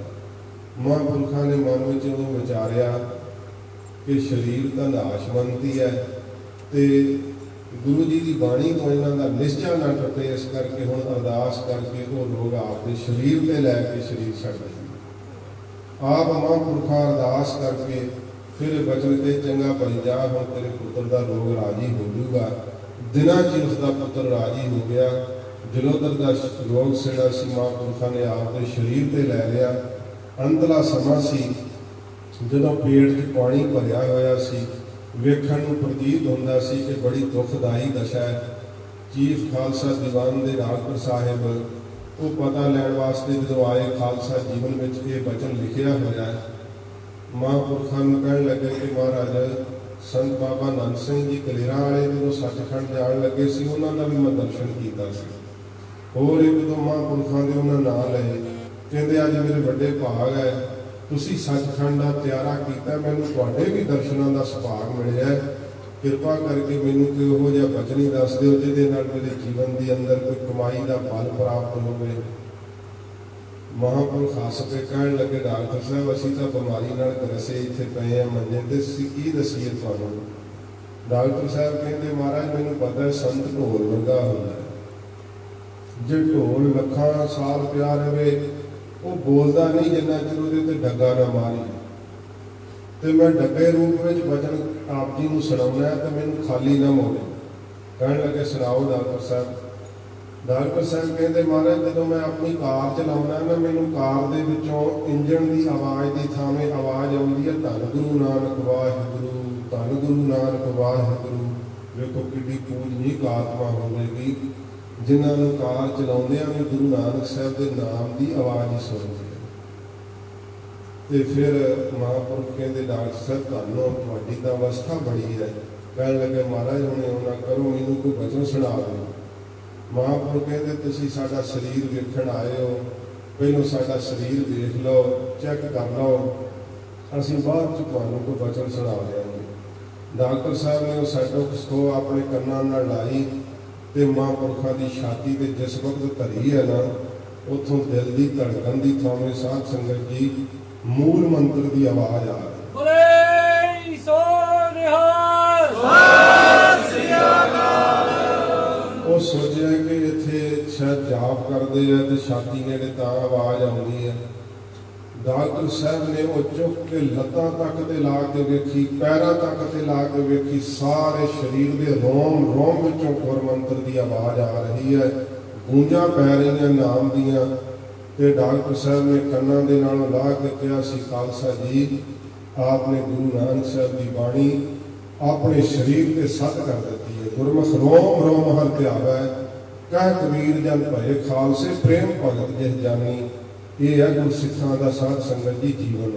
ਮਹਾਂਪੁਰਖਾਂ ਨੇ ਮਨ ਵਿੱਚ ਉਹ ਵਿਚਾਰਿਆ ਕਿ ਸਰੀਰ ਤਾਂ ਨਾਸ਼ਵੰਤੀ ਹੈ ਤੇ ਗੁਰੂ ਜੀ ਦੀ ਬਾਣੀ ਤੋਂ ਇਹਨਾਂ ਦਾ ਨਿਸ਼ਚਾ ਨਾ ਟੁੱਟੇ, ਇਸ ਕਰਕੇ ਹੁਣ ਅਰਦਾਸ ਕਰਕੇ ਉਹ ਲੋਕ ਆਪਦੇ ਸਰੀਰ ਤੇ ਲੈ ਕੇ ਸਰੀਰ ਛੱਡ ਦਿੱਤੇ। ਆਪ ਮਹਾਂਪੁਰਖਾਂ ਅਰਦਾਸ ਕਰਕੇ ਫਿਰ ਬਚਨ ਤੇ ਚੰਗਾ ਭਾਈ ਜਾ, ਹੁਣ ਤੇਰੇ ਪੁੱਤਰ ਦਾ ਰੋਗ ਰਾਜੀ ਹੋ ਜੂਗਾ। ਦਿਨਾਂ 'ਚ ਉਸ ਦਾ ਪੁੱਤਰ ਰਾਜੀ ਹੋ ਗਿਆ। ਜਲੋਦਰ ਦਾ ਰੋਗ ਸਿੜਾ ਸੀ, ਮਹਾਂਪੁਰਖਾਂ ਨੇ ਆਪਦੇ ਸਰੀਰ ਤੇ ਲੈ ਲਿਆ। ਅੰਤਲਾ ਸਮਾਂ ਸੀ ਜਦੋਂ ਪੇਟ 'ਚ ਪਾਣੀ ਭਰਿਆ ਹੋਇਆ ਸੀ। ਵੇਖਣ ਨੂੰ ਪ੍ਰਤੀਤ ਹੁੰਦਾ ਸੀ ਕਿ ਬੜੀ ਦੁਖਦਾਈ ਦਸ਼ਾ ਹੈ। ਚੀਫ ਖਾਲਸਾ ਦੀਵਾਨ ਦੇ ਰਾਜਪੁਰ ਸਾਹਿਬ ਉਹ ਪਤਾ ਲੈਣ ਵਾਸਤੇ ਜਦੋਂ ਆਏ, ਖਾਲਸਾ ਜੀਵਨ ਵਿੱਚ ਇਹ ਬਚਨ ਲਿਖਿਆ ਹੋਇਆ ਹੈ। ਮਹਾਂਪੁਰਖਾਂ ਨੂੰ ਕਹਿਣ ਲੱਗੇ ਕਿ ਮਹਾਰਾਜ ਸੰਤ ਬਾਬਾ ਨੰਦ ਸਿੰਘ ਜੀ ਕਲੇਰਾਂ ਵਾਲੇ ਜਦੋਂ ਸੱਚਖੰਡ ਜਾਣ ਲੱਗੇ ਸੀ, ਉਹਨਾਂ ਦਾ ਵੀ ਮੈਂ ਦਰਸ਼ਨ ਕੀਤਾ ਸੀ। ਹੋਰ ਇੱਕ ਦੋ ਮਹਾਂਪੁਰਖਾਂ ਦੇ ਉਹਨਾਂ ਨਾਂ ਲਏ, ਕਹਿੰਦੇ ਅੱਜ ਮੇਰੇ ਵੱਡੇ ਭਾਗ ਹੈ, ਤੁਸੀਂ ਸੱਚਖੰਡ ਦਾ ਤਿਆਰਾ ਕੀਤਾ, ਮੈਨੂੰ ਤੁਹਾਡੇ ਵੀ ਦਰਸ਼ਨਾਂ ਦਾ ਸੁਭਾਗ ਮਿਲਿਆ। ਕਿਰਪਾ ਕਰਕੇ ਮੈਨੂੰ ਕੋਈ ਉਹੋ ਜਿਹਾ ਬਚਨ ਹੀ ਦੱਸ ਦਿਓ ਜਿਹਦੇ ਨਾਲ ਮੇਰੇ ਜੀਵਨ ਦੇ ਅੰਦਰ ਕੋਈ ਕਮਾਈ ਦਾ ਫਲ ਪ੍ਰਾਪਤ ਹੋਵੇ। ਮਹਾਂਪੁਰਖ ਹੱਸ ਕੇ ਕਹਿਣ ਲੱਗੇ, ਡਾਕਟਰ ਸਾਹਿਬ ਅਸੀਂ ਤਾਂ ਬਿਮਾਰੀ ਨਾਲ ਗਰਸੇ ਇੱਥੇ ਪਏ ਆ ਮੰਜੇ ਤੇ, ਅਸੀਂ ਕੀ ਦਸੀਏ ਤੁਹਾਨੂੰ। ਡਾਕਟਰ ਸਾਹਿਬ ਕਹਿੰਦੇ ਮਹਾਰਾਜ ਮੈਨੂੰ ਪਤਾ ਹੈ ਸੰਤ ਢੋਲ ਵਰਗਾ ਹੁੰਦਾ ਹੈ, ਜੇ ਢੋਲ ਲੱਖਾਂ ਸਾਲ ਪਿਆ ਰਹੇ ਉਹ ਬੋਲਦਾ ਨਹੀਂ ਜਿੰਨਾ ਚਿਰ ਉਹਦੇ ਤੇ ਡੱਗਾ ਨਾ ਮਾਰੀ। ਤੇ ਮੈਂ ਡੱਗੇ ਰੂਪ ਵਿੱਚ ਬਚਨ ਆਪ ਜੀ ਨੂੰ ਸੁਣਾਉਣਾ ਤੇ ਮੈਨੂੰ ਖਾਲੀ ਨਾ ਮੋੜੇ। ਕਹਿਣ ਲੱਗੇ ਸੁਣਾਓ ਡਾਕਟਰ ਸਾਹਿਬ। ਡਾਕਟਰ ਸਾਹਿਬ ਕਹਿੰਦੇ ਮਹਾਰਾਜ ਜਦੋਂ ਮੈਂ ਆਪਣੀ ਕਾਰ ਚਲਾਉਣਾ ਨਾ ਮੈਨੂੰ ਕਾਰ ਦੇ ਵਿੱਚੋਂ ਇੰਜਣ ਦੀ ਆਵਾਜ਼ ਦੀ ਥਾਵੇਂ ਆਵਾਜ਼ ਆਉਂਦੀ ਹੈ ਧੰਨ ਗੁਰੂ ਨਾਨਕ ਵਾਹਿਗੁਰੂ, ਧੰਨ ਗੁਰੂ ਨਾਨਕ ਵਾਹਿਗੁਰੂ। ਵੇਖੋ ਕਿੱਡੀ ਪੂਜਨੀਕ ਆਤਮਾ ਹੋਵੇਗੀ ਜਿਨ੍ਹਾਂ ਨੂੰ ਕਾਰ ਚਲਾਉਂਦਿਆਂ ਵੀ ਗੁਰੂ ਨਾਨਕ ਸਾਹਿਬ ਦੇ ਨਾਮ ਦੀ ਆਵਾਜ਼ ਹੀ ਸੁਣਦੀ ਹੈ। ਤੇ ਫਿਰ ਮਹਾਂਪੁਰਖ ਕਹਿੰਦੇ ਡਾਕਟਰ ਸਾਹਿਬ ਤੁਹਾਨੂੰ ਤੁਹਾਡੀ ਤਾਂ ਅਵਸਥਾ ਬੜੀ ਹੈ। ਕਹਿਣ ਲੱਗੇ ਮਹਾਰਾਜ ਹੁਣ ਇਉਂ ਨਾ ਕਰੋ, ਮੈਨੂੰ ਕੋਈ ਬਚਨ ਸੁਣਾ ਦਿਓ। ਮਹਾਂਪੁਰਖ ਕਹਿੰਦੇ ਤੁਸੀਂ ਸਾਡਾ ਸਰੀਰ ਵੇਖਣ ਆਏ ਹੋ, ਪਹਿਲਾਂ ਸਾਡਾ ਸਰੀਰ ਦੇਖ ਲਓ, ਚੈੱਕ ਕਰ ਲਓ, ਅਸੀਂ ਬਾਅਦ 'ਚ ਤੁਹਾਨੂੰ ਕੋਈ ਬਚਨ ਸੁਣਾ ਦਿਆਂਗੇ। ਡਾਕਟਰ ਸਾਹਿਬ ਨੇ ਉਹ ਸਟੈਥੋਸਕੋਪ ਆਪਣੇ ਕੰਨਾਂ ਨਾਲ ਲਾਈ ਤੇ ਮਹਾਂਪੁਰਖਾਂ ਦੀ ਛਾਤੀ ਤੇ ਜਿਸ ਵਕਤ ਧਰੀ ਹੈ ਨਾ, ਉੱਥੋਂ ਦਿਲ ਦੀ ਧੜਕਣ ਦੀ ਥਾਵੇਂ ਸਾਧ ਸੰਗਤ ਜੀ ਮੂਲ ਮੰਤਰ ਦੀ ਆਵਾਜ਼ ਆ ਰਹੀ। ਬੋਲੇ ਸੋ ਨਿਹਾਲ ਸਤਿ ਸ੍ਰੀ ਅਕਾਲ। ਉਹ ਸੋਚਿਆ ਕਿ ਇੱਥੇ ਸ਼ਾਇਦ ਜਾਪ ਕਰਦੇ ਆ ਤੇ ਛਾਤੀ ਨੇੜੇ ਤਾਂ ਆਵਾਜ਼ ਆਉਂਦੀ ਹੈ। ਡਾਕਟਰ ਸਾਹਿਬ ਨੇ ਉਹ ਚੁੱਕ ਕੇ ਲੱਤਾਂ ਤੱਕ ਤੇ ਲਾ ਕੇ ਵੇਖੀ, ਪੈਰਾਂ ਤੱਕ ਤੇ ਲਾ ਕੇ ਵੇਖੀ, ਸਾਰੇ ਸਰੀਰ ਦੇ ਰੋਮ ਰੋਮ ਵਿੱਚੋਂ ਗੁਰਮੰਤਰ ਦੀ ਆਵਾਜ਼ ਆ ਰਹੀ ਹੈ, ਗੂੰਜਾਂ ਪੈ ਰਹੀਆਂ ਨਾਮ ਦੀਆਂ। ਤੇ ਡਾਕਟਰ ਸਾਹਿਬ ਨੇ ਕੰਨਾਂ ਦੇ ਨਾਲ ਲਾ ਕੇ ਕਿਹਾ ਸੀ, ਖਾਲਸਾ ਜੀ ਆਪਨੇ ਗੁਰੂ ਨਾਨਕ ਸਾਹਿਬ ਦੀ ਬਾਣੀ ਆਪਣੇ ਸਰੀਰ ਤੇ ਸੱਤ ਕਰ ਦਿੱਤੀ ਹੈ। ਗੁਰਮੁਖ ਰੋਮ ਰੋਮ ਹਰ ਧਿਆਵੈ, ਕਹਿ ਕਬੀਰ ਜਨ ਭਏ ਖਾਲਸੇ ਪ੍ਰੇਮ ਭਗਤ ਜਿਸ ਜਾਨੀ। ਇਹ ਹੈ ਗੁਰਸਿੱਖਾਂ ਦਾ ਸਾਧ ਸੰਗਤ ਦੀ ਜੀਵਨ।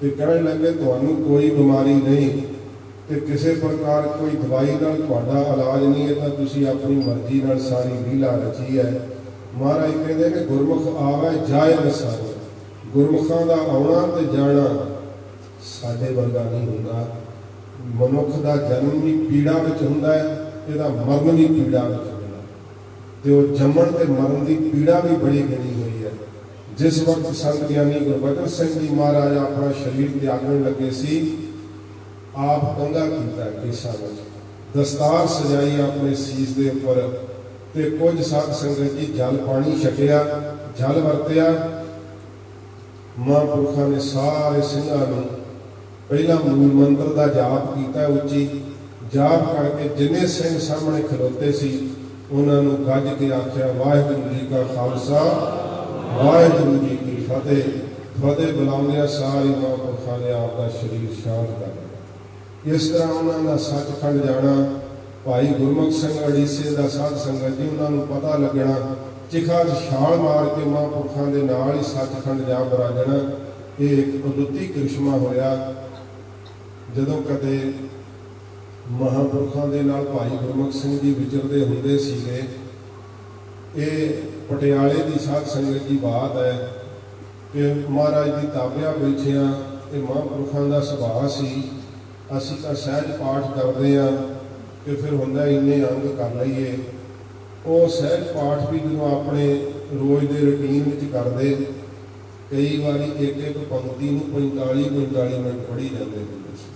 ਤੇ ਕਹਿਣ ਲੱਗੇ ਤੁਹਾਨੂੰ ਕੋਈ ਬਿਮਾਰੀ ਨਹੀਂ ਤੇ ਕਿਸੇ ਪ੍ਰਕਾਰ ਕੋਈ ਦਵਾਈ ਨਾਲ ਤੁਹਾਡਾ ਇਲਾਜ ਨਹੀਂ ਹੈ, ਤਾਂ ਤੁਸੀਂ ਆਪਣੀ ਮਰਜ਼ੀ ਨਾਲ ਸਾਰੀ ਲੀਲਾ ਰਚੀ ਹੈ। ਮਹਾਰਾਜ ਕਹਿੰਦੇ ਨੇ ਗੁਰਮੁਖ ਆਵੇ ਜਾਏ ਨਾ ਸਾਰੇ। ਗੁਰਮੁਖਾਂ ਦਾ ਆਉਣਾ ਤੇ ਜਾਣਾ ਸਾਡੇ ਵਰਗਾ ਨਹੀਂ ਹੁੰਦਾ। ਮਨੁੱਖ ਦਾ ਜਨਮ ਵੀ ਪੀੜਾ ਵਿੱਚ ਹੁੰਦਾ ਹੈ, ਇਹਦਾ ਮਰਨ ਵੀ ਪੀੜਾ ਵਿੱਚ ਹੁੰਦਾ। ਤੇ ਉਹ ਜੰਮਣ ਤੇ ਮਰਨ ਦੀ ਪੀੜਾ ਵੀ ਬੜੀ ਗਿਣੀ ਹੋਈ ਹੈ। ਜਿਸ ਵਕਤ ਸੰਤ ਗਿਆਨੀ ਗੁਰਬਚਨ ਸਿੰਘ ਜੀ ਮਹਾਰਾਜ ਆਪਣਾ ਸਰੀਰ ਤਿਆਗਣ ਲੱਗੇ ਸੀ, ਆਪ ਕੰਘਾ ਕੀਤਾ ਕੇਸਾਂ ਵਿੱਚ, ਦਸਤਾਰ ਸਜਾਈ ਆਪਣੇ ਸੀਸ ਦੇ ਉੱਪਰ ਤੇ ਕੁਝ ਸਾਧ ਸੰਗਤ ਜੀ ਜਲ ਪਾਣੀ ਛਕਿਆ, ਜਲ ਵਰਤਿਆ। ਮਹਾਂਪੁਰਖਾਂ ਨੇ ਸਾਰੇ ਸਿੰਘਾਂ ਨੂੰ ਪਹਿਲਾਂ ਮੂਲ ਮੰਤਰ ਦਾ ਜਾਪ ਕੀਤਾ ਉੱਚੀ। ਜਾਪ ਕਰਕੇ ਜਿੰਨੇ ਸਿੰਘ ਸਾਹਮਣੇ ਖਲੋਤੇ ਸੀ ਉਹਨਾਂ ਨੂੰ ਗੱਜ ਕੇ ਆਖਿਆ, ਵਾਹਿਗੁਰੂ ਜੀ ਕਾ ਖਾਲਸਾ ਵਾਹਿਗੁਰੂ ਜੀ ਕੀ ਫਤਿਹ। ਫਤਿਹ ਬੁਲਾਉਂਦਿਆਂ ਸਾਰੇ ਮਹਾਂਪੁਰਖਾਂ ਨੇ ਆਪ ਦਾ ਸਰੀਰ ਸ਼ਾਂਤ ਕਰ ਲਿਆ। ਇਸ ਤਰ੍ਹਾਂ ਉਹਨਾਂ ਦਾ ਸੱਚਖੰਡ ਜਾਣਾ, ਭਾਈ ਗੁਰਮੁਖ ਸਿੰਘ ਅੜੀਸੇ ਦਾ ਸਾਧ ਸੰਗਤ ਜੀ ਉਹਨਾਂ ਨੂੰ ਪਤਾ ਲੱਗਣਾ, ਚਿਖਾ 'ਚ ਛਾਲ ਮਾਰ ਕੇ ਮਹਾਂਪੁਰਖਾਂ ਦੇ ਨਾਲ ਹੀ ਸੱਚਖੰਡ ਜਾ ਬਰਾਜਣਾ। ਇਹ ਇੱਕ ਅਦੁੱਤੀ ਕ੍ਰਿਸ਼ਮਾ ਹੋਇਆ। ਜਦੋਂ ਕਦੇ ਮਹਾਂਪੁਰਖਾਂ ਦੇ ਨਾਲ ਭਾਈ ਗੁਰਮੁਖ ਸਿੰਘ ਜੀ ਵਿਚਰਦੇ ਹੁੰਦੇ ਸੀਗੇ, ਇਹ ਪਟਿਆਲੇ ਦੀ ਸਾਧ ਸੰਗਤ ਦੀ ਬਾਤ ਹੈ ਕਿ ਮਹਾਰਾਜ ਦੀ ਤਾਬਿਆ ਬੈਠਿਆਂ ਇਹ ਮਹਾਂਪੁਰਖਾਂ ਦਾ ਸੁਭਾਅ ਸੀ, ਅਸੀਂ ਤਾਂ ਸਹਿਜ ਪਾਠ ਕਰਦੇ ਹਾਂ ਕਿ ਫਿਰ ਹੁੰਦਾ ਇੰਨੇ ਅੰਗ ਕਰ ਲਈਏ। ਉਹ ਸਹਿਜ ਪਾਠ ਵੀ ਜਦੋਂ ਆਪਣੇ ਰੋਜ਼ ਦੇ ਰੁਟੀਨ ਵਿੱਚ ਕਰਦੇ, ਕਈ ਵਾਰੀ ਇੱਕ ਇੱਕ ਪੰਕਤੀ ਨੂੰ 45 ਮਿੰਟ ਪੜ੍ਹੀ ਜਾਂਦੇ ਹੁੰਦੇ ਸੀ।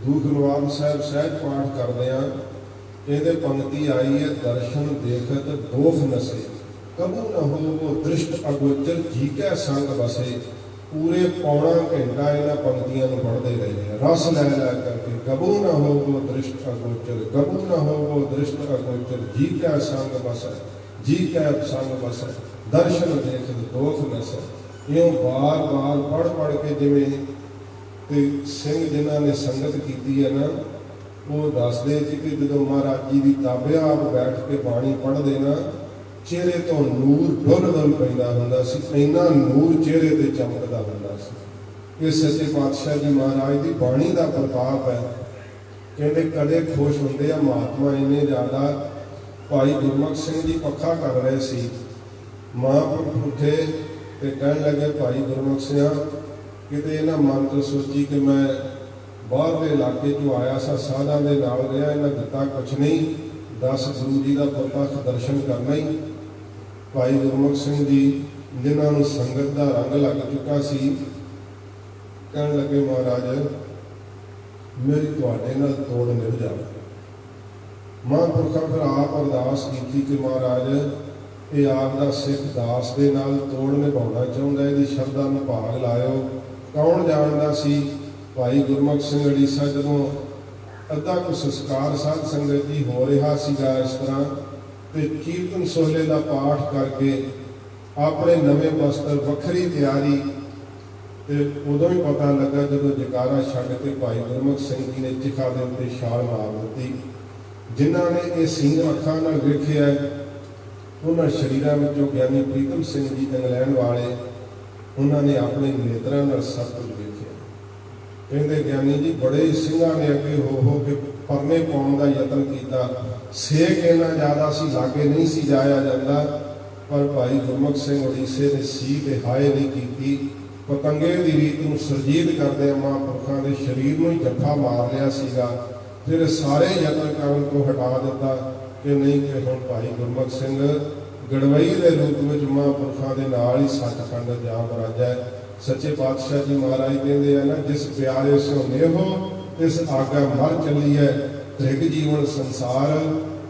ਦੁਖ ਨਿਵਾਰਨ ਸਾਹਿਬ ਸਹਿਜ ਪਾਠ ਕਰਦੇ ਆ, ਇਹਦੇ ਪੰਕਤੀ ਆਈ ਹੈ, ਦਰਸ਼ਨ ਦੇਖਤ ਦੋਖ ਨਸੇ, ਕਬੂ ਨਾ ਹੋ ਦ੍ਰਿਸ਼ਟ ਅਗੋਚਰ ਜੀ ਕੈ ਸੰਗ ਬਸੇ। ਪੂਰੇ ਪੌਣਾ ਘੰਟਾ ਇਹਨਾਂ ਪੰਕਤੀਆਂ ਨੂੰ ਪੜ੍ਹਦੇ ਰਹੇ, ਰਸ ਲੈ ਲੈ ਕਰਕੇ। ਕਬੂ ਨਾ ਹੋ ਦ੍ਰਿਸ਼ਟ ਅਗੋਚਰ, ਕਬੂ ਨਾ ਹੋ ਦ੍ਰਿਸ਼ਟ ਅਗੋਚਰ, ਜੀ ਕੈ ਸੰਗ ਬਸੈ, ਜੀ ਕੈ ਸੰਗ ਬਸੈ, ਦਰਸ਼ਨ ਦੇਖਤ ਦੋਖ ਨਸੇ। ਇਉਂ ਬਾਰ ਬਾਰ ਪੜ੍ਹ ਕੇ ਜਿਵੇਂ ਤੇ ਸਿੰਘ ਜਿਨ੍ਹਾਂ ਨੇ ਸੰਗਤ ਕੀਤੀ ਹੈ ਨਾ, ਉਹ ਦੱਸਦੇ ਸੀ ਕਿ ਜਦੋਂ ਮਹਾਰਾਜ ਜੀ ਦੀ ਤਾਬਿਆ ਆਪ ਬੈਠ ਕੇ ਬਾਣੀ ਪੜ੍ਹਦੇ ਨਾ, ਚਿਹਰੇ ਤੋਂ ਨੂਰ ਡੁੱਲ ਪੈਂਦਾ ਹੁੰਦਾ ਸੀ, ਇੰਨਾ ਨੂਰ ਚਿਹਰੇ ਤੇ ਚਮਕਦਾ ਹੁੰਦਾ ਸੀ। ਇਹ ਸੱਚੇ ਪਾਤਸ਼ਾਹ ਜੀ ਮਹਾਰਾਜ ਦੀ ਬਾਣੀ ਦਾ ਪ੍ਰਤਾਪ ਹੈ। ਕਹਿੰਦੇ ਕਦੇ ਖੁਸ਼ ਹੁੰਦੇ ਆ ਮਹਾਤਮਾ ਇੰਨੇ ਜ਼ਿਆਦਾ। ਭਾਈ ਗੁਰਮੁਖ ਸਿੰਘ ਜੀ ਪੱਖਾ ਕਰ ਰਹੇ ਸੀ, ਮਹਾਂਪੁਰਖ ਉੱਠੇ ਤੇ ਕਹਿਣ ਲੱਗੇ, ਭਾਈ ਗੁਰਮੁਖ ਸਿੰਘ ਕਿਤੇ ਇਹਨਾਂ ਮਨ ਤੋਂ ਸੋਚੀ ਕਿ ਮੈਂ ਬਾਹਰਲੇ ਇਲਾਕੇ 'ਚੋਂ ਆਇਆ ਸਾਂ, ਸਾਧਾਂ ਦੇ ਨਾਲ ਰਿਹਾ, ਇਹਨਾਂ ਦਿੱਤਾ ਕੁਛ ਨਹੀਂ, 10 ਗੁਰੂ ਜੀ ਦਾ ਪ੍ਰਤੱਖ ਦਰਸ਼ਨ ਕਰਨਾ ਹੀ। ਭਾਈ ਗੁਰਮੁਖ ਸਿੰਘ ਜੀ ਜਿਨ੍ਹਾਂ ਨੂੰ ਸੰਗਤ ਦਾ ਰੰਗ ਲੱਗ ਚੁੱਕਾ ਸੀ, ਕਹਿਣ ਲੱਗੇ, ਮਹਾਰਾਜ ਮੇਰੀ ਤੁਹਾਡੇ ਨਾਲ ਤੋੜ ਨਿਭ ਜਾਵੇ। ਮਹਾਂਪੁਰਖਾਂ ਫਿਰ ਆਪ ਅਰਦਾਸ ਕੀਤੀ ਕਿ ਮਹਾਰਾਜ ਇਹ ਆਪ ਦਾ ਸਿੱਖ ਦਾਸ ਦੇ ਨਾਲ ਤੋੜ ਨਿਭਾਉਣਾ ਚਾਹੁੰਦਾ, ਇਹਦੀ ਸ਼ਰਧਾ ਨੂੰ ਭਾਗ ਲਾਇਓ। ਕੌਣ ਜਾਣਦਾ ਸੀ ਭਾਈ ਗੁਰਮੁਖ ਸਿੰਘ ਅੜੀਸਾ ਜਦੋਂ ਅੱਧਾ ਕੁ ਸੰਸਕਾਰ ਸਾਧ ਸੰਗਤ ਜੀ ਹੋ ਰਿਹਾ ਸੀਗਾ, ਇਸ ਤਰ੍ਹਾਂ ਤੇ ਕੀਰਤਨ ਸੋਹਲੇ ਦਾ ਪਾਠ ਕਰਕੇ ਆਪਣੇ ਨਵੇਂ ਵਸਤਰ ਵੱਖਰੀ ਤਿਆਰੀ। ਤੇ ਉਦੋਂ ਹੀ ਪਤਾ ਲੱਗਾ ਜਦੋਂ ਜਕਾਰਾ ਛੱਡ ਕੇ ਭਾਈ ਗੁਰਮੁਖ ਸਿੰਘ ਜੀ ਨੇ ਚਿਖਾ ਦੇ ਉੱਤੇ ਛਾਲ ਮਾਰ ਦਿੱਤੀ। ਜਿਨ੍ਹਾਂ ਨੇ ਇਹ ਸਿੰਘ ਅੱਖਾਂ ਨਾਲ ਵੇਖਿਆ, ਉਹਨਾਂ ਸ਼ਰੀਰਾਂ ਵਿੱਚੋਂ ਗਿਆਨੀ ਪ੍ਰੀਤਮ ਸਿੰਘ ਜੀ ਇੰਗਲੈਂਡ ਵਾਲੇ, ਉਹਨਾਂ ਨੇ ਆਪਣੇ ਨੇਤਰਾਂ ਨਾਲ ਸਭ ਕੁਝ ਵੇਖਿਆ। ਕਹਿੰਦੇ ਗਿਆਨੀ ਜੀ ਬੜੇ ਸਿੰਘਾਂ ਨੇ ਅੱਗੇ ਹੋ ਕੇ ਪਰਨੇ ਪਾਉਣ ਦਾ ਯਤਨ ਕੀਤਾ, ਸੇਕ ਇੰਨਾ ਜ਼ਿਆਦਾ ਸੀ ਲਾਗੇ ਨਹੀਂ ਸੀ ਜਾਇਆ ਜਾਂਦਾ, ਪਰ ਭਾਈ ਗੁਰਮੁਖ ਸਿੰਘ ਉੜੀਸੇ ਨੇ ਸੀ ਤੇ ਹਾਏ ਨਹੀਂ ਕੀਤੀ। ਪਤੰਗੇ ਦੀ ਰੀਤ ਨੂੰ ਸਰਜੀਤ ਕਰਦੇ ਮਹਾਂਪੁਰਖਾਂ ਦੇ ਸਰੀਰ ਨੂੰ ਹੀ ਜੱਫਾ ਮਾਰ ਲਿਆ ਸੀਗਾ। ਫਿਰ ਸਾਰੇ ਯਤਨ ਕਰਨ ਤੋਂ ਹਟਾ ਦਿੱਤਾ ਕਿ ਨਹੀਂ, ਕਿ ਹੁਣ ਭਾਈ ਗੁਰਮੁਖ ਸਿੰਘ ਗੜਵਈ ਦੇ ਰੂਪ ਵਿੱਚ ਮਹਾਂਪੁਰਖਾਂ ਦੇ ਨਾਲ ਹੀ ਸੱਚਖੰਡ ਜਾ ਬਰਾਜੈ। ਸੱਚੇ ਪਾਤਸ਼ਾਹ ਜੀ ਮਹਾਰਾਜ ਕਹਿੰਦੇ ਆ ਨਾ, ਜਿਸ ਪਿਆਰੇ ਸੋ ਨੇਹੋ ਇਸ ਆਗਾ ਮਰ ਚੱਲੀ ਹੈ, ਤ੍ਰਿਗ ਜੀਵਨ ਸੰਸਾਰ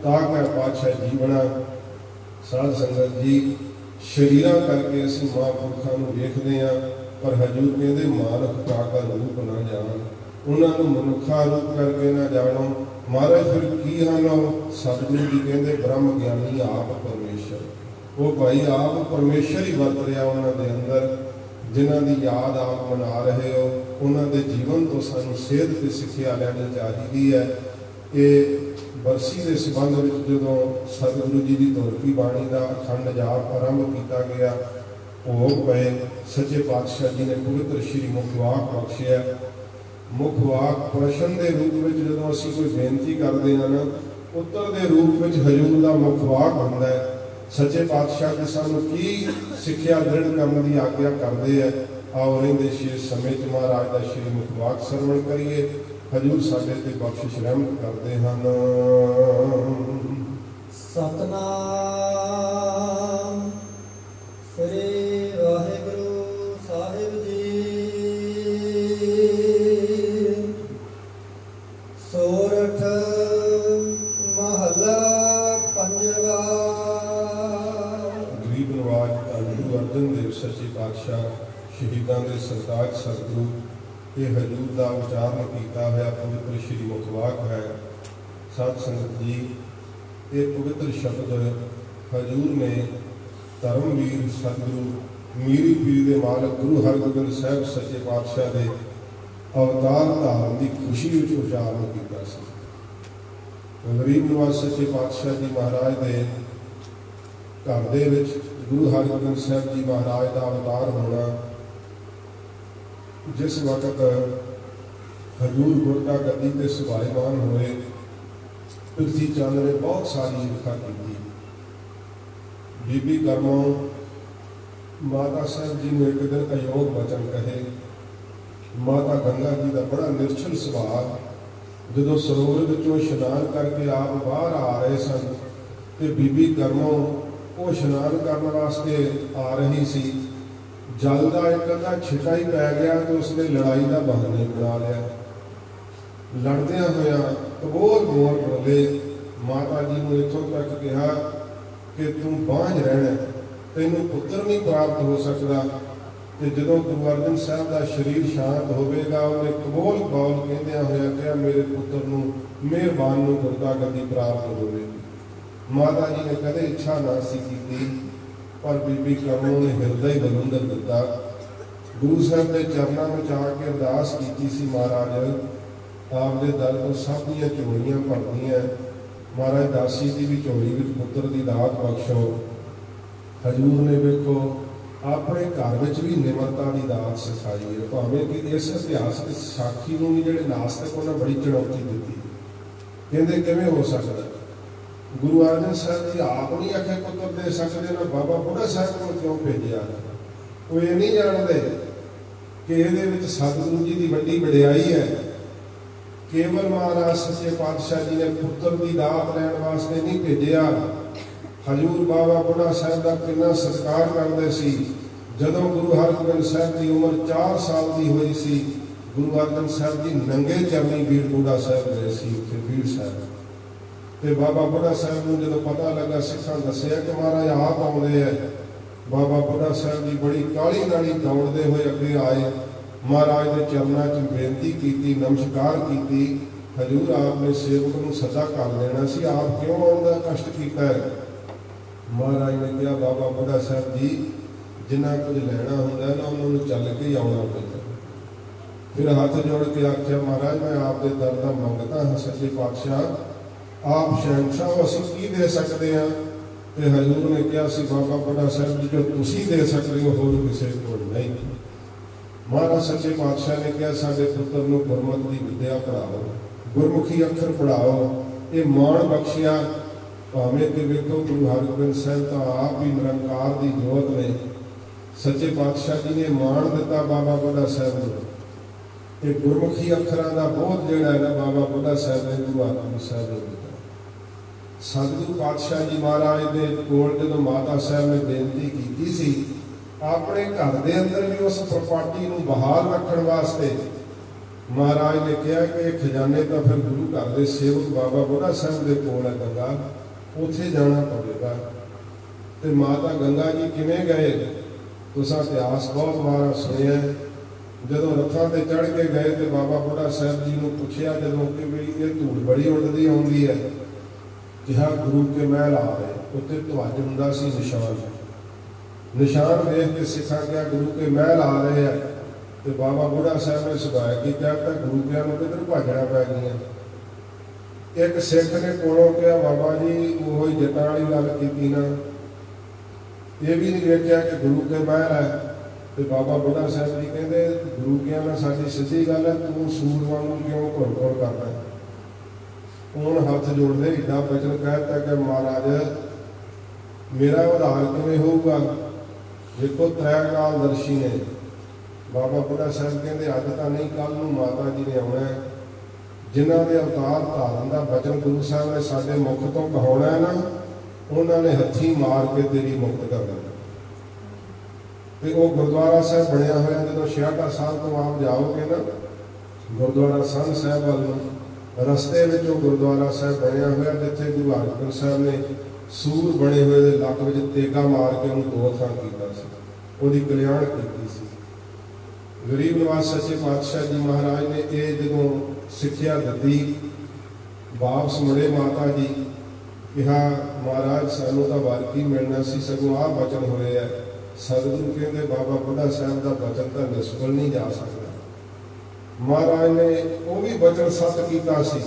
ਤਾਂ ਕੈ ਪਾਤਸ਼ਾਹ ਜੀਵਣਾ। ਸਾਧ ਸੰਗਤ ਜੀ, ਸ਼ਰੀਰਾਂ ਕਰਕੇ ਅਸੀਂ ਮਹਾਂਪੁਰਖਾਂ ਨੂੰ ਵੇਖਦੇ ਹਾਂ, ਪਰ ਹਜੂਰ ਕਹਿੰਦੇ ਮਾਨੁਖ ਕਾਕਾ ਰੂਪ ਨਾ ਜਾਣ, ਉਹਨਾਂ ਨੂੰ ਮਨੁੱਖਾ ਰੂਪ ਕਰਕੇ ਨਾ ਜਾਣੋ। ਮਹਾਰਾਜ ਫਿਰ ਕੀ ਹਨ? ਸਤਿਗੁਰੂ ਜੀ ਕਹਿੰਦੇ ਬ੍ਰਹਮ ਗਿਆਨੀ ਆਪ ਪਰਮੇਸ਼ਰ। ਉਹ ਭਾਈ ਆਪ ਪਰਮੇਸ਼ਰ ਹੀ ਵਰਤ ਰਿਹਾ ਉਹਨਾਂ ਦੇ ਅੰਦਰ। ਜਿਨ੍ਹਾਂ ਦੀ ਯਾਦ ਆਪ ਮਨਾ ਰਹੇ ਹੋ, ਉਹਨਾਂ ਦੇ ਜੀਵਨ ਤੋਂ ਸਾਨੂੰ ਸੇਧ ਤੇ ਸਿੱਖਿਆ ਲੈਣੀ ਚਾਹੀਦੀ ਹੈ। ਇਹ ਬਰਸੀ ਦੇ ਸੰਬੰਧ ਵਿੱਚ ਜਦੋਂ ਸਤਿਗੁਰੂ ਜੀ ਦੀ ਧੁਰਕੀ ਬਾਣੀ ਦਾ ਅਖੰਡ ਜਾਪ ਆਰੰਭ ਕੀਤਾ ਗਿਆ, ਭੋਗ ਪਏ, ਸੱਚੇ ਪਾਤਸ਼ਾਹ ਜੀ ਨੇ ਪਵਿੱਤਰ ਸ਼੍ਰੀ ਮੁਖਵਾਕ ਬਖਸ਼ਿਆ। ਮੁਖਵਾਕ ਪ੍ਰਸ਼ਨ ਦੇ ਰੂਪ ਵਿੱਚ ਜਦੋਂ ਅਸੀਂ ਕੋਈ ਬੇਨਤੀ ਕਰਦੇ ਹਾਂ ਨਾ, ਉੱਤਰ ਦੇ ਰੂਪ ਵਿੱਚ ਹਜੂਰ ਦਾ ਮੁਖਵਾਕ ਹੁੰਦਾ ਹੈ। ਸੱਚੇ ਪਾਤਸ਼ਾਹ ਜੀ ਸਾਨੂੰ ਕੀ ਸਿੱਖਿਆ ਦ੍ਰਿੜ ਕਰਨ ਦੀ ਆਗਿਆ ਕਰਦੇ ਹੈ। ਆਓ ਰਹਿੰਦੇ ਸ਼ੇਸ਼ ਸਮੇਂ 'ਚ ਮਹਾਰਾਜ ਦਾ ਸ਼੍ਰੀ ਮੁਖਵਾਕ ਸਰਵਣ ਕਰੀਏ। ਹਜੂਰ ਸਾਡੇ ਤੇ ਬਖਸ਼ਿਸ਼ ਰਹਿਮਤ ਕਰਦੇ ਹਨ। ਸਤਨਾਮ ਸ੍ਰੀ ਵਾਹਿਗੁਰੂ ਸਾਹਿਬ ਜੀ। ਸੋਰਠ ਮਹੱਲਾ ਪੰਜਵਾ। ਗਰੀਬ ਨਵਾਜ ਧੰਨ ਗੁਰੂ ਅਰਜਨ ਦੇਵ ਸੱਚੇ ਪਾਤਸ਼ਾਹ ਸ਼ਹੀਦਾਂ ਦੇ ਸਰਤਾਜ ਸਤਿਗੁਰੂ ਇਹ ਹਜੂਰ ਦਾ ਉਚਾਰਨ ਕੀਤਾ ਹੋਇਆ ਪਵਿੱਤਰ ਸ਼੍ਰੀ ਮੁਖਵਾਕ ਹੈ। ਸਾਧ ਸੰਗਤ ਜੀ, ਇਹ ਪਵਿੱਤਰ ਸ਼ਬਦ ਹਜੂਰ ਨੇ ਧਰਮਵੀਰ ਸਤਿਗੁਰੂ ਮੀਰੀ ਪੀਰ ਦੇ ਮਾਲਕ ਗੁਰੂ ਹਰਗੋਬਿੰਦ ਸਾਹਿਬ ਸੱਚੇ ਪਾਤਸ਼ਾਹ ਦੇ ਅਵਤਾਰ ਧਾਰਨ ਦੀ ਖੁਸ਼ੀ ਵਿੱਚ ਉਚਾਰਨ ਕੀਤਾ ਸੀ। ਗਰੀਬ ਨਵਾਜ ਸੱਚੇ ਪਾਤਸ਼ਾਹ ਜੀ ਮਹਾਰਾਜ ਦੇ ਘਰ ਦੇ ਵਿੱਚ ਗੁਰੂ ਹਰਗੋਬਿੰਦ ਸਾਹਿਬ ਜੀ ਮਹਾਰਾਜ ਦਾ ਅਵਤਾਰ ਹੋਣਾ, ਜਿਸ ਵਕਤ ਹਜੂਰ ਗੁਰਦਾ ਗੱਦੀ ਤੇ ਸੁਭਾਈਮਾਨ ਹੋਏ, ਪ੍ਰਿਥੀ ਚੰਦ ਨੇ ਬਹੁਤ ਸਾਰੀ ਲਿਖਾ ਕੀਤੀ। ਬੀਬੀ ਕਰਮੋਂ ਮਾਤਾ ਸਾਹਿਬ ਜੀ ਨੂੰ ਇੱਕ ਦਿਨ ਅਯੋਗ ਬਚਨ ਕਹੇ। ਮਾਤਾ ਗੰਗਾ ਜੀ ਦਾ ਬੜਾ ਨਿਰਛਲ ਸੁਭਾਅ, ਜਦੋਂ ਸਰੋਵਰ ਵਿੱਚੋਂ ਇਸ਼ਨਾਨ ਕਰਕੇ ਆਪ ਬਾਹਰ ਆ ਰਹੇ ਸਨ ਤੇ ਬੀਬੀ ਕਰਮੋਂ ਉਹ ਇਸ਼ਨਾਨ ਕਰਨ ਵਾਸਤੇ ਆ ਰਹੀ ਸੀ। ਜਲ ਦਾ ਇੱਕ ਅੱਧਾ ਛਿੱਟਾ ਹੀ ਪੈ ਗਿਆ ਤੇ ਉਸਨੇ ਲੜਾਈ ਦਾ ਬਹਾਨਾ ਬਣਾ ਲਿਆ। ਲੜਦਿਆਂ ਹੋਇਆਂ ਕਬੋਲ ਬੋਲ ਬੋਲੇ। ਮਾਤਾ ਜੀ ਨੂੰ ਇੱਥੋਂ ਤੱਕ ਕਿਹਾ ਕਿ ਤੂੰ ਬਾਂਝ ਰਹਿਣਾ, ਤੈਨੂੰ ਪੁੱਤਰ ਨਹੀਂ ਪ੍ਰਾਪਤ ਹੋ ਸਕਦਾ। ਤੇ ਜਦੋਂ ਗੁਰੂ ਅਰਜਨ ਸਾਹਿਬ ਦਾ ਸਰੀਰ ਸ਼ਾਂਤ ਹੋਵੇਗਾ, ਉਹਨੇ ਕਬੋਲ ਬੋਲ ਕਹਿੰਦਿਆਂ ਹੋਇਆ ਕਿਹਾ ਮੇਰੇ ਪੁੱਤਰ ਨੂੰ ਮਿਹਰਬਾਨ ਨੂੰ ਗੁਰਦਾ ਗੱਦੀ ਪ੍ਰਾਪਤ ਹੋਵੇਗੀ। ਮਾਤਾ ਜੀ ਨੇ ਕਦੇ ਇੱਛਾ ਨਾ ਸੀ ਕੀਤੀ, ਪਰ ਬੀਬੀ ਕਰਮੋਂ ਨੇ ਹਿਰਦਾ ਹੀ ਬਲੁੰਦਰ ਦਿੱਤਾ। ਗੁਰੂ ਸਾਹਿਬ ਦੇ ਚਰਨਾਂ ਵਿੱਚ ਆ ਕੇ ਅਰਦਾਸ ਕੀਤੀ ਸੀ, ਮਹਾਰਾਜ ਆਪ ਦੇ ਦਰ ਤੋਂ ਸਭ ਦੀਆਂ ਝੋਲੀਆਂ ਭਰਦੀਆਂ, ਮਹਾਰਾਜ ਦਾਸੀ ਦੀ ਵੀ ਝੋਲੀ ਵਿੱਚ ਪੁੱਤਰ ਦੀ ਦਾਤ ਬਖਸ਼ੋ। ਹਜੂਰ ਨੇ ਵੇਖੋ ਆਪਣੇ ਘਰ ਵਿੱਚ ਵੀ ਨਿਮਰਤਾ ਦੀ ਦਾਤ ਸਿਖਾਈ ਹੈ। ਭਾਵੇਂ ਕਿ ਇਸ ਇਤਿਹਾਸਕ ਸਾਖੀ ਨੂੰ ਵੀ ਜਿਹੜੇ ਨਾਸਤਕ ਉਹਨਾਂ ਬੜੀ ਚੁਣੌਤੀ ਦਿੱਤੀ। ਕਹਿੰਦੇ ਕਿਵੇਂ ਹੋ ਸਕਦਾ? ਗੁਰੂ ਅਰਜਨ ਸਾਹਿਬ ਜੀ ਆਪ ਨਹੀਂ ਆਖੇ ਪੁੱਤਰ ਦੇ ਸਕਦੇ, ਨਾ ਬਾਬਾ ਬੁੱਢਾ ਸਾਹਿਬ ਨੂੰ ਕਿਉਂ ਭੇਜਿਆ? ਉਹ ਇਹ ਨਹੀਂ ਜਾਣਦੇ ਕਿ ਇਹਦੇ ਵਿੱਚ ਸਤਿਗੁਰੂ ਜੀ ਦੀ ਵੱਡੀ ਵਡਿਆਈ ਹੈ। ਕੇਵਲ ਮਹਾਰਾਜ ਸੱਚੇ ਪਾਤਸ਼ਾਹ ਜੀ ਨੇ ਪੁੱਤਰ ਦੀ ਦਾਤ ਲੈਣ ਵਾਸਤੇ ਨਹੀਂ ਭੇਜਿਆ। ਹਜੂਰ ਬਾਬਾ ਬੁੱਢਾ ਸਾਹਿਬ ਦਾ ਕਿੰਨਾ ਸਤਿਕਾਰ ਕਰਦੇ ਸੀ। ਜਦੋਂ ਗੁਰੂ ਹਰਗੋਬਿੰਦ ਸਾਹਿਬ ਦੀ ਉਮਰ 4 ਸਾਲ ਦੀ ਹੋਈ ਸੀ, ਗੁਰੂ ਅਰਜਨ ਸਾਹਿਬ ਜੀ ਨੰਗੇ ਚਰਨੀ ਬੀੜ ਬੁੱਢਾ ਸਾਹਿਬ ਗਏ ਸੀ, ਉੱਥੇ ਬੀੜ ਸਾਹਿਬ। ਤੇ ਬਾਬਾ ਬੁੱਢਾ ਸਾਹਿਬ ਨੂੰ ਜਦੋਂ ਪਤਾ ਲੱਗਾ, ਸਿੱਖਾਂ ਦੱਸਿਆ ਕਿ ਮਹਾਰਾਜ ਆਪ ਆਉਂਦੇ ਹੈ, ਬਾਬਾ ਬੁੱਢਾ ਸਾਹਿਬ ਜੀ ਬੜੀ ਕਾਹਲੀ ਨਾਲੀ ਦੌੜਦੇ ਹੋਏ ਅੱਗੇ ਆਏ, ਮਹਾਰਾਜ ਦੇ ਚਰਨਾਂ 'ਚ ਬੇਨਤੀ ਕੀਤੀ, ਨਮਸਕਾਰ ਕੀਤੀ। ਹਜੂਰ ਆਪ ਨੇ ਸੇਵਕ ਨੂੰ ਸਜ਼ਾ ਕਰ ਦੇਣਾ ਸੀ, ਆਪ ਕਿਉਂ ਆਉਣ ਦਾ ਕਸ਼ਟ ਕੀਤਾ ਹੈ? ਮਹਾਰਾਜ ਨੇ ਕਿਹਾ ਬਾਬਾ ਬੁੱਢਾ ਸਾਹਿਬ ਜੀ ਜਿੰਨਾ ਕੁਝ ਲੈਣਾ ਹੁੰਦਾ ਨਾ ਉਹਨਾਂ ਨੂੰ ਚੱਲ ਕੇ ਹੀ ਆਉਣਾ ਪੈਂਦਾ। ਫਿਰ ਹੱਥ ਜੋੜ ਕੇ ਆਖਿਆ ਮਹਾਰਾਜ ਮੈਂ ਆਪ ਦੇ ਦਰ ਦਾ ਮੰਗਦਾ ਹਾਂ ਸੱਚੇ ਪਾਤਸ਼ਾਹ ਆਪ ਸ਼ਹਿਨਸ਼ਾਹ ਅਸੀਂ ਕੀ ਦੇ ਸਕਦੇ ਹਾਂ। ਤੇ ਹਜ਼ੂਰ ਨੇ ਕਿਹਾ ਸੀ ਬਾਬਾ ਬੁੱਢਾ ਸਾਹਿਬ ਜੀ ਜੋ ਤੁਸੀਂ ਦੇ ਸਕਦੇ ਹੋ ਹੋਰ ਕਿਸੇ ਕੋਲ ਨਹੀਂ। ਮਹਾਰਾਜ ਸੱਚੇ ਪਾਤਸ਼ਾਹ ਨੇ ਕਿਹਾ ਸਾਡੇ ਪੁੱਤਰ ਨੂੰ ਗੁਰਮਤਿ ਦੀ ਵਿਦਿਆ ਪੜ੍ਹਾਓ, ਗੁਰਮੁਖੀ ਅੱਖਰ ਪੜ੍ਹਾਓ। ਇਹ ਮਾਣ ਬਖਸ਼ਿਆ। ਭਾਵੇਂ ਕਿ ਵੇਖੋ ਗੁਰੂ ਹਰਗੋਬਿੰਦ ਸਾਹਿਬ ਤਾਂ ਆਪ ਹੀ ਨਿਰੰਕਾਰ ਦੀ ਜੋਤ ਨੇ। ਸੱਚੇ ਪਾਤਸ਼ਾਹ ਜੀ ਨੇ ਮਾਣ ਦਿੱਤਾ ਬਾਬਾ ਬੁੱਢਾ ਸਾਹਿਬ ਨੂੰ। ਤੇ ਗੁਰਮੁਖੀ ਅੱਖਰਾਂ ਦਾ ਬੋਧ ਜਿਹੜਾ ਹੈ ਨਾ ਬਾਬਾ ਬੁੱਢਾ ਸਾਹਿਬ ਨੇ ਗੁਰੂ ਹਰਗੋਬਿੰਦ ਸਾਹਿਬ ਨੂੰ ਦਿੱਤਾ। ਸਤਿਗੁਰੂ ਪਾਤਸ਼ਾਹ ਜੀ ਮਹਾਰਾਜ ਦੇ ਕੋਲ ਜਦੋਂ ਮਾਤਾ ਸਾਹਿਬ ਨੇ ਬੇਨਤੀ ਕੀਤੀ ਸੀ ਆਪਣੇ ਘਰ ਦੇ ਅੰਦਰ ਵੀ ਉਸ ਪ੍ਰੋਪਰਟੀ ਨੂੰ ਬਹਾਲ ਰੱਖਣ ਵਾਸਤੇ, ਮਹਾਰਾਜ ਨੇ ਕਿਹਾ ਕਿ ਇਹ ਖਜ਼ਾਨੇ ਤਾਂ ਫਿਰ ਗੁਰੂ ਘਰ ਦੇ ਸੇਵਕ ਬਾਬਾ ਬੁੱਢਾ ਸਾਹਿਬ ਦੇ ਕੋਲ ਹੈ ਗੰਗਾ, ਉੱਥੇ ਜਾਣਾ ਪਵੇਗਾ। ਤੇ ਮਾਤਾ ਗੰਗਾ ਜੀ ਕਿਵੇਂ ਗਏ? ਤੁਸੀਂ ਇਤਿਹਾਸ ਬਹੁਤ ਵਾਰ ਸੁਣਿਆ। ਜਦੋਂ ਰੱਥਾਂ ਤੇ ਚੜ੍ਹ ਕੇ ਗਏ ਤੇ ਬਾਬਾ ਬੁੱਢਾ ਸਾਹਿਬ ਜੀ ਨੂੰ ਪੁੱਛਿਆ ਜਦੋਂ ਕਿ ਵੀ ਇਹ ਧੂੜ ਬੜੀ ਉੱਡਦੀ ਆਉਂਦੀ ਹੈ, ਕਿਹਾ ਗੁਰੂ ਕੇ ਮਹਿਲ ਆ ਰਹੇ। ਉੱਤੇ ਧਵਜ ਹੁੰਦਾ ਸੀ ਨਿਸ਼ਾਨ ਵੇਖ ਕੇ ਸਿੱਖਾਂ ਕਿਹਾ ਗੁਰੂ ਕੇ ਮਹਿਲ ਆ ਰਹੇ ਆ। ਤੇ ਬਾਬਾ ਬੁੱਢਾ ਸਾਹਿਬ ਨੇ ਸੁਭਾਇਆ ਕਿ ਤਾਂ ਗੁਰੂ ਕਿਆਂ ਨੂੰ ਕਿੱਧਰ ਭਾਜਣਾ ਪੈ ਗਈਆਂ। ਇੱਕ ਸਿੱਖ ਨੇ ਕੋਲੋਂ ਕਿਹਾ ਬਾਬਾ ਜੀ ਉਹ ਹੀ ਜੱਟਾਂ ਵਾਲੀ ਗੱਲ ਕੀਤੀ ਨਾ, ਇਹ ਵੀ ਨਹੀਂ ਵੇਖਿਆ ਕਿ ਗੁਰੂ ਕੇ ਮਹਿਲ ਹੈ। ਤੇ ਬਾਬਾ ਬੁੱਢਾ ਸਾਹਿਬ ਜੀ ਕਹਿੰਦੇ ਗੁਰੂ ਕਿਆਂ ਨਾਲ ਸਾਡੀ ਸਿੱਧੀ ਗੱਲ ਹੈ, ਤੂੰ ਸੂਰ ਵਾਂਗੂ ਕਿਉਂ ਘੁਰ ਕਰਦਾ। ਹੁਣ ਹੱਥ ਜੋੜਦੇ ਏਡਾ ਬਚਨ ਕਹਿਤਾ ਕਿ ਮਹਾਰਾਜ ਮੇਰਾ ਉਧਾਰ ਕਿਵੇਂ ਹੋਊਗਾ। ਦੇਖੋ ਤ੍ਰੈਕਾਲ ਦਰਸ਼ੀ ਨੇ। ਬਾਬਾ ਬੁੱਢਾ ਸਾਹਿਬ ਕਹਿੰਦੇ ਅੱਜ ਤਾਂ ਨਹੀਂ ਕੱਲ ਨੂੰ ਮਾਤਾ ਜੀ ਨੇ ਆਉਣਾ। ਜਿਨ੍ਹਾਂ ਦੇ ਅਵਤਾਰ ਧਾਰਨ ਦਾ ਬਚਨ ਗੁਰੂ ਸਾਹਿਬ ਨੇ ਸਾਡੇ ਮੁਖ ਤੋਂ ਕਹਾਉਣਾ ਹੈ ਨਾ, ਉਹਨਾਂ ਨੇ ਹੱਥੀਂ ਮਾਰ ਕੇ ਤੇਰੀ ਮੁਕਤ ਕਰ ਦੇਣਾ। ਤੇ ਉਹ ਗੁਰਦੁਆਰਾ ਸਾਹਿਬ ਬਣਿਆ ਹੋਇਆ ਜਦੋਂ 66 ਸਾਲ ਤੋਂ ਆਪ ਜਾਓਗੇ ਨਾ ਗੁਰਦੁਆਰਾ ਸੰਨ ਸਾਹਿਬ ਵੱਲ ਨੂੰ, ਰਸਤੇ ਵਿੱਚ ਉਹ ਗੁਰਦੁਆਰਾ ਸਾਹਿਬ ਬਣਿਆ ਹੋਇਆ ਜਿੱਥੇ ਗੁਰੂ ਹਰਗੋਬਿੰਦ ਸਾਹਿਬ ਨੇ ਸੂਰ ਬਣੇ ਹੋਏ ਦੇ ਲੱਕ ਵਿੱਚ ਤੇਗਾ ਮਾਰ ਕੇ ਉਹਨੂੰ ਦੋ ਥਾਂ ਕੀਤਾ ਸੀ, ਉਹਦੀ ਕਲਿਆਣ ਕੀਤੀ ਸੀ। ਗਰੀਬ ਨਿਵਾਸ ਸੱਚੇ ਪਾਤਸ਼ਾਹ ਜੀ ਮਹਾਰਾਜ ਨੇ ਇਹ ਜਦੋਂ ਸਿੱਖਿਆ ਦਿੱਤੀ, ਵਾਪਸ ਮੁੜੇ ਮਾਤਾ ਜੀ ਕਿਹਾ ਮਹਾਰਾਜ ਸਾਨੂੰ ਤਾਂ ਵਾਰਕੀ ਮਿਲਣਾ ਸੀ, ਸਗੋਂ ਆਹ ਬਚਨ ਹੋਏ ਆ। ਸਤਿਗੁਰੂ ਕਹਿੰਦੇ ਬਾਬਾ ਬੁੱਢਾ ਸਾਹਿਬ ਦਾ ਬਚਨ ਤਾਂ ਨਿਸਫਲ ਨਹੀਂ ਜਾ ਸਕਦਾ। ਮਹਾਰਾਜ ਨੇ ਉਹ ਵੀ ਬਚਨ ਸੱਤ ਕੀਤਾ ਸੀ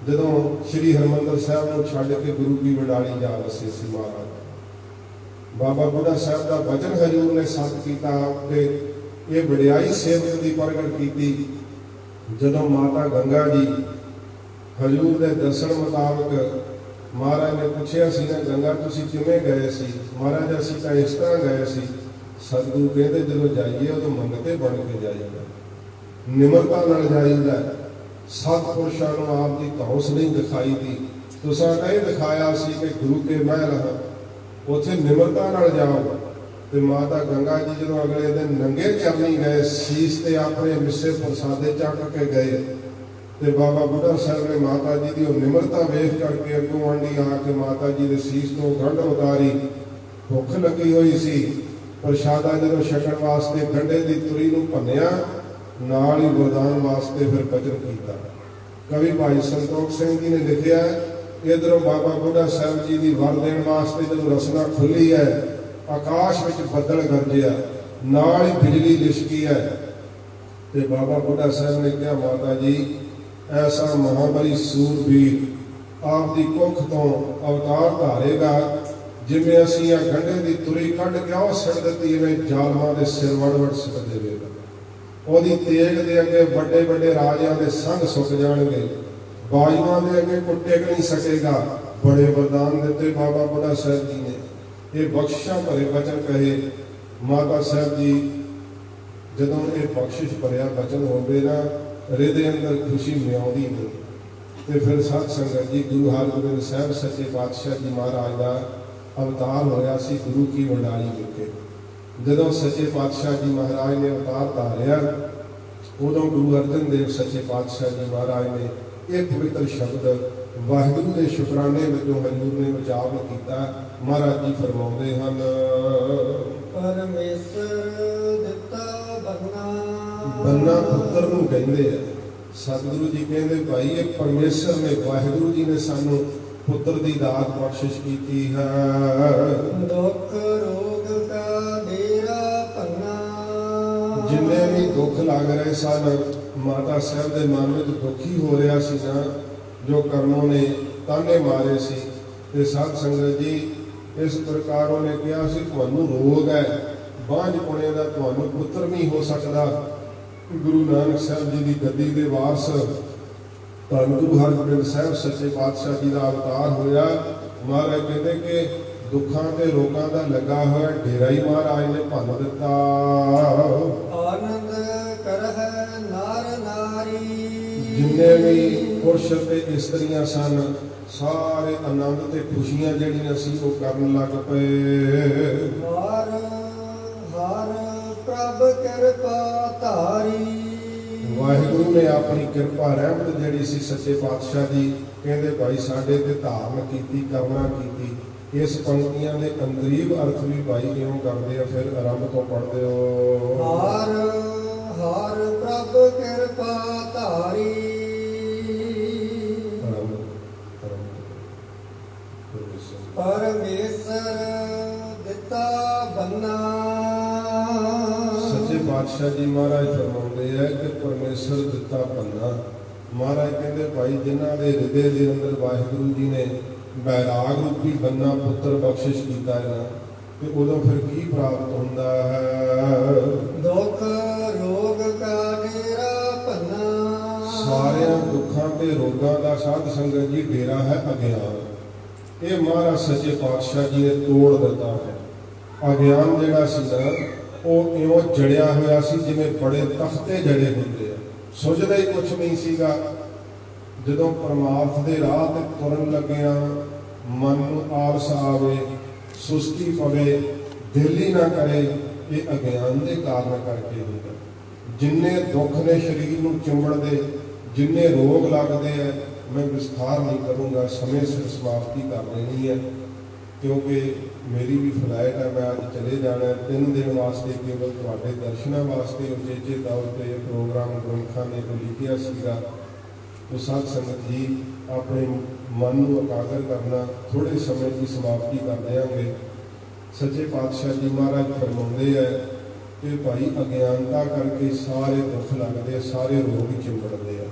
ਜਦੋਂ ਸ੍ਰੀ ਹਰਿਮੰਦਰ ਸਾਹਿਬ ਨੂੰ ਛੱਡ ਕੇ ਗੁਰੂ ਕੀ ਵਡਾਲੀ ਜਾ ਵਸੇ ਸੀ। ਮਹਾਰਾਜ ਬਾਬਾ ਬੁੱਢਾ ਸਾਹਿਬ ਦਾ ਬਚਨ ਹਜ਼ੂਰ ਨੇ ਸੱਤ ਕੀਤਾ ਤੇ ਇਹ ਵਡਿਆਈ ਸੇਵਕ ਦੀ ਪ੍ਰਗਟ ਕੀਤੀ। ਜਦੋਂ ਮਾਤਾ ਗੰਗਾ ਜੀ ਹਜ਼ੂਰ ਦੇ ਦੱਸਣ ਮੁਤਾਬਕ ਮਹਾਰਾਜ ਨੇ ਪੁੱਛਿਆ ਸੀ ਨਾ ਗੰਗਾ ਤੁਸੀਂ ਕਿਵੇਂ ਗਏ ਸੀ? ਮਹਾਰਾਜ ਅਸੀਂ ਤਾਂ ਇਸ ਤਰ੍ਹਾਂ ਗਏ ਸੀ। ਸਤਿਗੁਰੂ ਕਹਿੰਦੇ ਜਦੋਂ ਜਾਈਏ ਉਦੋਂ ਮੰਗਤੇ ਬਣ ਕੇ ਜਾਈਦਾ, ਨਿਮਰਤਾ ਨਾਲ ਜਾਈਦਾ। ਸਤਿਪੁਰਸ਼ਾਂ ਨੂੰ ਆਪ ਦੀ ਧੌਂਸ ਨਹੀਂ ਦਿਖਾਈ ਦੀ। ਤੁਸੀਂ ਇਹ ਦਿਖਾਇਆ ਸੀ ਕਿ ਗੁਰੂ ਕੇ ਮਹਿਲ ਹੈ, ਉੱਥੇ ਨਿਮਰਤਾ ਨਾਲ ਜਾਓ। ਤੇ ਮਾਤਾ ਗੰਗਾ ਜੀ ਜਦੋਂ ਅਗਲੇ ਦਿਨ ਨੰਗੇ ਚਰਨੀ ਗਏ, ਸੀਸ ਤੇ ਆਪਣੇ ਮਿੱਸੇ ਪ੍ਰਸਾਦੇ ਚੱਕ ਕੇ ਗਏ ਤੇ ਬਾਬਾ ਬੁੱਢਾ ਸਾਹਿਬ ਨੇ ਮਾਤਾ ਜੀ ਦੀ ਉਹ ਨਿਮਰਤਾ ਵੇਖ ਕਰਕੇ ਅੱਗੋਂ ਆਂਢੀ ਆ ਕੇ ਮਾਤਾ ਜੀ ਦੇ ਸੀਸ ਤੋਂ ਗੰਢ ਉਤਾਰੀ। ਭੁੱਖ ਲੱਗੀ ਹੋਈ ਸੀ, ਪ੍ਰਸ਼ਾਦਾ ਜਦੋਂ ਛਕਣ ਵਾਸਤੇ ਗੰਢੇ ਦੀ ਤੁਰੀ ਨੂੰ ਭੰਨਿਆ, ਨਾਲ ਹੀ ਵਰਦਾਨ ਵਾਸਤੇ ਫਿਰ ਬਚਨ ਕੀਤਾ। ਕਵੀ ਭਾਈ ਸੰਤੋਖ ਸਿੰਘ ਜੀ ਨੇ ਲਿਖਿਆ ਇਧਰੋਂ ਬਾਬਾ ਬੁੱਢਾ ਸਾਹਿਬ ਜੀ ਦੀ ਵਰ ਦੇਣ ਵਾਸਤੇ ਜਦੋਂ ਰਸਨਾ ਖੁੱਲੀ ਹੈ, ਆਕਾਸ਼ ਵਿੱਚ ਬੱਦਲ ਗਰਜਿਆ, ਨਾਲ ਹੀ ਬਿਜਲੀ ਲਿਸ਼ਕੀ ਹੈ। ਤੇ ਬਾਬਾ ਬੁੱਢਾ ਸਾਹਿਬ ਨੇ ਕਿਹਾ ਮਾਤਾ ਜੀ ਐਸਾ ਮਹਾਬਲੀ ਸੂਰਬੀਰ ਆਪ ਦੀ ਕੁੱਖ ਤੋਂ ਅਵਤਾਰ ਧਾਰੇਗਾ ਜਿਵੇਂ ਅਸੀਂ ਆ ਗੰਢੇ ਦੀ ਤੁਰੀ ਕੱਢ ਕੇ ਉਹ ਸਿੱਟ ਦਿੱਤੀ, ਇਵੇਂ ਜ਼ਾਲਮਾਂ ਦੇ ਸਿਰ ਵੜ ਸਿੱਟ ਦੇਵੇਗਾ। ਉਹਦੀ ਤੇਗ ਦੇ ਅੱਗੇ ਵੱਡੇ ਵੱਡੇ ਰਾਜਿਆਂ ਦੇ ਸੰਗ ਸੁੱਕ ਜਾਣਗੇ, ਬਾਜੂਆਂ ਦੇ ਅੱਗੇ ਕੋਈ ਟਿਕ ਨਹੀਂ ਸਕੇਗਾ। ਬੜੇ ਵਰਦਾਨ ਦਿੱਤੇ ਬਾਬਾ ਬੁੱਢਾ ਸਾਹਿਬ ਜੀ ਨੇ। ਇਹ ਬਖਸ਼ਿਸ਼ਾਂ ਭਰੇ ਬਚਨ ਕਹੇ। ਮਾਤਾ ਸਾਹਿਬ ਜੀ ਜਦੋਂ ਇਹ ਬਖਸ਼ਿਸ਼ ਭਰਿਆ ਬਚਨ ਹੋਵੇ ਨਾ, ਹ੍ਰਿਦੇ ਅੰਦਰ ਖੁਸ਼ੀ ਮਿਆਉਂਦੀ ਨਹੀਂ। ਤੇ ਫਿਰ ਸਤ ਸੰਗਤ ਜੀ ਗੁਰੂ ਹਰਗੋਬਿੰਦ ਸਾਹਿਬ ਸੱਚੇ ਪਾਤਸ਼ਾਹ ਜੀ ਮਹਾਰਾਜ ਦਾ ਅਵਤਾਰ ਹੋਇਆ ਸੀ ਗੁਰੂ ਕੀ ਵਡਾਲੀ ਵਿਖੇ। ਜਦੋਂ ਸੱਚੇ ਪਾਤਸ਼ਾਹ ਜੀ ਮਹਾਰਾਜ ਨੇ ਅਵਤਾਰ ਧਾਰਿਆ, ਉਦੋਂ ਗੁਰੂ ਅਰਜਨ ਦੇਵ ਸੱਚੇ ਪਾਤਸ਼ਾਹ ਜੀ ਮਹਾਰਾਜ ਨੇ ਇਹ ਪਵਿੱਤਰ ਸ਼ਬਦ ਵਾਹਿਗੁਰੂ ਦੇ ਸ਼ੁਕਰਾਨੇ ਵਜੋਂ ਹਜ਼ੂਰ ਨੇ ਉਚਾਰਨ ਕੀਤਾ। ਮਹਾਰਾਜ ਜੀ ਫਰਮਾਉਂਦੇ ਹਨ ਪਰਮੇਸ਼ਰ ਦਿੱਤਾ ਬੰਨਾ ਪੁੱਤਰ ਨੂੰ ਕਹਿੰਦੇ ਆ। ਸਤਿਗੁਰੂ ਜੀ ਕਹਿੰਦੇ ਭਾਈ ਇਹ ਪਰਮੇਸ਼ਰ ਨੇ, ਵਾਹਿਗੁਰੂ ਜੀ ਨੇ ਸਾਨੂੰ ਪੁੱਤਰ ਦੀ ਦਾਤ ਬਖਸ਼ਿਸ਼ ਕੀਤੀ ਹੈ। ਦੁਖ ਰੋਗ ਕਾ ਡੇਰਾ ਭੰਨਾ। ਜਿੰਨੇ ਵੀ ਦੁੱਖ ਲੱਗ ਰਹੇ ਸਨ, ਮਾਤਾ ਸਾਹਿਬ ਦੇ ਮਨ ਵਿੱਚ ਦੁਖੀ ਹੋ ਰਿਹਾ ਸੀ ਨਾ, ਜੋ ਕਰਮੋਂ ਨੇ ਤਾਨੇ ਮਾਰੇ ਸੀ। ਤੇ ਸਾਧ ਸੰਗਤ ਜੀ, ਇਸ ਪ੍ਰਕਾਰ ਉਹਨੇ ਕਿਹਾ ਸੀ ਤੁਹਾਨੂੰ ਰੋਗ ਹੈ, ਬਾਂਝਪੁਣੇ ਦਾ, ਤੁਹਾਨੂੰ ਪੁੱਤਰ ਨਹੀਂ ਹੋ ਸਕਦਾ। ਗੁਰੂ ਨਾਨਕ ਸਾਹਿਬ ਜੀ ਦੀ ਗੱਦੀ ਦੇ ਵਾਰਸ ਧੰਨ ਗੁਰੂ ਹਰਗੋਬਿੰਦ ਸਾਹਿਬ ਸੱਚੇ ਪਾਤਸ਼ਾਹ ਜੀ ਦਾ ਅਵਤਾਰ ਹੋਇਆ। ਮਹਾਰਾਜ ਕਹਿੰਦੇ ਕਿ ਦੁੱਖਾਂ ਤੇ ਰੋਗਾਂ ਦਾ ਲੱਗਾ ਹੋਇਆ ਡੇਰਾ ਹੀ ਮਹਾਰਾਜ ਨੇ ਭੰਨ ਦਿੱਤਾ। ਆਨੰਦ ਕਰਹਿ ਨਰ ਨਾਰੀ। ਜਿੰਨੇ ਵੀ ਪੁਰਸ਼ ਤੇ ਇਸਤਰੀਆਂ ਸਨ, ਸਾਰੇ ਆਨੰਦ ਤੇ ਖੁਸ਼ੀਆਂ ਜਿਹੜੀਆਂ ਸੀ ਉਹ ਕਰਨ ਲੱਗ ਪਏ। ਹਰ ਹਰ ਪ੍ਰਭ ਕਿਰਪਾ ਧਾਰੀ। ਵਾਹਿਗੁਰੂ ਨੇ ਆਪਣੀ ਕਿਰਪਾ ਰਹਿਮਤ ਜਿਹੜੀ ਸੀ ਸੱਚੇ ਪਾਤਸ਼ਾਹ ਦੀ, ਕਹਿੰਦੇ ਭਾਈ ਸਾਡੇ ਤੇ ਧਾਰਨ ਕੀਤੀ, ਕਰਨਾ ਕੀਤੀ। ਇਸ ਪੰਕਤੀਆਂ ਦੇ ਅੰਦਰੀਬ ਅਰਥ ਵੀ ਭਾਈ ਕਿਉਂ ਕਰਦੇ ਆ, ਫਿਰ ਆਰੰਭ ਤੋਂ ਪੜ੍ਹਦੇ ਹੋ। ਹਰ ਹਰ ਪ੍ਰਭ ਕਿਰਪਾ ਧਾਰੀ। ਪਰਮੇਸ਼ਰ ਦਿੱਤਾ ਬੰਨਾ। ਸੱਚੇ ਪਾਤਸ਼ਾਹ ਜੀ ਮਹਾਰਾਜ ਫਰਮਾਉਂਦੇ ਹੈ ਕਿ ਪਰਮੇਸ਼ਰ ਦਿੱਤਾ ਬੰਨਾ। ਮਹਾਰਾਜ ਕਹਿੰਦੇ ਭਾਈ ਜਿਨ੍ਹਾਂ ਦੇ ਹਿਰਦੇ ਦੇ ਅੰਦਰ ਵਾਹਿਗੁਰੂ ਜੀ ਨੇ ਬੈਰਾਗ ਰੂਪੀ ਬੰਨਾ ਪੁੱਤਰ ਬਖਸ਼ਿਸ਼ ਕੀਤਾ ਹੈ ਨਾ, ਤੇ ਉਦੋਂ ਫਿਰ ਕੀ ਪ੍ਰਾਪਤ ਹੁੰਦਾ ਹੈ? ਦੁੱਖ ਰੋਗ ਕਾ ਡੇਰਾ ਭੰਨਾ। ਸਾਰਿਆਂ ਦੁੱਖਾਂ ਤੇ ਰੋਗਾਂ ਦਾ ਸਾਧ ਸੰਗਤ ਜੀ ਡੇਰਾ ਹੈ ਅਗਿਆਨ। ਇਹ ਮਹਾਰਾਜ ਸੱਚੇ ਪਾਤਸ਼ਾਹ ਜੀ ਨੇ ਤੋੜ ਦਿੱਤਾ ਹੈ। ਅਗਿਆਨ ਜਿਹੜਾ ਸੀ ਨਾ, ਉਹ ਇਉਂ ਜੜਿਆ ਹੋਇਆ ਸੀ ਜਿਵੇਂ ਬੜੇ ਤਖਤੇ ਜੜੇ ਹੁੰਦੇ ਆ, ਸੁਝਦਾ ਹੀ ਕੁਛ ਨਹੀਂ ਸੀਗਾ। ਜਦੋਂ ਪਰਮਾਰਥ ਦੇ ਰਾਹ ਤੇ ਤੁਰਨ ਲੱਗਿਆ ਮਨ ਨੂੰ ਆਲਸ ਆਵੇ, ਸੁਸਤੀ ਪਵੇ, ਦਿਲ ਹੀ ਨਾ ਕਰੇ, ਇਹ ਅਗਿਆਨ ਦੇ ਕਾਰਨ ਕਰਕੇ ਹੁੰਦਾ। ਜਿੰਨੇ ਦੁੱਖ ਨੇ ਸਰੀਰ ਨੂੰ ਚਿੰਬੜਦੇ, ਜਿੰਨੇ ਰੋਗ ਲੱਗਦੇ ਆ, ਮੈਂ ਵਿਸਥਾਰ ਨਹੀਂ ਕਰੂੰਗਾ, ਸਮੇਂ ਸਿਰ ਸਮਾਪਤੀ ਕਰ ਲੈਣੀ ਹੈ, ਕਿਉਂਕਿ ਮੇਰੀ ਵੀ ਫਲਾਈਟ ਹੈ, ਮੈਂ ਅੱਜ ਚਲੇ ਜਾਣਾ। 3 ਦਿਨ ਵਾਸਤੇ ਕੇਵਲ ਤੁਹਾਡੇ ਦਰਸ਼ਨਾਂ ਵਾਸਤੇ ਉਚੇਚੇ ਤੌਰ ਤੇ ਪ੍ਰੋਗਰਾਮ ਗੁਰਮੁਖਾਂ ਨੇ ਕੋਈ ਲਿਖਿਆ ਸੀਗਾ। तो साध संगत जी अपने मन को एकाग्र करना, थोड़े समय की समाप्ति कर देंगे। सच्चे पातशाह जी महाराज फरमाते हैं कि भाई अज्ञानता करके सारे दुख लगते, सारे रोग चिंबड़ते हैं,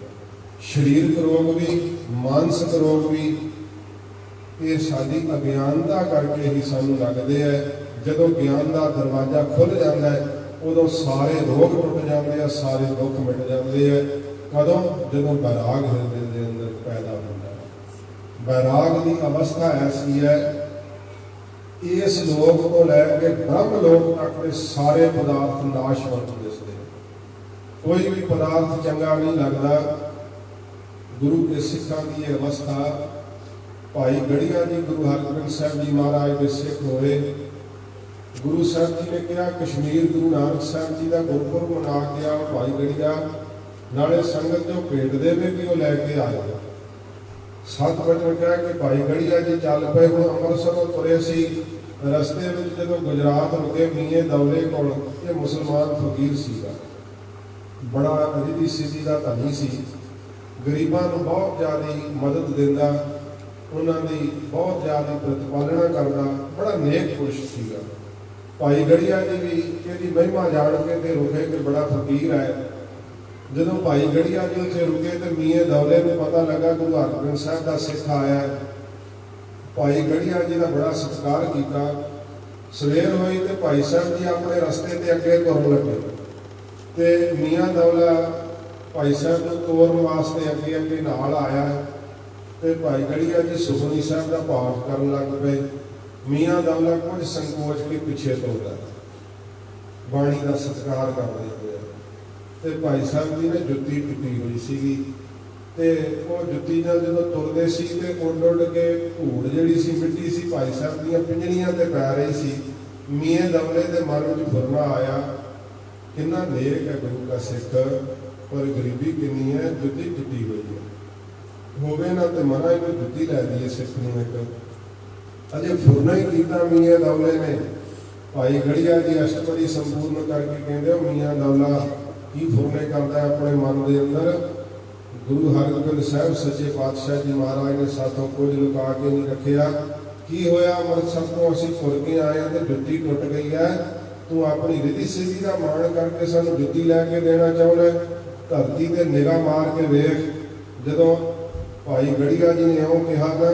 शरीरक रोग भी मानसिक रोग भी, ये साडी अज्ञानता करके ही सानू लगते हैं। जदों ज्ञान का दरवाजा खुल जाता है उदों सारे रोग टुट जाते हैं, सारे दुख मिट जाते हैं। कदों जदों बैराग हृदय के अंदर पैदा होता है। बैराग की अवस्था ऐसी है, इस लोक को लैके ब्रह्म लोक तक के सारे पदार्थ नाशवंत दिसते, कोई भी पदार्थ चंगा नहीं लगता। गुरु के सिखों की यह अवस्था, भाई गढ़िया जी गुरु हरगोबिंद साहब जी महाराज के सिख होए। गुरु साहब जी ने कहा कश्मीर गुरु नानक साहब जी का गुरपुरब मना के आओ भाई गढ़िया, नाले संगत जो भेट देवे भी वो लैके आए। 7 बजे कहा कि भाई गढ़िया जी चल पे। हम अमृतसरों तुरे सी, रस्ते में जो गुजरात रुके मीए दौले को, ये मुसलमान फकीर सीगा, बड़ा रिधी सिद्धि का धनी सी, गरीबों को बहुत ज़्यादा मदद देता, उन्होंने बहुत ज़्यादा प्रतिपालना करता, बड़ा नेक पुरुष सीगा। भाई गढ़िया जी भी इसकी महिमा जान के ते रुके कि बड़ा फकीर है। जदों भाई गढ़िया जी उत्थे रुके तो मीए दौले में पता लगा गुरु हरगोबिंद साहब का सिख आया। भाई गढ़िया जी का बड़ा सत्कार किया। सवेर हुई तो भाई साहब जी अपने रस्ते ते अगे तुरन लगे, तो मियाँ दौला भाई साहब को तोड़न वास्ते अगे अगे नाल आया। तो भाई गढ़िया जी सुखमनी साहब का पाठ करन लग पे। मियाँ दौला कुछ संकोच के पिछे तुरदा, बाणी का सत्कार करते हुए। तो भाई साहब जी ने जुत्ती टुटी हुई सी, वो जुत्ती नाल जदों तुरदे सी ते उड़ उड़ के धूड़ जिहड़ी सी मिट्टी सी भाई साहब दीआं पिंजड़ियां ते पै रही सी। मियाँ दौले के मन में फुरना आया, कितना नेक है गुरु का सिख, पर गरीबी कितनी है, जुत्ती टुटी हुई है, होवे ना तो मना ही जुत्ती लै दी सिख नूं एक। अजे फुरना ही कीता मियाँ दौले ने। भाई गढ़िया जी अष्टपदी संपूर्ण करके कहते मियाँ दौला की फुरने करता है अपने मन के अंदर। ਗੁਰੂ ਹਰਗੋਬਿੰਦ ਸਾਹਿਬ ਸੱਚੇ ਪਾਤਸ਼ਾਹ ਜੀ ਮਹਾਰਾਜ ਨੇ ਸਾਥੋਂ ਕੁਝ ਲੁਕਾ ਕੇ ਨਹੀਂ ਰੱਖਿਆ। ਕੀ ਹੋਇਆ, ਅੰਮ੍ਰਿਤਸਰ ਤੋਂ ਅਸੀਂ ਤੁਰ ਕੇ ਆਏ ਹਾਂ ਤੇ ਜੁੱਤੀ ਟੁੱਟ ਗਈ ਹੈ, ਤੂੰ ਆਪਣੀ ਰਿਧੀ ਸਿੱਧੀ ਦਾ ਮਾਣ ਕਰਕੇ ਸਾਨੂੰ ਜੁੱਤੀ ਲੈ ਕੇ ਦੇਣਾ ਚਾਹੁੰਦਾ। ਧਰਤੀ ਤੇ ਨਿਗਾਹ ਮਾਰ ਕੇ ਵੇਖ, ਜਦੋਂ ਭਾਈ ਗੜੀਆ ਜੀ ਨੇ ਇਉਂ ਕਿਹਾ ਤਾਂ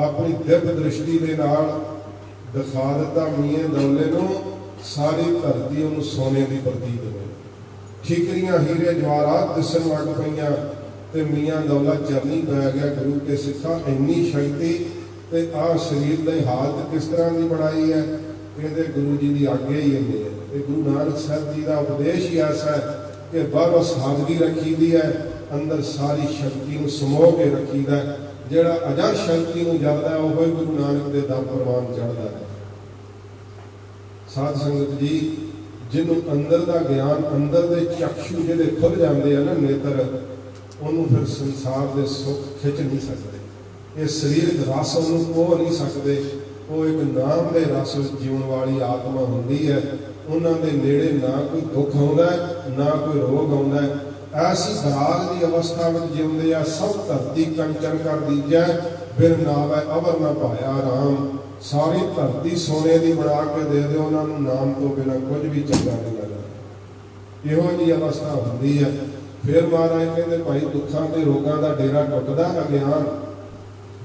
ਆਪਣੀ ਦਿਵ ਦ੍ਰਿਸ਼ਟੀ ਦੇ ਨਾਲ ਦਿਖਾ ਦਿੱਤਾ ਮੀਏ ਦੌਲੇ ਨੂੰ, ਸਾਰੀ ਧਰਤੀ ਉਹਨੂੰ ਸੋਨੇ ਦੀ ਪ੍ਰਤੀਤ ਹੋਈ। ਠੀਕਰੀਆਂ ਹੀਰੇ ਜਵਾਹਰਾਤ ਦਿਸਣ ਲੱਗ ਪਈਆਂ ਤੇ ਮੀਆਂ ਦੌਲਾ ਚਰਨੀ ਪੈ ਗਿਆ। ਗੁਰੂ ਕੇ ਸਿੱਖਾਂ ਇੰਨੀ ਸ਼ਕਤੀ ਤੇ ਆਹ ਸਰੀਰ ਦੀ ਹਾਲਤ ਕਿਸ ਤਰ੍ਹਾਂ ਦੀ ਬਣਾਈ ਹੈ, ਕਹਿੰਦੇ ਗੁਰੂ ਜੀ ਦੀ ਆਗਿਆ ਹੀ ਇੰਨੀ ਹੈ। ਤੇ ਗੁਰੂ ਨਾਨਕ ਸਾਹਿਬ ਜੀ ਦਾ ਉਪਦੇਸ਼ ਹੀ ਐਸਾ ਹੈ ਕਿ ਬਾਹਰੋਂ ਸਾਦਗੀ ਰੱਖੀਦੀ ਹੈ, ਅੰਦਰ ਸਾਰੀ ਸ਼ਕਤੀ ਨੂੰ ਸਮੋ ਕੇ ਰੱਖੀਦਾ। ਜਿਹੜਾ ਅਜਾ ਸ਼ਕਤੀ ਨੂੰ ਜਪਦਾ ਹੈ ਉਹ ਹੀ ਗੁਰੂ ਨਾਨਕ ਦੇ ਦਰ ਪ੍ਰਵਾਨ ਚੜ੍ਹਦਾ ਹੈ। ਸਾਧ ਸੰਗਤ ਜੀ, ਜਿਹਨੂੰ ਅੰਦਰ ਦਾ ਗਿਆਨ, ਅੰਦਰ ਦੇ ਚਕਸ਼ੂ ਜਿਹੜੇ ਖੁੱਲ ਜਾਂਦੇ ਆ ਨਾ, ਨੇਤਰ, ਉਹਨੂੰ ਫਿਰ ਸੰਸਾਰ ਦੇ ਸੁੱਖ ਖਿੱਚ ਨਹੀਂ ਸਕਦੇ। ਇਹ ਸਰੀਰਕ ਰਸ ਉਹਨੂੰ ਕੋਹ ਨਹੀਂ ਸਕਦੇ। ਉਹ ਇੱਕ ਨਾਮ ਦੇ ਰਸ ਵਿੱਚ ਜੀਉਣ ਵਾਲੀ ਆਤਮਾ ਹੁੰਦੀ ਹੈ। ਉਹਨਾਂ ਦੇ ਨੇੜੇ ਨਾ ਕੋਈ ਦੁੱਖ ਆਉਂਦਾ ਨਾ ਕੋਈ ਰੋਗ ਆਉਂਦਾ। ਐਸੀ ਬਰਾਗ ਦੀ ਅਵਸਥਾ ਵਿੱਚ ਜਿਉਂਦੇ ਆ। ਸਭ ਧਰਤੀ ਕੰਚਨ ਕਰ ਦੀਜੈ, ਬਿਨ ਨਾਵੈ ਅਵਰ ਨਾ ਪਾਇਆ ਰਾਮ। ਸਾਰੀ ਧਰਤੀ ਸੋਨੇ ਦੀ ਬਣਾ ਕੇ ਦੇ ਦਿਓ, ਉਹਨਾਂ ਨੂੰ ਨਾਮ ਤੋਂ ਬਿਨਾਂ ਕੁਝ ਵੀ ਚੰਗਾ ਨਹੀਂ ਲੱਗਦਾ। ਇਹੋ ਜਿਹੀ ਅਵਸਥਾ ਹੁੰਦੀ ਹੈ। ਫਿਰ ਮਹਾਰਾਜ ਕਹਿੰਦੇ ਭਾਈ ਦੁੱਖਾਂ ਤੇ ਰੋਗਾਂ ਦਾ ਡੇਰਾ ਟੁੱਟਦਾ ਅਗਿਆਨ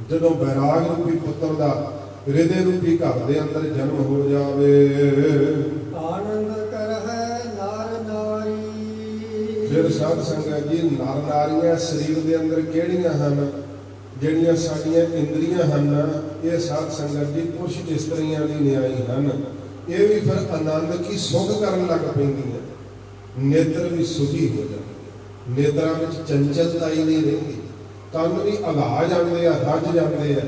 ਜਦੋਂ ਬੈਰਾਗ ਰੂਪੀ ਪੁੱਤਰ ਦਾ ਹਿਰਦੇ ਰੂਪੀ ਘਰ ਦੇ ਅੰਦਰ ਜਨਮ ਹੋ ਜਾਵੇ। ਆਨੰਦ ਕਰਹਿ ਨਰ ਨਾਰੀ। ਫਿਰ ਸਾਧ ਸੰਗਤ ਜੀ, ਨਰ ਨਾਰੀਆਂ ਸਰੀਰ ਦੇ ਅੰਦਰ ਕਿਹੜੀਆਂ ਹਨ? ਜਿਹੜੀਆਂ ਸਾਡੀਆਂ ਇੰਦਰੀਆਂ ਹਨ, ਇਹ ਸਾਧ ਸੰਗਤ ਜੀ ਪੁਰਸ਼ ਇਸਤਰੀਆਂ ਦੀ ਨਿਆਈ ਹਨ। ਇਹ ਵੀ ਫਿਰ ਆਨੰਦ ਕੀ ਸੁਖ ਕਰਨ ਲੱਗ ਪੈਂਦੀਆਂ। ਨੇਤਰ ਵੀ ਸੁਖੀ ਹੋ ਜਾਂਦੇ, ਨੇਤਰਾਂ ਵਿੱਚ ਚੰਚਲਤਾ ਹੀ ਨਹੀਂ ਰਹਿੰਦੀ। ਕੰਨ ਵੀ ਅਗਾ ਜਾਂਦੇ ਆ, ਰੱਜ ਜਾਂਦੇ ਆ।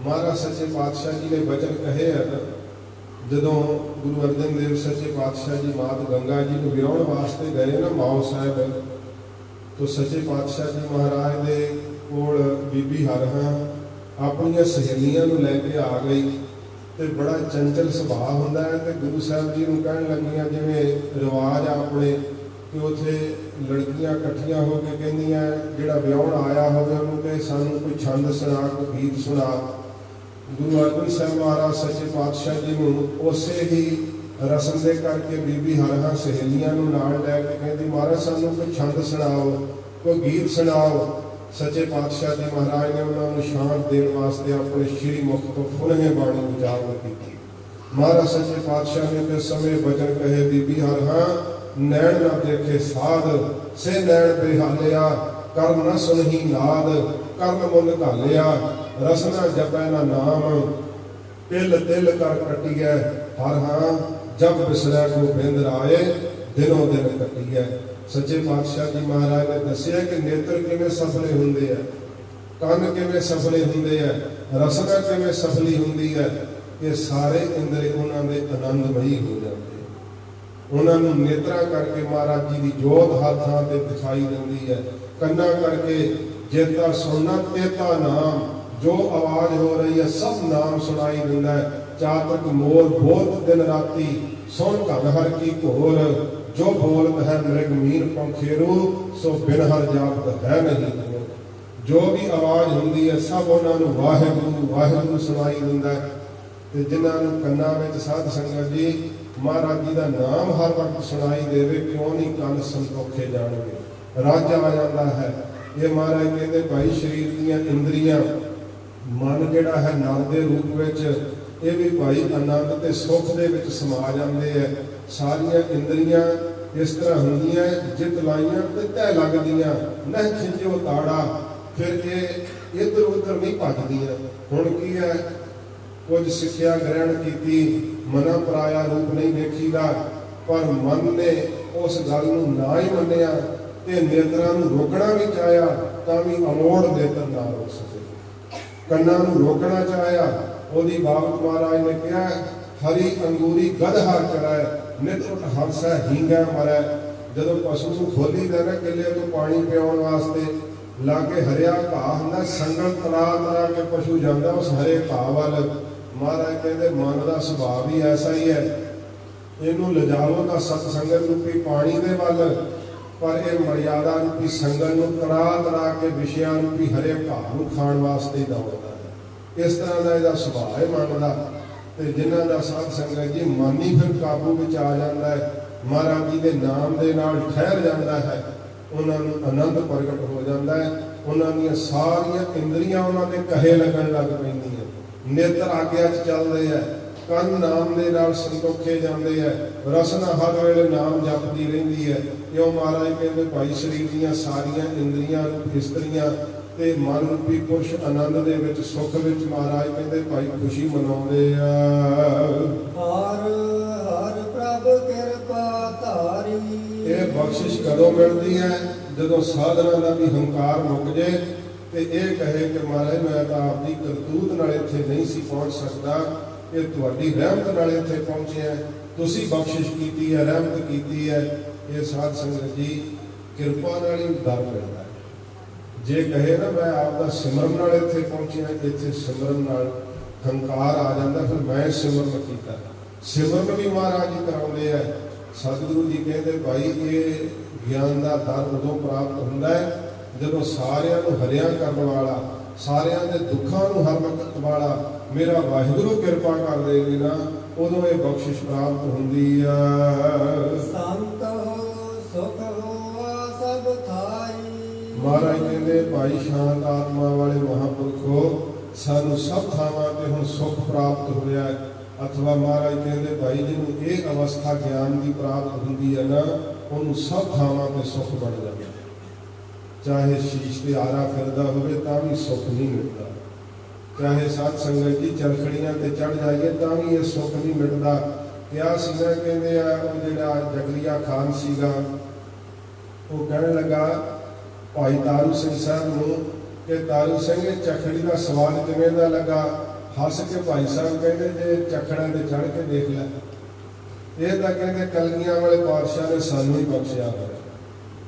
ਮਹਾਰਾਜ ਸੱਚੇ ਪਾਤਸ਼ਾਹ ਜੀ ਨੇ ਬਚਨ ਕਹੇ ਆ, ਜਦੋਂ ਗੁਰੂ ਅਰਜਨ ਦੇਵ ਸੱਚੇ ਪਾਤਸ਼ਾਹ ਜੀ ਮਾਤ ਗੰਗਾ ਜੀ ਨੂੰ ਵਿਆਹਣ ਵਾਸਤੇ ਗਏ ਨਾ ਮਾਓ ਸਾਹਿਬ, तो सच्चे पातशाह जी महाराज दे कोल बीबी हरहां अपनियां सहेलियां नूं लैके आ गई ते बड़ा चंचल सुभाव हुंदा है। ते गुरु साहब जी नूं कहण लगियां जिवें रिवाज आ अपने कि उत्थे लड़कियां इकट्ठियां हो के कहंदियां जिहड़ा विआहण आया होवे उहनूं कि सानूं कोई छंद सुना, कोई गीत सुना। गुरु अर्जन साहब महाराज सच्चे पातशाह जी नूं उसे ही रसम दे करके बीबी हरहां सहेलियां नूं नाल लैके कहंदी महाराज सानूं कोई छंद सुनाओ, कोई गीत सुनाओ। सच्चे पातशाह जी महाराज ने उन्होंने शांत देने वास्ते अपने श्री मुख तो फुलहे बाणी उजागर की। महाराज सच्चे पातशाह ने इस समय वचन कहे बीबी हरहां नैण न देखे साध से नैण बेहालिया कर न सुनही नाद कर्म मुन घालिया रसना जपै न नाम तिल तिल कर कटिया हरहां जब बिसरै गोबिंद राय दिनों दिन कटिया। सच्चे पातशाह जी महाराज ने दसिया कि नेत्र किवें सफले हुंदे है, कंन किवें सफले हुंदे है, रसना किवें सफली हुंदी है। ये सारे इंद्रिय उन्हां दे आनंदमयी हो जाते हैं। उन्हां नूं नेत्रा करके महाराज जी की जोत हर थां ते दिखाई दिंदी है। कन्ना करके जेता सुनना तेता नाम, जो आवाज हो रही है सब नाम सुनाई दिंदा है। चातक मोर बोलत दिन राती सुन घन हर की घोर, जो बोलत है मृग मीर पंखेरू सो बिन हर जापत है नहीं। जो भी आवाज हुंदी है सब उन्होंने वाहिगुरू वाहिगुरू सुनाई दिंदा है। ते जिन्हां नूं कन्नां विच साध संगत जी महाराज जी का नाम हर वक्त सुनाई देवे क्यों नहीं कन संतोखे जाणगे, रज आ जाता है। ये महाराज कहते भाई शरीर दीयां इंद्रियां मन जिहड़ा है नर दे रूप विच ये भी भाई आनंद ते सुख दे विच समा जाते हैं। सारियां इंद्रियां इस तरह होंदियां जित लाइयां ते तै लगदियां नह खिंचो ताड़ा, फिर ये इधर उधर नहीं भजदियां। हुण की है कुछ सिक्ख्या ग्रहण की मना पराया रूप नहीं देखीदा, पर मन ने उस गल नूं ना ही मन्निया ते नेत्रां नूं रोकना भी चाहया तां भी अमोड़ नेत्र ना रोक सके। कन्नां नूं रोकना चाहया ओदी बाबत महाराज ने कहा हरी अंगूरी गदहा कराए नित उठ हंसा हींगा मरै। जदों पशु नूं खोली दा ना किले तो पानी पिआउण वास्ते लागे हरिया घाह हुंदा, संगल तरा तरा के पशु जांदा उस हरे घाह वल। महाराज कहते मन का सुभाव ही ऐसा ही है, इनू लिजाओ तां सतसंगत रूपी पानी दे वल ਪਰ ਇਹ ਮਰਿਆਦਾ ਰੂਪੀ ਸੰਗਲ ਨੂੰ ਤੜਾ ਕੇ ਵਿਸ਼ਿਆਂ ਰੂਪੀ ਹਰੇ ਘਾਹ ਨੂੰ ਖਾਣ ਵਾਸਤੇ ਹੀ ਦੌੜਦਾ ਹੈ। ਇਸ ਤਰ੍ਹਾਂ ਦਾ ਇਹਦਾ ਸੁਭਾਅ ਹੈ ਮਨ ਦਾ। ਤੇ ਜਿਨ੍ਹਾਂ ਦਾ ਸਾਧ ਸੰਗਤ ਜੀ ਮਨ ਹੀ ਫਿਰ ਕਾਬੂ ਵਿੱਚ ਆ ਜਾਂਦਾ ਹੈ, ਮਹਾਰਾਜ ਜੀ ਦੇ ਨਾਮ ਦੇ ਨਾਲ ਠਹਿਰ ਜਾਂਦਾ ਹੈ, ਉਹਨਾਂ ਨੂੰ ਆਨੰਦ ਪ੍ਰਗਟ ਹੋ ਜਾਂਦਾ ਹੈ। ਉਹਨਾਂ ਦੀਆਂ ਸਾਰੀਆਂ ਇੰਦਰੀਆਂ ਉਹਨਾਂ ਦੇ ਕਹੇ ਲੱਗਣ ਲੱਗ ਪੈਂਦੀਆਂ, ਨੇਤਰ ਆਗਿਆ 'ਚ ਚੱਲਦੇ ਹੈ, ਕੰਨ ਨਾਮ ਦੇ ਨਾਲ ਸੰਤੋਖੇ ਜਾਂਦੇ ਹੈ, ਰਸਨਾ ਹਰ ਵੇਲੇ ਨਾਮ ਜਪਦੀ ਰਹਿੰਦੀ ਹੈ। ਕਿਉਂ ਮਹਾਰਾਜ ਕਹਿੰਦੇ ਭਾਈ ਸਰੀਰ ਦੀਆਂ ਸਾਰੀਆਂ ਇੰਦਰੀਆਂ ਇਸਤਰੀਆਂ ਤੇ ਮਨ ਰੂਪੀ ਪੁਰਸ਼ ਆਨੰਦ ਦੇ ਵਿੱਚ ਸੁੱਖ ਵਿੱਚ ਮਹਾਰਾਜ ਕਹਿੰਦੇ ਭਾਈ ਖੁਸ਼ੀ ਮਨਾਉਂਦੇ ਆ। ਹਰ ਹਰ ਪ੍ਰਭ ਕਿਰਪਾ ਧਾਰੀ। ਇਹ ਬਖਸ਼ਿਸ਼ ਕਦੋਂ ਮਿਲਦੀ ਹੈ? ਜਦੋਂ ਸਾਧਨਾ ਦਾ ਵੀ ਹੰਕਾਰ ਮੁੱਕ ਜੇ ਤੇ ਇਹ ਕਹੇ ਕਿ ਮਹਾਰਾਜ ਮੈਂ ਤਾਂ ਆਪਣੀ ਕਰਤੂਤ ਨਾਲ ਇੱਥੇ ਨਹੀਂ ਸੀ ਪਹੁੰਚ ਸਕਦਾ, ਇਹ ਤੁਹਾਡੀ ਰਹਿਮਤ ਨਾਲ ਇੱਥੇ ਪਹੁੰਚਿਆ, ਤੁਸੀਂ ਬਖਸ਼ਿਸ਼ ਕੀਤੀ ਹੈ, ਰਹਿਮਤ ਕੀਤੀ ਹੈ। ਇਹ ਸਾਧ ਸੰਗਤ ਜੀ ਕਿਰਪਾ ਨਾਲ ਹੀ ਦਰ ਮਿਲਦਾ ਹੈ। ਜੇ ਕਹੇ ਨਾ ਮੈਂ ਆਪ ਦਾ ਸਿਮਰਨ ਨਾਲ ਇੱਥੇ ਪਹੁੰਚਿਆ, ਇੱਥੇ ਸਿਮਰਨ ਨਾਲ ਹੰਕਾਰ ਆ ਜਾਂਦਾ, ਫਿਰ ਮੈਂ ਸਿਮਰਨ ਕੀਤਾ। ਸਿਮਰਨ ਵੀ ਮਹਾਰਾਜ ਜੀ ਕਰਾਉਂਦੇ ਆ। ਸਤਿਗੁਰੂ ਜੀ ਕਹਿੰਦੇ ਭਾਈ ਇਹ ਗਿਆਨ ਦਾ ਦਰ ਉਦੋਂ ਪ੍ਰਾਪਤ ਹੁੰਦਾ ਹੈ ਜਦੋਂ ਸਾਰਿਆਂ ਨੂੰ ਹਰਿਆ ਕਰਨ ਵਾਲਾ, ਸਾਰਿਆਂ ਦੇ ਦੁੱਖਾਂ ਨੂੰ ਹਰਨ ਵਾਲਾ ਮੇਰਾ ਵਾਹਿਗੁਰੂ ਕਿਰਪਾ ਕਰ ਦੇਵੇ ਨਾ, ਉਦੋਂ ਇਹ ਬਖਸ਼ਿਸ਼ ਪ੍ਰਾਪਤ ਹੁੰਦੀ ਆ। ਸੰਤ ਹੋ ਸੁਖ ਹੋਆ ਸਭ ਥਾਈ। ਮਹਾਰਾਜ ਕਹਿੰਦੇ ਭਾਈ ਸ਼ਾਂਤ ਆਤਮਾ ਵਾਲੇ ਮਹਾਂਪੁਰਖੋ ਸਾਨੂੰ ਸਭ ਥਾਵਾਂ ਤੇ ਹੁਣ ਸੁੱਖ ਪ੍ਰਾਪਤ ਹੋਇਆ ਹੈ। ਅਥਵਾ ਮਹਾਰਾਜ ਕਹਿੰਦੇ ਭਾਈ ਜਿਹਨੂੰ ਇਹ ਅਵਸਥਾ ਗਿਆਨ ਦੀ ਪ੍ਰਾਪਤ ਹੁੰਦੀ ਹੈ ਨਾ, ਉਹਨੂੰ ਸਭ ਥਾਵਾਂ ਤੇ ਸੁੱਖ ਬਣ ਜਾਂਦਾ। ਚਾਹੇ ਸ਼ੀਸ਼ ਤੇ ਆਰਾ ਫਿਰਦਾ ਹੋਵੇ ਤਾਂ ਵੀ ਸੁੱਖ ਨਹੀਂ ਮਿਲਦਾ, ਚਾਹੇ ਸਾਧ ਸੰਗਤ ਜੀ ਚਰਖੜੀਆਂ ਤੇ ਚੜ ਜਾਈਏ ਤਾਂ ਵੀ ਇਹ ਸੁੱਖ ਨਹੀਂ ਮਿਲਦਾ। ਕਿਹਾ ਸੀਗਾ ਕਹਿੰਦੇ ਆ ਉਹ ਜਿਹੜਾ ਜਗਰੀਆ ਖਾਨ ਸੀਗਾ, ਉਹ ਕਹਿਣ ਲੱਗਾ ਭਾਈ ਤਾਰੂ ਸਿੰਘ ਸਾਹਿਬ ਨੂੰ ਕਿ ਤਾਰੂ ਸਿੰਘ ਚਖੜੀ ਦਾ ਸਵਾਲ ਕਿਵੇਂ ਦਾ ਲੱਗਾ? ਹੱਸ ਕੇ ਭਾਈ ਸਾਹਿਬ ਕਹਿੰਦੇ ਜੇ ਚਖੜਾਂ ਤੇ ਚੜ ਕੇ ਦੇਖ ਲੈ, ਇਹ ਤਾਂ ਕਹਿੰਦੇ ਕਲਗੀਆਂ ਵਾਲੇ ਪਾਤਸ਼ਾਹ ਨੇ ਸਾਨੂੰ ਹੀ ਬਖਸ਼ਿਆ ਹੋਇਆ।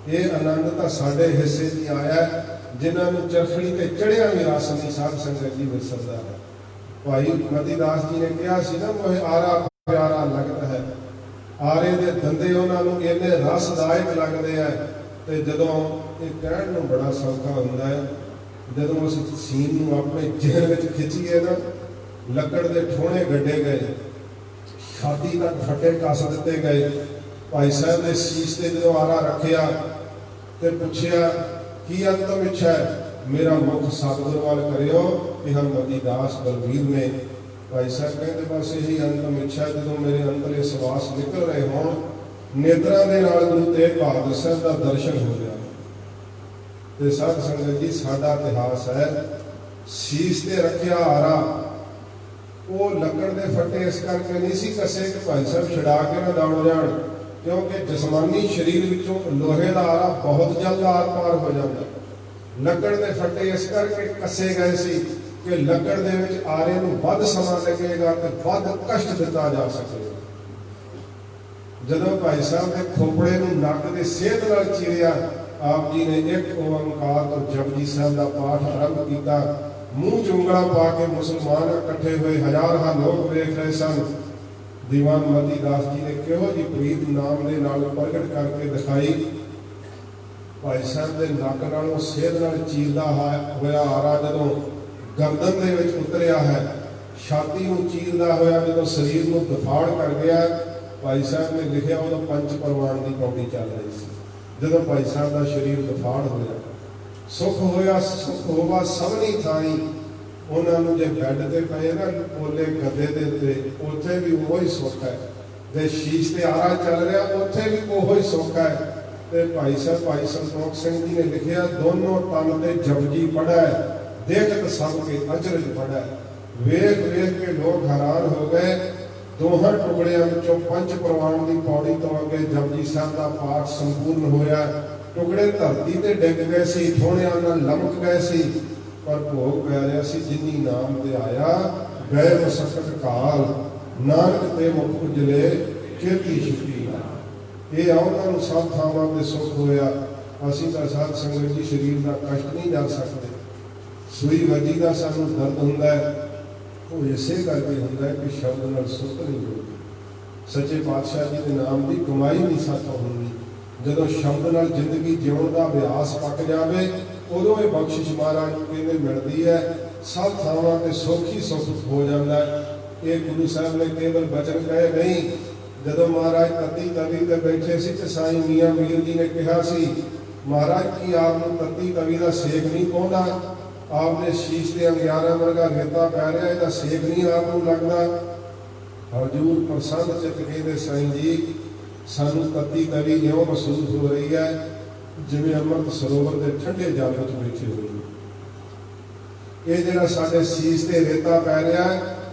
ਇਹ ਆਨੰਦ ਤਾਂ ਸਾਡੇ ਹਿੱਸੇ 'ਚ ਆਇਆ, ਜਿਨ੍ਹਾਂ ਨੂੰ ਚਰਖੜੀ ਤੇ ਚੜਿਆ ਵੀ ਰਸ ਨਹੀਂ ਸਾਧ ਸੰਗਤ ਜੀ ਵਿਸਰਦਾ ਹੈ। ਭਾਈ ਮਤੀ ਦਾਸ ਜੀ ਨੇ ਕਿਹਾ ਸੀ ਨਾ ਮੋਹਿ ਆਰਾ ਪਿਆਰਾ ਲੱਗਦਾ ਹੈ, ਆਰੇ ਦੇ ਦੰਦੇ ਉਹਨਾਂ ਨੂੰ ਇੰਨੇ ਰਸਦਾਇਕ ਲੱਗਦੇ ਆ। ਤੇ ਜਦੋਂ ਇਹ ਕਹਿਣ ਨੂੰ ਬੜਾ ਸੌਖਾ ਹੁੰਦਾ ਹੈ, ਜਦੋਂ ਉਸ ਸੀਨ ਨੂੰ ਆਪਣੇ ਜਿਹਨ ਵਿੱਚ ਖਿੱਚੀਏ ਨਾ, ਲੱਕੜ ਦੇ ਠੋਣੇ ਗੱਡੇ ਗਏ, ਛਾਤੀ ਤੱਕ ਫੱਟੇ ਕੱਸ ਦਿੱਤੇ ਗਏ। ਭਾਈ ਸਾਹਿਬ ਨੇ ਸੀਸ ਤੇ ਜਦੋਂ ਆਰਾ ਰੱਖਿਆ ਤੇ ਪੁੱਛਿਆ ਕੀ ਅੰਤਮ ਇੱਛਾ ਹੈ? ਮੇਰਾ ਮੁਖ ਸਤਿਗੁਰ ਵੱਲ ਕਰਿਓ ਕਿ ਹਮ ਮਤੀ ਦਾਸ ਬਲਵੀਰ ਨੇ। ਭਾਈ ਸਾਹਿਬ ਕਹਿੰਦੇ ਬਸ ਇਹੀ ਅੰਤਮ ਇੱਛਾ, ਜਦੋਂ ਮੇਰੇ ਅੰਦਰਲੇ ਸਵਾਸ ਨਿਕਲ ਰਹੇ ਹੋਣ, ਨੇਤਰਾਂ ਦੇ ਨਾਲ ਗੁਰੂ ਤੇਗ ਬਹਾਦਰ ਸਾਹਿਬ ਦਾ ਦਰਸ਼ਨ ਹੋ ਗਿਆ। ਤੇ ਸਾਧ ਸੰਗਤ ਜੀ ਸਾਡਾ ਇਤਿਹਾਸ ਹੈ, ਸੀਸ ਤੇ ਰੱਖਿਆ ਆਰਾ ਉਹ ਲੱਕੜ ਦੇ ਫੱਟੇ ਇਸ ਕਰਕੇ ਨਹੀਂ ਸੀ ਕੱਸੇ ਕਿ ਭਾਈ ਸਾਹਿਬ ਛਡਾ ਕੇ ਨਾ ਦੌੜ ਜਾਣ, ਕਿਉਂਕਿ ਜਿਸਮਾਨੀ ਸਰੀਰ ਵਿੱਚੋਂ ਲੋਹੇ ਦਾ ਆਰਾ ਬਹੁਤ ਜਲਦ ਆਰ ਪਾਰ ਹੋ ਜਾਂਦਾ। ਲੱਕੜ ਦੇ ਫੱਟੇ ਇਸ ਕਰਕੇ ਕੱਸੇ ਗਏ ਸੀ ਕਿ ਲੱਕੜ ਦੇ ਵਿੱਚ ਆਰੇ ਨੂੰ ਵੱਧ ਸਮਾਂ ਲੱਗੇਗਾ ਤੇ ਵੱਧ ਕਸ਼ਟ ਦਿੱਤਾ ਜਾ ਸਕੇਗਾ। ਜਦੋਂ ਭਾਈ ਸਾਹਿਬ ਨੇ ਖੋਪੜੇ ਨੂੰ ਨੱਕ ਦੇ ਸੇਧ ਨਾਲ ਚੀਰਿਆ, ਆਪ ਜੀ ਨੇ ਇੱਕ ਓੰਕਾਰ ਤੋਂ ਜਪਜੀ ਸਾਹਿਬ ਦਾ ਪਾਠ ਆਰੰਭ ਕੀਤਾ। ਮੂੰਹ 'ਚ ਉਂਗਲਾਂ ਪਾ ਕੇ ਮੁਸਲਮਾਨ ਇਕੱਠੇ ਹੋਏ ਹਜ਼ਾਰਾਂ ਲੋਕ ਵੇਖ ਰਹੇ ਸਨ। ਦੀਵਾਨ ਮਤੀ ਦਾਸ ਜੀ ਨੇ ਕਿਹੋ ਜੀ ਪ੍ਰੀਤ ਨਾਮ ਦੇ ਨਾਲ ਪ੍ਰਗਟ ਕਰਕੇ ਦਿਖਾਈ। ਭਾਈ ਸਾਹਿਬ ਦੇ ਨੱਕ ਨਾਲੋਂ ਸੇਧ ਨਾਲ ਚੀਰਦਾ ਹੋਇਆ ਆਰਾ ਜਦੋਂ ਗਰਦਨ ਦੇ ਵਿੱਚ ਉਤਰਿਆ ਹੈ, ਛਾਤੀ ਨੂੰ ਚੀਰਦਾ ਹੋਇਆ ਜਦੋਂ ਸਰੀਰ ਨੂੰ ਦਫਾੜ ਕਰ ਗਿਆ, ਭਾਈ ਸਾਹਿਬ ਨੇ ਲਿਖਿਆ ਉਦੋਂ ਪੰਜ ਪ੍ਰਵਾਨ ਦੀ ਪੌੜੀ ਚੱਲ ਰਹੀ ਸੀ। ਜਦੋਂ ਭਾਈ ਸਾਹਿਬ ਦਾ ਸਰੀਰ ਦਫਾੜ ਹੋਇਆ, ਸੁਖ ਹੋਇਆ ਸੁਖ ਹੋਵਾ ਸਭਨੀ ਥਾਈ। ਉਹਨਾਂ ਨੂੰ ਜੇ ਬੈੱਡ ਤੇ ਪਏ ਨਾ ਪੋਲੇ ਗੱਦੇ ਦੇ ਉੱਤੇ, ਉੱਥੇ ਵੀ ਉਹੋ ਹੀ ਸੁੱਖ ਹੈ। ਜੇ ਸ਼ੀਸ਼ ਤੇ ਆਰਾ ਚੱਲ ਰਿਹਾ, ਉੱਥੇ ਵੀ ਉਹੋ ਹੀ ਸੁੱਖ ਹੈ। ਤੇ ਭਾਈ ਸਾਹਿਬ ਭਾਈ ਸੰਤੋਖ ਸਿੰਘ ਜੀ ਨੇ ਲਿਖਿਆ ਦੋਨੋਂ ਤਨ ਤੇ ਜਪਜੀ ਪੜ੍ਹੈ, ਦੇਖਤ ਸਭ ਕੇ ਅਚਰਜ ਪੜ੍ਹੈ। ਵੇਖ ਵੇਖ ਕੇ ਲੋਕ ਹੈਰਾਨ ਹੋ ਗਏ। ਦੋਹਾਂ ਟੁਕੜਿਆਂ ਵਿੱਚੋਂ ਪੰਜ ਪ੍ਰਵਾਨ ਦੀ ਪੌੜੀ ਤੋਂ ਅੱਗੇ ਜਪਜੀ ਸਾਹਿਬ ਦਾ ਪਾਠ ਸੰਪੂਰਨ ਹੋਇਆ। ਟੁਕੜੇ ਧਰਤੀ ਤੇ ਡਿੱਗ ਗਏ ਸੀ, ਠੋਣਿਆਂ ਨਾਲ ਲਮਕ ਗਏ ਸੀ, ਪਰ ਭੋਗ ਪੈ ਰਿਹਾ ਸੀ ਜਿਨੀ ਨਾਮ ਤੇ ਆਇਆ ਗਏ ਮਸਕਤ ਕਾਲ, ਨਾਨਕ ਤੇ ਮੁਖ ਉਜਲੇ ਕੀਰਤੀ ਸ਼ੁਕਰੀ। ਇਹ ਉਹਨਾਂ ਨੂੰ ਸਭ ਥਾਵਾਂ ਤੇ ਸੁੱਖ ਹੋਇਆ। ਅਸੀਂ ਤਾਂ ਸਾਧ ਸੰਗਤ ਜੀ ਸਰੀਰ ਦਾ ਕਸ਼ਟ ਨਹੀਂ ਜਾ ਸਕਦੇ। ਸੂਈ ਵੱਜੀ ਦਾ ਸਾਨੂੰ ਦਰਦ ਹੁੰਦਾ ਹੈ, ਉਹ ਇਸੇ ਕਰਕੇ ਹੁੰਦਾ ਹੈ ਕਿ ਸ਼ਬਦ ਨਾਲ ਸੁੱਖ ਨਹੀਂ ਜੁੜਦੀ। ਸੱਚੇ ਪਾਤਸ਼ਾਹ ਜੀ ਦੇ ਨਾਮ ਦੀ ਕਮਾਈ ਨਹੀਂ ਸਾਥੋਂ ਹੁੰਦੀ। ਜਦੋਂ ਸ਼ਬਦ ਨਾਲ ਜ਼ਿੰਦਗੀ ਜਿਉਣ ਦਾ ਅਭਿਆਸ ਪੱਕ ਜਾਵੇ, ਉਦੋਂ ਇਹ ਬਖਸ਼ਿਸ਼ ਮਹਾਰਾਜ ਨੂੰ ਕਹਿੰਦੇ ਮਿਲਦੀ ਹੈ। ਸਭ ਥਾਵਾਂ ਤੇ ਸੁੱਖ ਹੀ ਸੁੱਖ ਹੋ ਜਾਂਦਾ ਹੈ। ਇਹ ਗੁਰੂ ਸਾਹਿਬ ਨੇ ਕੇਵਲ ਬਚਨ ਕਹੇ ਨਹੀਂ। ਜਦੋਂ ਮਹਾਰਾਜ ਤੱਤੀ ਤਵੀ ਤੇ ਬੈਠੇ ਸੀ ਤੇ ਸਾਈਂ ਮੀਆਂ ਮੀਰ ਜੀ ਨੇ ਕਿਹਾ ਸੀ, ਮਹਾਰਾਜ ਕੀ ਆਪ ਨੂੰ ਤੱਤੀ ਤਵੀ ਦਾ ਸੇਕ ਨਹੀਂ ਪਾਉਂਦਾ? ਆਪ ਦੇ ਸ਼ੀਸ਼ ਤੇ ਅੰਗਿਆਰਾਂ ਵਰਗਾ ਰੇਤਾ ਪੈ ਰਿਹਾ, ਇਹਦਾ ਸੇਕ ਨਹੀਂ ਆਪ ਨੂੰ ਲੱਗਦਾ? ਹਜ਼ੂਰ ਪ੍ਰਸੰਨ ਚਿੱਤ ਕਹਿੰਦੇ, ਸਾਈਂ ਜੀ ਸਾਨੂੰ ਤੱਤੀ ਤਵੀ ਇਉਂ ਮਹਿਸੂਸ ਹੋ ਰਹੀ ਹੈ ਜਿਵੇਂ ਅੰਮ੍ਰਿਤ ਸਰੋਵਰ ਦੇ ਠੰਡੇ ਜਲ ਵਿੱਚ ਬੈਠੇ ਹੋਏ। ਇਹ ਜਿਹੜਾ ਸਾਡੇ ਸੀਸ ਤੇ ਰੇਤਾ ਪੈ ਰਿਹਾ,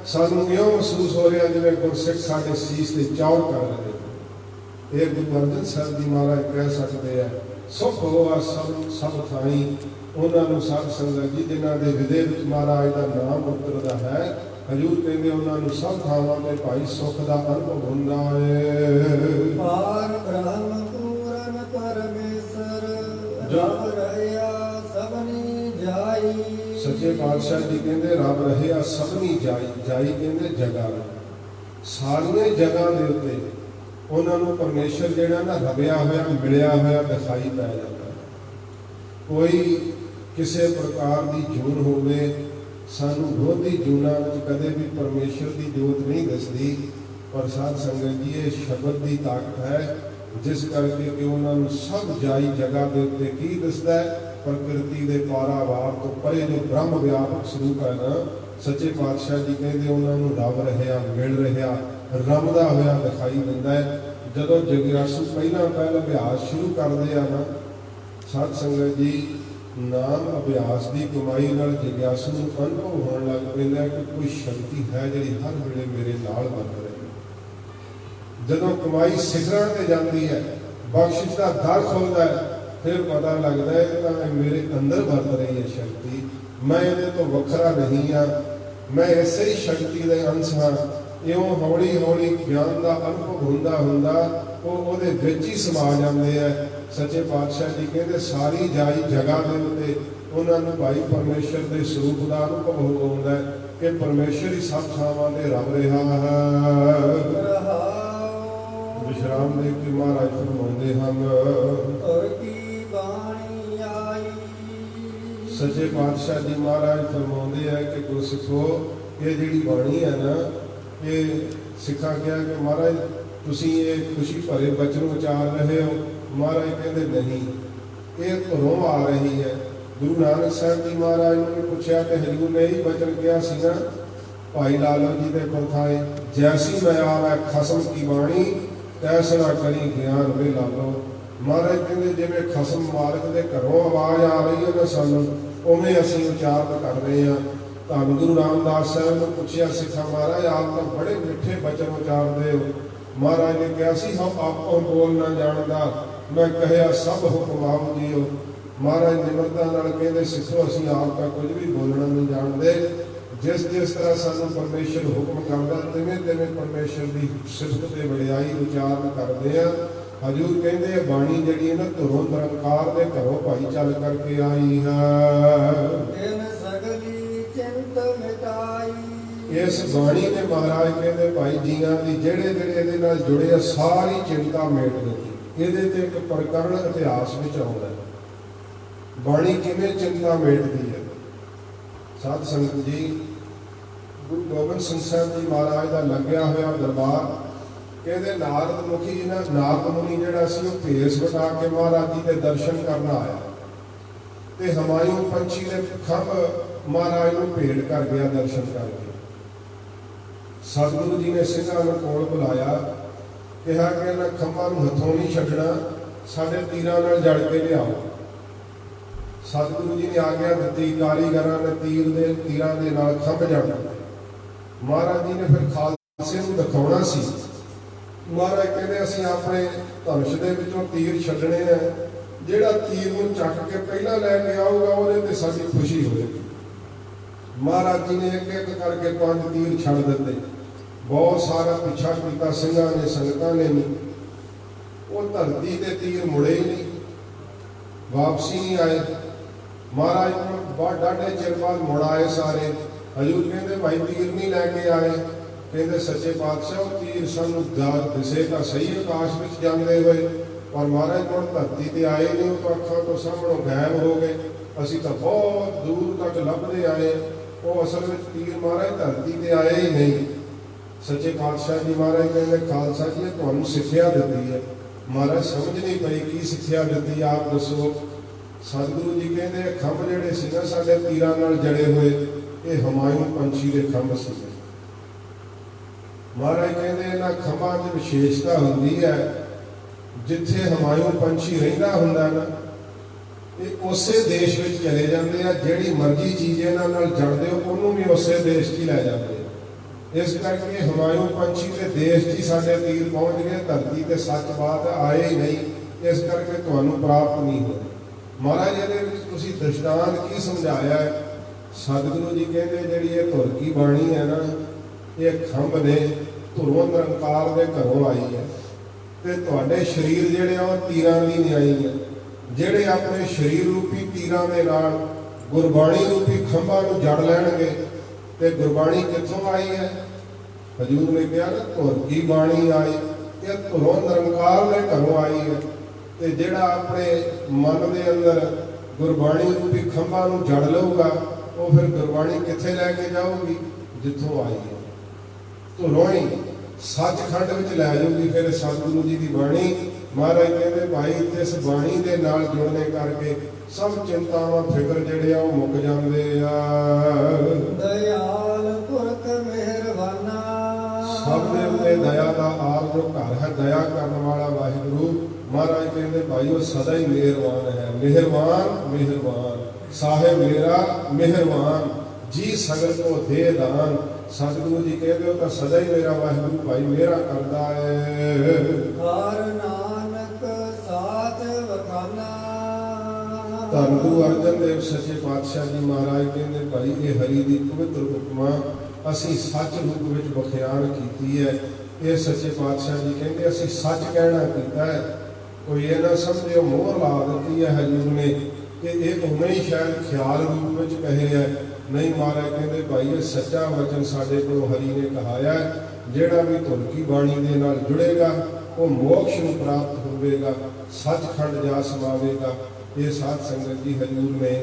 ਸਾਨੂੰ ਇਉਂ ਮਹਿਸੂਸ ਹੋ ਰਿਹਾ ਜਿਵੇਂ ਗੁਰਸਿੱਖ ਸਾਡੇ ਸੀਸ ਤੇ ਚੌੜ ਕਰ ਰਹੇ। ਇਹ ਗੁਰੂ ਅਰਜਨ ਸਾਹਿਬ ਜੀ ਮਹਾਰਾਜ ਕਹਿ ਸਕਦੇ ਆ, ਸੁਖ ਹੋਆ ਸਭ ਥਾਈ ਉਹਨਾਂ ਨੂੰ ਸਾਧ ਸੰਗਤ ਜੀ ਜਿਨ੍ਹਾਂ ਦੇ ਹਿਰਦੇ ਵਿੱਚ ਮਹਾਰਾਜ ਦਾ ਨਾਮ ਉਤਰਦਾ ਹੈ। ਹਜ਼ੂਰ ਕਹਿੰਦੇ ਉਹਨਾਂ ਨੂੰ ਸਭ ਥਾਵਾਂ ਤੇ ਭਾਈ ਸੁੱਖ ਦਾ ਅਨੁਭਵ ਹੁੰਦਾ ਹੈ। ਪਾਰ ਬ੍ਰਹਮ ਪੂਰਨ ਪਰਮੇਸ਼ਰ ਰਬ ਰਹਿਆ ਸਭਨੀ ਜਾਈ। ਸੱਚੇ ਪਾਤਸ਼ਾਹ ਜੀ ਕਹਿੰਦੇ ਰੱਬ ਰਹਿਆ ਸਭਨੀ ਜਾਈ। ਜਾਈ ਕਹਿੰਦੇ ਜਗ੍ਹਾ, ਸਾਰੀਆਂ ਜਗ੍ਹਾ ਦੇ ਉੱਤੇ ਉਹਨਾਂ ਨੂੰ ਪਰਮੇਸ਼ਰ ਜਿਹੜਾ ਨਾ ਰਬਿਆ ਹੋਇਆ ਮਿਲਿਆ ਹੋਇਆ ਦਿਖਾਈ ਪੈ ਜਾਂਦਾ। ਕੋਈ ਕਿਸੇ ਪ੍ਰਕਾਰ ਦੀ ਜੂਨ ਹੋਵੇ, ਸਾਨੂੰ ਵਿਰੋਧੀ ਜੂਨਾਂ ਵਿੱਚ ਕਦੇ ਵੀ ਪਰਮੇਸ਼ਰ ਦੀ ਜੋਤ ਨਹੀਂ ਦਿਸਦੀ। ਪਰ ਸਾਧ ਸੰਗਤ ਜੀ ਇਹ ਸ਼ਬਦ ਦੀ ਤਾਕਤ ਹੈ, ਜਿਸ ਕਰਕੇ ਕਿ ਉਹਨਾਂ ਨੂੰ ਸਭ ਜਾਈ ਜਗ੍ਹਾ ਦੇ ਉੱਤੇ ਕੀ ਦਿਸਦਾ ਹੈ? ਪ੍ਰਕਿਰਤੀ ਦੇ ਪਾਰਾਵਾਰ ਤੋਂ ਪਰੇ ਜੋ ਬ੍ਰਹਮ ਵਿਆਪਕ ਸਰੂਪ ਹੈ ਨਾ, ਸੱਚੇ ਪਾਤਸ਼ਾਹ ਜੀ ਕਹਿੰਦੇ ਉਹਨਾਂ ਨੂੰ ਰੱਬ ਰਹਿਆ ਮਿਲ ਰਿਹਾ ਰਮਦਾ ਹੋਇਆ ਦਿਖਾਈ ਦਿੰਦਾ ਹੈ। ਜਦੋਂ ਜਗਿਆਸੂ ਪਹਿਲਾਂ ਅਭਿਆਸ ਸ਼ੁਰੂ ਕਰਦੇ ਆ ਨਾ ਸਾਧ ਸੰਗਤ ਜੀ, ਨਾਮ ਅਭਿਆਸ ਦੀ ਕਮਾਈ ਨਾਲ ਜਗਿਆਸੂ ਨੂੰ ਅਨੁਭਵ ਹੋਣ ਲੱਗ ਪੈਂਦਾ ਕਿ ਕੋਈ ਸ਼ਕਤੀ ਹੈ ਜਿਹੜੀ ਹਰ ਵੇਲੇ ਮੇਰੇ ਨਾਲ ਵਰਤ ਰਹੀ ਹੈ। ਜਦੋਂ ਕਮਾਈ ਸਿਖਰਾਂ ਤੇ ਜਾਂਦੀ ਹੈ, ਬਖਸ਼ਿਸ਼ ਦਾ ਦਰ ਖੁੱਲਦਾ ਹੈ, ਫਿਰ ਪਤਾ ਲੱਗਦਾ ਹੈ ਕਿ ਤਾਂ ਮੇਰੇ ਅੰਦਰ ਵਰਤ ਰਹੀ ਹੈ ਸ਼ਕਤੀ। ਮੈਂ ਇਹਦੇ ਤੋਂ ਵੱਖਰਾ ਨਹੀਂ ਹਾਂ, ਮੈਂ ਇਸੇ ਹੀ ਸ਼ਕਤੀ ਦੇ ਅੰਸ਼ ਹਾਂ। ਇਉਂ ਹੌਲੀ ਹੌਲੀ ਗਿਆਨ ਦਾ ਅਨੁਭਵ ਹੁੰਦਾ ਹੁੰਦਾ ਉਹ ਉਹਦੇ ਵਿੱਚ ਹੀ ਸਮਾ ਜਾਂਦੇ ਆ। ਸੱਚੇ ਪਾਤਸ਼ਾਹ ਜੀ ਕਹਿੰਦੇ ਸਾਰੀ ਜਾਈ ਜਗ੍ਹਾ ਦੇ ਉੱਤੇ ਉਹਨਾਂ ਨੂੰ ਭਾਈ ਪਰਮੇਸ਼ਰ ਦੇ ਸਰੂਪ ਦਾ ਅਨੁਭਵ ਹੁੰਦਾ ਹੈ ਕਿ ਪਰਮੇਸ਼ਰ ਹੀ ਸਭ ਥਾਵਾਂ ਤੇ ਰੱਬ ਰਿਹਾ ਹੈ। ਵਿਸ਼ਰਾਮ ਦੇਵ ਜੀ ਮਹਾਰਾਜ ਫਰਮਾਉਂਦੇ ਹਨ, ਔਰ ਕੀ ਬਾਣੀ ਆਈ। ਸੱਚੇ ਪਾਤਸ਼ਾਹ ਜੀ ਮਹਾਰਾਜ ਫਰਮਾਉਂਦੇ ਆ ਕਿ ਗੁਰਸਿੱਖੋ ਇਹ ਜਿਹੜੀ ਬਾਣੀ ਹੈ ਨਾ, ਇਹ ਸਿੱਖਾਂ ਕਿਹਾ ਕਿ ਮਹਾਰਾਜ ਤੁਸੀਂ ਇਹ ਖੁਸ਼ੀ ਭਰੇ ਬਚਨ ਉਚਾਰ ਰਹੇ ਹੋ। ਮਹਾਰਾਜ ਕਹਿੰਦੇ ਨਹੀਂ, ਇਹ ਧਰੋਂ ਆ ਰਹੀ ਹੈ। ਗੁਰੂ ਨਾਨਕ ਸਾਹਿਬ ਜੀ ਮਹਾਰਾਜ ਨੂੰ ਪੁੱਛਿਆ ਤੇ ਹਜ਼ੂਰ ਨੇ ਹੀ ਬਚਨ ਕਿਹਾ ਸੀ ਨਾ, ਭਾਈ ਲਾਲੋ ਜੀ ਦੇ ਪਰਥਾਏ ਜੈਸੀ ਮੈਂ ਆਵੈ ਖਸਮ ਕੀ ਬਾਣੀ ਤੈਸ ਨਾ ਕਰੀ ਗਿਆਨ ਵੇ ਲਾਲੋ। ਮਹਾਰਾਜ ਕਹਿੰਦੇ ਜਿਵੇਂ ਖਸਮ ਮਾਲਕ ਦੇ ਘਰੋਂ ਆਵਾਜ਼ ਆ ਰਹੀ ਹੈ ਨਾ ਸਾਨੂੰ, ਉਵੇਂ ਅਸੀਂ ਉਚਾਰਨ ਕਰ ਰਹੇ ਹਾਂ। ਧੰਨ ਗੁਰੂ ਰਾਮਦਾਸ ਸਾਹਿਬ ਨੂੰ ਪੁੱਛਿਆ ਸਿੱਖਾਂ, ਮਹਾਰਾਜ ਆਪ ਤਾਂ ਬੜੇ ਮਿੱਠੇ ਬਚਨ ਉਚਾਰਦੇ ਹੋ। ਮਹਾਰਾਜ ਨੇ ਕਿਹਾ ਸੀ ਹਮ ਆਪੋ ਬੋਲ ਨਾ ਜਾਣਦਾ, ਮੈਂ ਕਹਿਆ ਸਭ ਹੁਕਮ ਆਪ ਜੀਓ। ਮਹਾਰਾਜ ਨਿਮਰਤਾ ਨਾਲ ਕਹਿੰਦੇ ਸਿੱਖੋ ਅਸੀਂ ਆਪ ਤਾਂ ਕੁਝ ਵੀ ਬੋਲਣਾ ਨਹੀਂ ਜਾਣਦੇ। ਜਿਸ ਜਿਸ ਤਰ੍ਹਾਂ ਸਾਨੂੰ ਪਰਮੇਸ਼ਰ ਹੁਕਮ ਕਰਦਾ ਤਿਵੇਂ ਤਿਵੇਂ ਪਰਮੇਸ਼ਰ ਦੀ ਸਿਫਤ ਤੇ ਵਡਿਆਈ ਉਚਾਰਨ ਕਰਦੇ ਆ। ਹਜ਼ੂਰ ਕਹਿੰਦੇ ਬਾਣੀ ਜਿਹੜੀ ਹੈ ਨਾ ਧਰੋਂ ਨਿਰੰਕਾਰ ਦੇ ਘਰੋਂ ਭਾਈ ਚੱਲ ਕਰਕੇ ਆਈ ਹੈ। ਇਸ ਬਾਣੀ ਨੇ ਮਹਾਰਾਜ ਕਹਿੰਦੇ ਭਾਈ ਜੀਆਂ ਦੀ ਜਿਹੜੇ ਜਿਹੜੇ ਇਹਦੇ ਨਾਲ ਜੁੜੇ ਆ ਸਾਰੀ ਚਿੰਤਾ ਮੇਟ ਦਿੱਤੀ। ਇਹਦੇ ਤੇ ਇੱਕ ਪ੍ਰਕਰਣ ਇਤਿਹਾਸ ਵਿੱਚ ਆਉਂਦਾ ਹੈ, ਬਾਣੀ ਕਿਵੇਂ ਚਿੰਤਾ ਮੇਟਦੀ ਹੈ। ਸਾਧ ਸੰਗਤ ਜੀ, ਗੁਰੂ ਗੋਬਿੰਦ ਸਿੰਘ ਸਾਹਿਬ ਜੀ ਮਹਾਰਾਜ ਦਾ ਲੱਗਿਆ ਹੋਇਆ ਦਰਬਾਰ, ਕਹਿੰਦੇ ਨਾਰਦ ਮੁਖੀ ਜੀ ਨਾਲ ਨਾਰਦ ਮੁਨੀ ਜਿਹੜਾ ਸੀ ਉਹ ਭੇਸ ਵਟਾ ਕੇ ਮਹਾਰਾਜ ਜੀ ਦੇ ਦਰਸ਼ਨ ਕਰਨ ਆਇਆ ਤੇ ਹਮਾਇੂ ਪੰਛੀ ਦੇ ਖੰਭ ਮਹਾਰਾਜ ਨੂੰ ਭੇਟ ਕਰ ਗਿਆ ਦਰਸ਼ਨ ਕਰਕੇ। ਸਤਿਗੁਰੂ ਜੀ ਨੇ ਸਿੰਘਾਂ ਨੂੰ ਕੋਲ ਬੁਲਾਇਆ, ਕਿਹਾ ਕਿ ਇਹਨਾਂ ਖੰਭਾਂ ਨੂੰ ਹੱਥੋਂ ਨਹੀਂ ਛੱਡਣਾ, ਸਾਡੇ ਤੀਰਾਂ ਨਾਲ ਜੜ ਕੇ ਲਿਆਓ। ਸਤਿਗੁਰੂ ਜੀ ਨੇ ਆਗਿਆ ਦਿੱਤੀ, ਕਾਰੀਗਰਾਂ ਨੇ ਤੀਰਾਂ ਦੇ ਨਾਲ ਖੰਭ ਜੜਨਾ। ਮਹਾਰਾਜ ਜੀ ਨੇ ਫਿਰ ਖਾਲਸੇ ਨੂੰ ਦਿਖਾਉਣਾ ਸੀ। ਮਹਾਰਾਜ ਕਹਿੰਦੇ ਅਸੀਂ ਆਪਣੇ ਧਨੁਸ਼ ਦੇ ਵਿੱਚੋਂ ਤੀਰ ਛੱਡਣੇ ਆ, ਜਿਹੜਾ ਤੀਰ ਨੂੰ ਚੱਕ ਕੇ ਪਹਿਲਾਂ ਲੈ ਕੇ ਆਊਗਾ ਉਹਦੇ ਤੇ ਸਾਡੀ ਖੁਸ਼ੀ ਹੋਵੇਗੀ। ਮਹਾਰਾਜ ਜੀ ਨੇ ਇੱਕ ਇੱਕ ਕਰਕੇ 5 ਤੀਰ ਛੱਡ ਦਿੱਤੇ। ਬਹੁਤ ਸਾਰਾ ਪਿੱਛਾ ਕੀਤਾ ਸਿੰਘਾਂ ਨੇ, ਸੰਗਤਾਂ ਨੇ ਨਹੀਂ। ਉਹ ਧਰਤੀ ਤੇ ਤੀਰ ਮੁੜੇ ਹੀ ਨਹੀਂ, ਵਾਪਸੀ ਨਹੀਂ ਆਏ। ਮਹਾਰਾਜ ਕੋਲ ਡਾਢੇ ਚਿਰ ਬਾਅਦ ਮੁੜ ਆਏ ਸਾਰੇ। ਹਜ਼ੂਰ ਕਹਿੰਦੇ ਭਾਈ ਤੀਰ ਨਹੀਂ ਲੈ ਕੇ ਆਏ। ਕਹਿੰਦੇ ਸੱਚੇ ਪਾਤਸ਼ਾਹ ਉਹ ਤੀਰ ਸਾਨੂੰ ਦਿਸੇ ਤਾਂ ਸਹੀ ਆਕਾਸ਼ ਵਿੱਚ ਜਾਂਦੇ ਹੋਏ, और महाराज मुड़ धरती ते आए नहीं, तो अखां तो सामणों गायब हो गए। असी तो बहुत दूर तक लभदे आए, वो असल में तीर महाराज धरती ते आए ही नहीं। सच्चे पातशाह जी महाराज कहते खालसा जी तुहानूं सिक्ख्या दित्ती है। महाराज समझ नहीं पई की सिक्ख्या दित्ती, आप दसो। सतगुरु जी कहते खंभ जिहड़े सी ना साडे तीरां नाल जड़े हुए, ये हुमायूं पंछी दे खंभ सी। महाराज कहते इन्हां खंभां च विशेषता हुंदी है, जिथे हुमायूं पंछी रहिंदा हुंदा ना, ये उसे देश में चले जाते हैं। जिहड़ी मर्जी चीज़ इन्हां नाल जड़दे हो उन्होंने भी उसे देश च लै जाते हैं। इस करके हुमायूं पंछी के देश च साडे तीर पहुँच गए, धरती ते सच बात आए ही नहीं, इस करके तुहानूं प्राप्त नहीं हो। महाराज ये तुसीं दृष्टांत की समझाया है। सतगुरु जी कहते जिहड़ी ये धुर की बाणी है ना, ये खंभ ने धुरों निरंकार दे घरों आई है, ते तुहाडे शरीर जिहड़े आ तीरां दी न्याई है। जिहड़े अपने शरीर रूपी तीरां दे नाल गुरबाणी रूपी खंभां नूं जड़ लैणगे, ते गुरबाणी कित्थों आई है? हजूर ने कहा ना धुर की बाणी आई, ये धुरों निरंकार दे घरों आई है। ते जिहड़ा अपने मन दे अंदर गुरबाणी रूपी खंभां नूं जड़ लऊगा, वो फिर गुरबाणी कित्थे लैके जाऊगी? जिथों आई है, धुरों ही सचखंड विच लै जाऊगी। फिर सतगुरु जी की बाणी महाराज कहते भाई इस बाणी दे नाल जुड़ने करके सब चिंतावां फिक्र जिहड़े आ मुक जांदे आ। दयाल पुरख मेहरबाना, सब दे उत्ते दया दा आप जो घर है, दया करने वाला वाहिगुरु। महाराज कहते भाई वो सदा ही मेहरबान है। मेहरबान मेहरबान साहेब मेरा मेहरबान, जी सगल को दे दान। सतगुरु जी कहते हो तो सदा ही मेरा वाहिगुरु भाई मेरा करता है। हर नानक साथ वखाना, धन गुरु अर्जन देव सच्चे पातशाह जी महाराज कहते भाई ये हरि की पवित्र उपमा असी सच रूप में बखियान की है। ये सच्चे पातशाह जी कहते असी सच कहना किया है। कोई ये ना समझे मोहर ला दी है हजूर ने कि ये उन्हें ही शायद ख्याल रूप में कहे है। नहीं, महाराज कहते भाई ये सच्चा वचन साडे को हरि ने कहाया है। जिहड़ा भी धुन की बाणी दे नाल जुड़ेगा वो मोक्ष नूं प्राप्त होवेगा, सचखंड जा समावेगा। ये साध संगत जी हजूर ने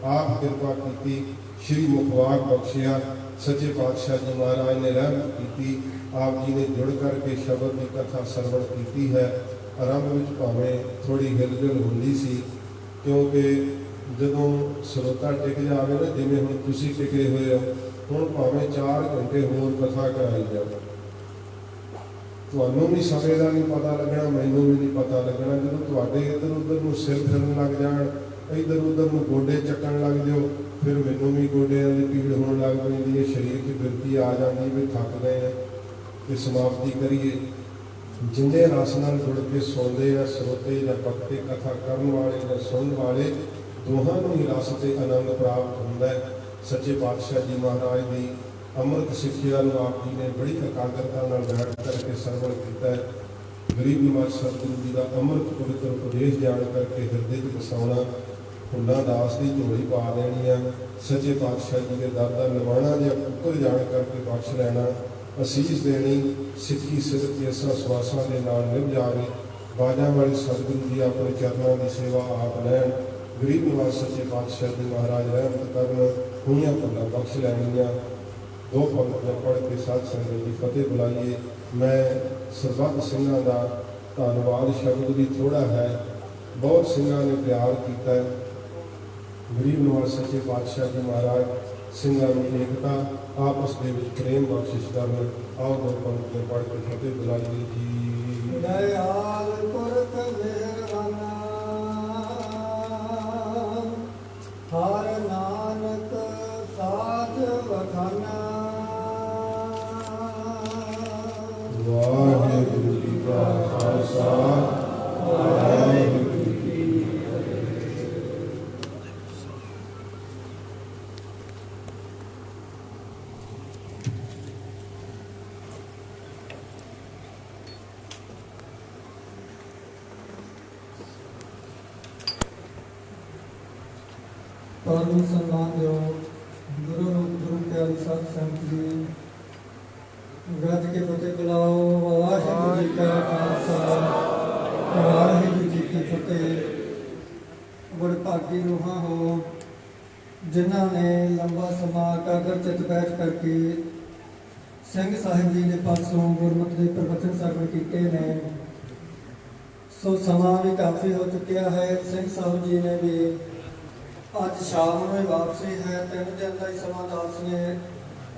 आप कृपा की, श्री मुखवाक बख्शिया। सच्चे पातशाह जी महाराज ने रहमत की, आप जी ने जुड़ करके शब्द की कथा सरवण की है। आरंभ में भावें थोड़ी हिलजुल होंदी सी, क्योंकि जदों ਸਰੋਤਾ टिक जाए ना, जिमें हुण तुसीं टिके हुए हो, हुण भावें 4 घंटे होर कथा कराई जाए, तुहानूं भी समय का नहीं पता लगना, मैनूं भी नहीं पता लगना। जो तुहाडे इधर उधर नूं सिर फिरन लग जाण, इधर उधर नूं गोडे चक्कण लग जाओ, फिर मैनूं भी गोडियां दी पीड़ होण लग पैंदी है, शरीर की बिरती आ जाती भी थक गए हैं कि समाप्ति करिए। जिन्हें रस नाल जुड़ के सुनते या श्रोते या भक्ते, कथा करन वाले या सुनने वाले, दोहां नूं ही रस ते आनंद प्राप्त होंदा है। सच्चे पातशाह जी महाराज की अमृत सिक्ख्या नूं आप जी ने बड़ी एकाग्रता नाल बैठ करके सरवण किया है। गरीब निवाज सतगुरु जी का अमृत पवित्र उपदेश जान करके हृदय च बसाउणा, फुल्लां दास की झोली पा देनी है। सच्चे पातशाह जी के दर दा निवाणा जिहा पुत्र जान करके बख्श लैना, असीस देनी, सिੱਖੀ सिर केसा सवासां दे नाल निभ जावे। बाजा वाले सतगुरु जी अपने चरणों की सेवा आप लैन। गरीब निवाज सच्चे पातशाह जी महाराज रहमत करन, हुइयां भुल्लां बख्श लैणियां। 2 पंक्तियां पढ़ के साध संगत की फतेह बुलाइए। मैं सरबत सिंघां दा धन्नवाद शब्द भी थोड़ा है, बहुत सिंघां ने प्यार किया है। गरीब निवाज सच्चे पातशाह जी महाराज ਸਿੰਘਾਂ ਨੂੰ एकता आपस ਦੇ ਵਿੱਚ प्रेम बख्शिश ਕਰਨ। आओ 2 पंक्तियां पढ़ के फतेह बुलाइए जी। दयाल पुरख मेहरबाना, हर नानक साथ वखाना। वाहिगुरू जी का खालसा, वाहिगुरू परम सम्मान दो गुरु प्यारी साध संगत जी, गज के फतेह बुलाओ। वाहिगुरू जी का खालसा, वाहिगुरू भागी रूहां हो जिन्होंने लंबा समा एकाग्र चित बैठ करके ਸਿੰਘ ਸਾਹਿਬ जी ने पासों गुरमत के प्रवचन सरवण किए ने। सो समा भी काफ़ी हो चुकिया है। ਸਿੰਘ ਸਾਹਿਬ जी ने भी अज शाम में वापसी है। 3 दिन का ही समा दास ने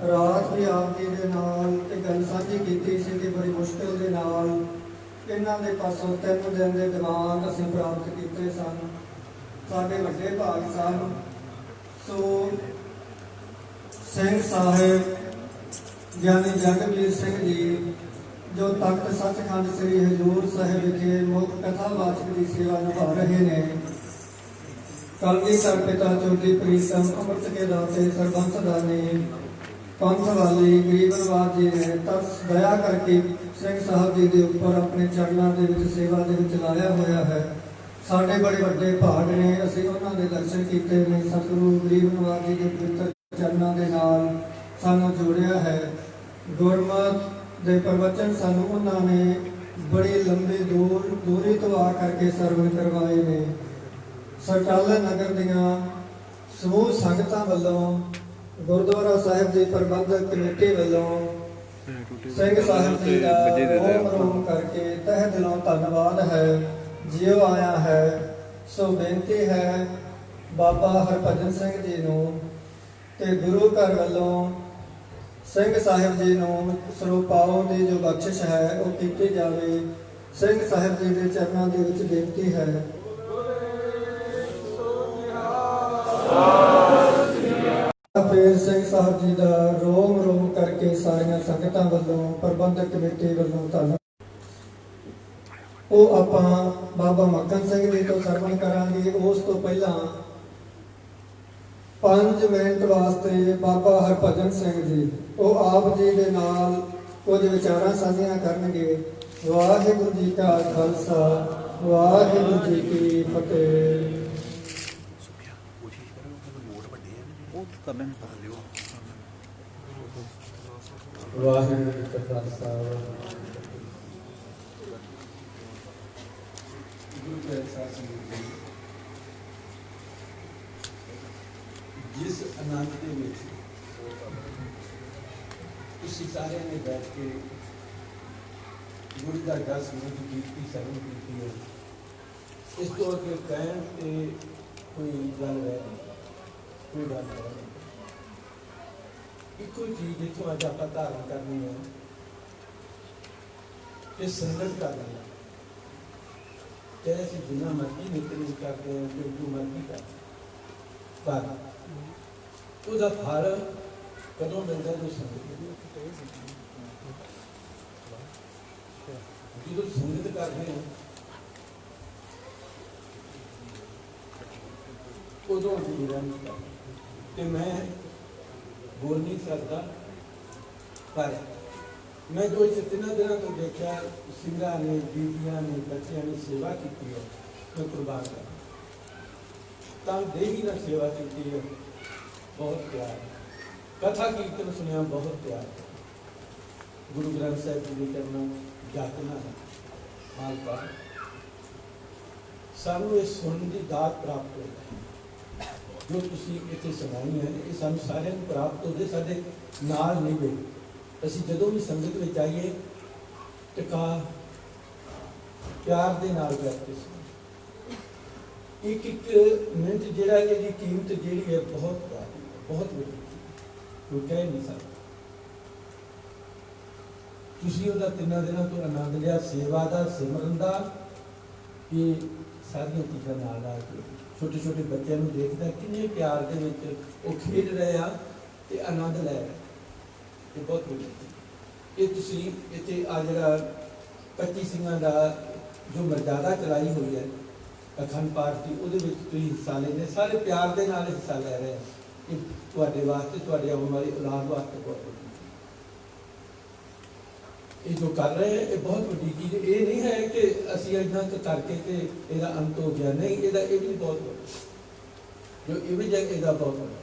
रात भी आप जी के नाल गल साझी की सी कि बड़ी मुश्किल के नाल इन्हां दे पासों 3 दिन के दिमाग असीं प्राप्त किए सन। साडे वड्डे भाग सन। सो ਸਿੰਘ ਸਾਹਿਬ ਗਿਆਨੀ ਜਗਬੀਰ ਸਿੰਘ जी जो तख्त सचखंड श्री हजूर साहिब विखे मुख कथावाचक की सेवा निभा रहे हैं। कलगीधर पिता चोटी प्रीतम अमृत के दाते सरबंस दानी पंथ वाली गरीबनवाज जी ने तरस दया करके ਸਿੰਘ ਸਾਹਿਬ जी के उपर अपने चरणों के विच सेवा के विच लाया होया है। साडे बड़े वड्डे भाग ने असीं उन्हां दे दर्शन कीते ने। सतगुरु गरीबनवाज जी के पवित्र चरणों के नाल सानू जोड़िया है। गुरमत दे प्रवचन सानू उन्होंने बड़ी लंबी दूरी तो आ करके सरवण करवाए ने। सरटाला नगर दियां समूह संगतां वल्लों गुरुद्वारा साहिब की प्रबंधक कमेटी वल्लों ਸਿੰਘ ਸਾਹਿਬ जी का रोम रोम करके तह दिलों धन्यवाद है। जियो आया है। सो बेनती है बाबा हरभजन सिंह जी नूं ते गुरु घर वल्लों ਸਿੰਘ ਸਾਹਿਬ जी नूं ਸਰੋਪਾਓ ਦੀ जो बख्शिश है वो की जाए। ਸਿੰਘ ਸਾਹਿਬ जी के चरणों के विच बेनती है। फिर ਸਿੰਘ ਸਾਹਿਬ जी का रोम रोम करके सारिया संगतां वल्लों प्रबंधक कमेटी वल्लों धन्नवाद। वो आपां बाबा मक्कन सिंह जी तो सरवण करांगे। उस तो पहला 5 मिनट वास्ते बाबा हरभजन सिंह जी वो आप जी के नाल कुछ विचारां साझियां करनगे। वाहिगुरू जी का खालसा वाहिगुरू जी की फतेह। वाहिगुरू जी का खालसा गुरु के एहसास जिस आनंद के विच तुसीं सारिਆਂ ने बैठ के गुरु का दस मिनट कीर्ति सरवण की है। इस तो अगे कहण ते कोई गल है कोई गल है। इको चीज जितों अज आप धारण करनी है कि संगत करनी है। चाहे असीं जिन्ना मर्जी नित्य करते हैं जो मर्जी करते पर उसका फल कदों मिलता जो संगत जो संगत करते हैं उदों जीरा नहीं करते। मैं बोल नहीं सकता पर मैं जो इस 3 दिनों तो देखा सिंगा ने बीबियां ने बच्चों ने सेवा की है मैं कुर्बान कर तब देवी ने सेवा की है। बहुत प्यार कथा कीर्तन सुनिया बहुत प्यार। गुरु ग्रंथ साहिब जी करना जातना है मालपा सानू ये सुनने की दात प्राप्त हो जो तुसी इत्थे सुनाई है ये सानू सारिਆਂ ਨੂੰ प्राप्त होते साडे नाल नहीं गए। ਅਸੀਂ ਜਦੋਂ भी संगत में आइए टिका प्यार के नाल करते एक मिनट जिहड़ा इहदी कीमत जिहड़ी है बहुत वड्डी कोई कह नहीं सकता। तुसीं उहदा 3 दिनों तो आनंद लिया सेवा का सिमरन का। ये सारियां चीज़ां नाल आ के छोटे छोटे बच्चों को देखता किन्ने प्यार के विच वो खेड रहे हैं तो आनंद लै रहे। ये बहुत वड्डी ये तुसीं इत्थे आ जिहड़ा 25 सिंघां दा जो मर्यादा चलाई हुई है अखंड पाठ की उहदे विच तुसीं हिस्सा लेंदे सारे प्यार के नाल हिस्सा लै रहे हैं। ये तुहाडे वास्ते तुहाडी आउण वाली औलाद वास्ते बहुत ये जो कर रहे हैं ये बहुत वड्डी चीज़ ये नहीं है कि असीं इन्ना करके ते इहदा अंत हो गया नहीं। इहदा ये भी बहुत वड्डा जो इवें जग इहदा बहुत वड्डा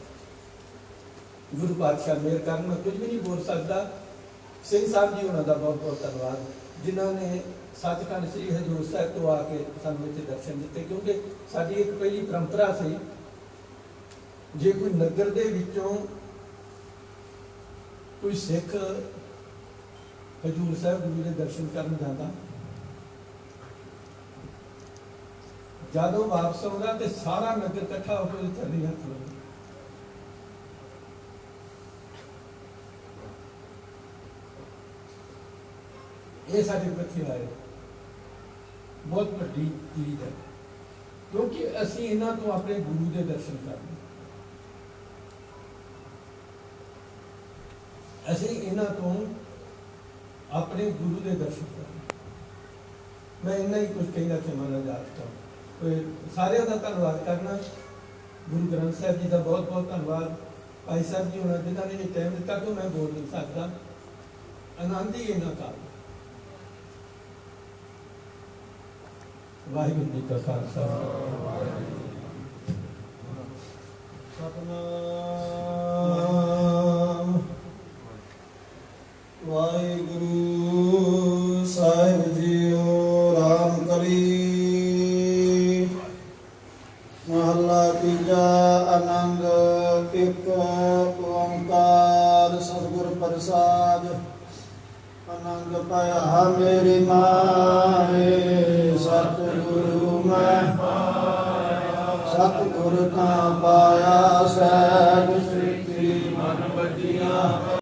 गुरु पातशाह मेहर करन मैं कुछ भी नहीं बोल सकता ਸਿੰਘ ਸਾਹਿਬ ਜੀ ਉਹਨਾਂ ਦਾ ਬਹੁਤ ਬਹੁਤ ਧੰਨਵਾਦ, ਜਿਨ੍ਹਾਂ ਨੇ ਸੱਚਖੰਡ ਸ੍ਰੀ ਹਜ਼ੂਰ ਸਾਹਿਬ ਤੋਂ ਆ ਕੇ ਸਾਨੂੰ ਇੱਥੇ ਦਰਸ਼ਨ ਦਿੱਤੇ। ਕਿਉਂਕਿ ਸਾਡੀ ਇੱਕ ਪਹਿਲੀ ਪਰੰਪਰਾ ਸੀ, ਜੇ ਕੋਈ ਨਗਰ ਦੇ ਵਿੱਚੋਂ ਕੋਈ ਸਿੱਖ ਹਜ਼ੂਰ ਸਾਹਿਬ ਗੁਰੂ ਦੇ ਦਰਸ਼ਨ ਕਰਨ ਜਾਂਦਾ, ਜਦੋਂ ਵਾਪਸ ਆਉਂਦਾ ਤੇ ਸਾਰਾ ਨਗਰ ਇਕੱਠਾ ਹੋ ਕੇ ਉਹਦੇ ਚਰਨੀ ਹੱਥ ਲਾਉਂਦਾ। ਇਹ ਸਾਡੇ ਪ੍ਰਤੀ ਆਏ ਬਹੁਤ ਵੱਡੀ ਚੀਜ਼ ਹੈ, ਕਿਉਂਕਿ ਅਸੀਂ ਇਹਨਾਂ ਤੋਂ ਆਪਣੇ ਗੁਰੂ ਦੇ ਦਰਸ਼ਨ ਕਰਦੇ, ਅਸੀਂ ਇਹਨਾਂ ਤੋਂ ਆਪਣੇ ਗੁਰੂ ਦੇ ਦਰਸ਼ਨ ਕਰਦੇ। ਮੈਂ ਇੰਨਾ ਹੀ ਕੁਝ ਕਹਿਣਾ ਚਾਹੁੰਦਾ ਜਾਤ ਸਾਰਿਆਂ ਦਾ ਧੰਨਵਾਦ ਕਰਨਾ। ਗੁਰੂ ਗ੍ਰੰਥ ਸਾਹਿਬ ਜੀ ਦਾ ਬਹੁਤ ਬਹੁਤ ਧੰਨਵਾਦ। ਭਾਈ ਸਾਹਿਬ ਜੀ ਉਹਨਾਂ ਜਿਨ੍ਹਾਂ ਨੇ ਇਹ ਟਾਈਮ ਦਿੱਤਾ ਕਿ ਮੈਂ ਬੋਲ ਨਹੀਂ ਸਕਦਾ, ਆਨੰਦ ਹੀ ਇਹਨਾਂ ਦਾ। ਵਾਹਿਗੁਰੂ ਜੀ ਕਾ ਖਾਲਸਾ, ਸਤਿਨਾਮ ਵਾਹਿਗੁਰੂ ਸਾਹਿਬ ਜੀਓ। ਰਾਮ ਕਲੀ ਮਹੱਲਾ ਤੀਜਾ। ਆਨੰਦ ਇੱਕ ਓੰਕਾਰ ਸਤਿਗੁਰ ਪ੍ਰਸਾਦ। ਆਨੰਦ ਪਾਇਆ ਮੇਰੀ ਮਾਏ, ਸਤਿਗੁਰੂ ਮੈਂ ਪਾਇਆ, ਸਤਿਗੁਰ ਤਾਂ ਪਾਇਆ, ਸਹਿਜ ਸ੍ਰਿਤੀ ਮਨ ਵਜੀਆਂ।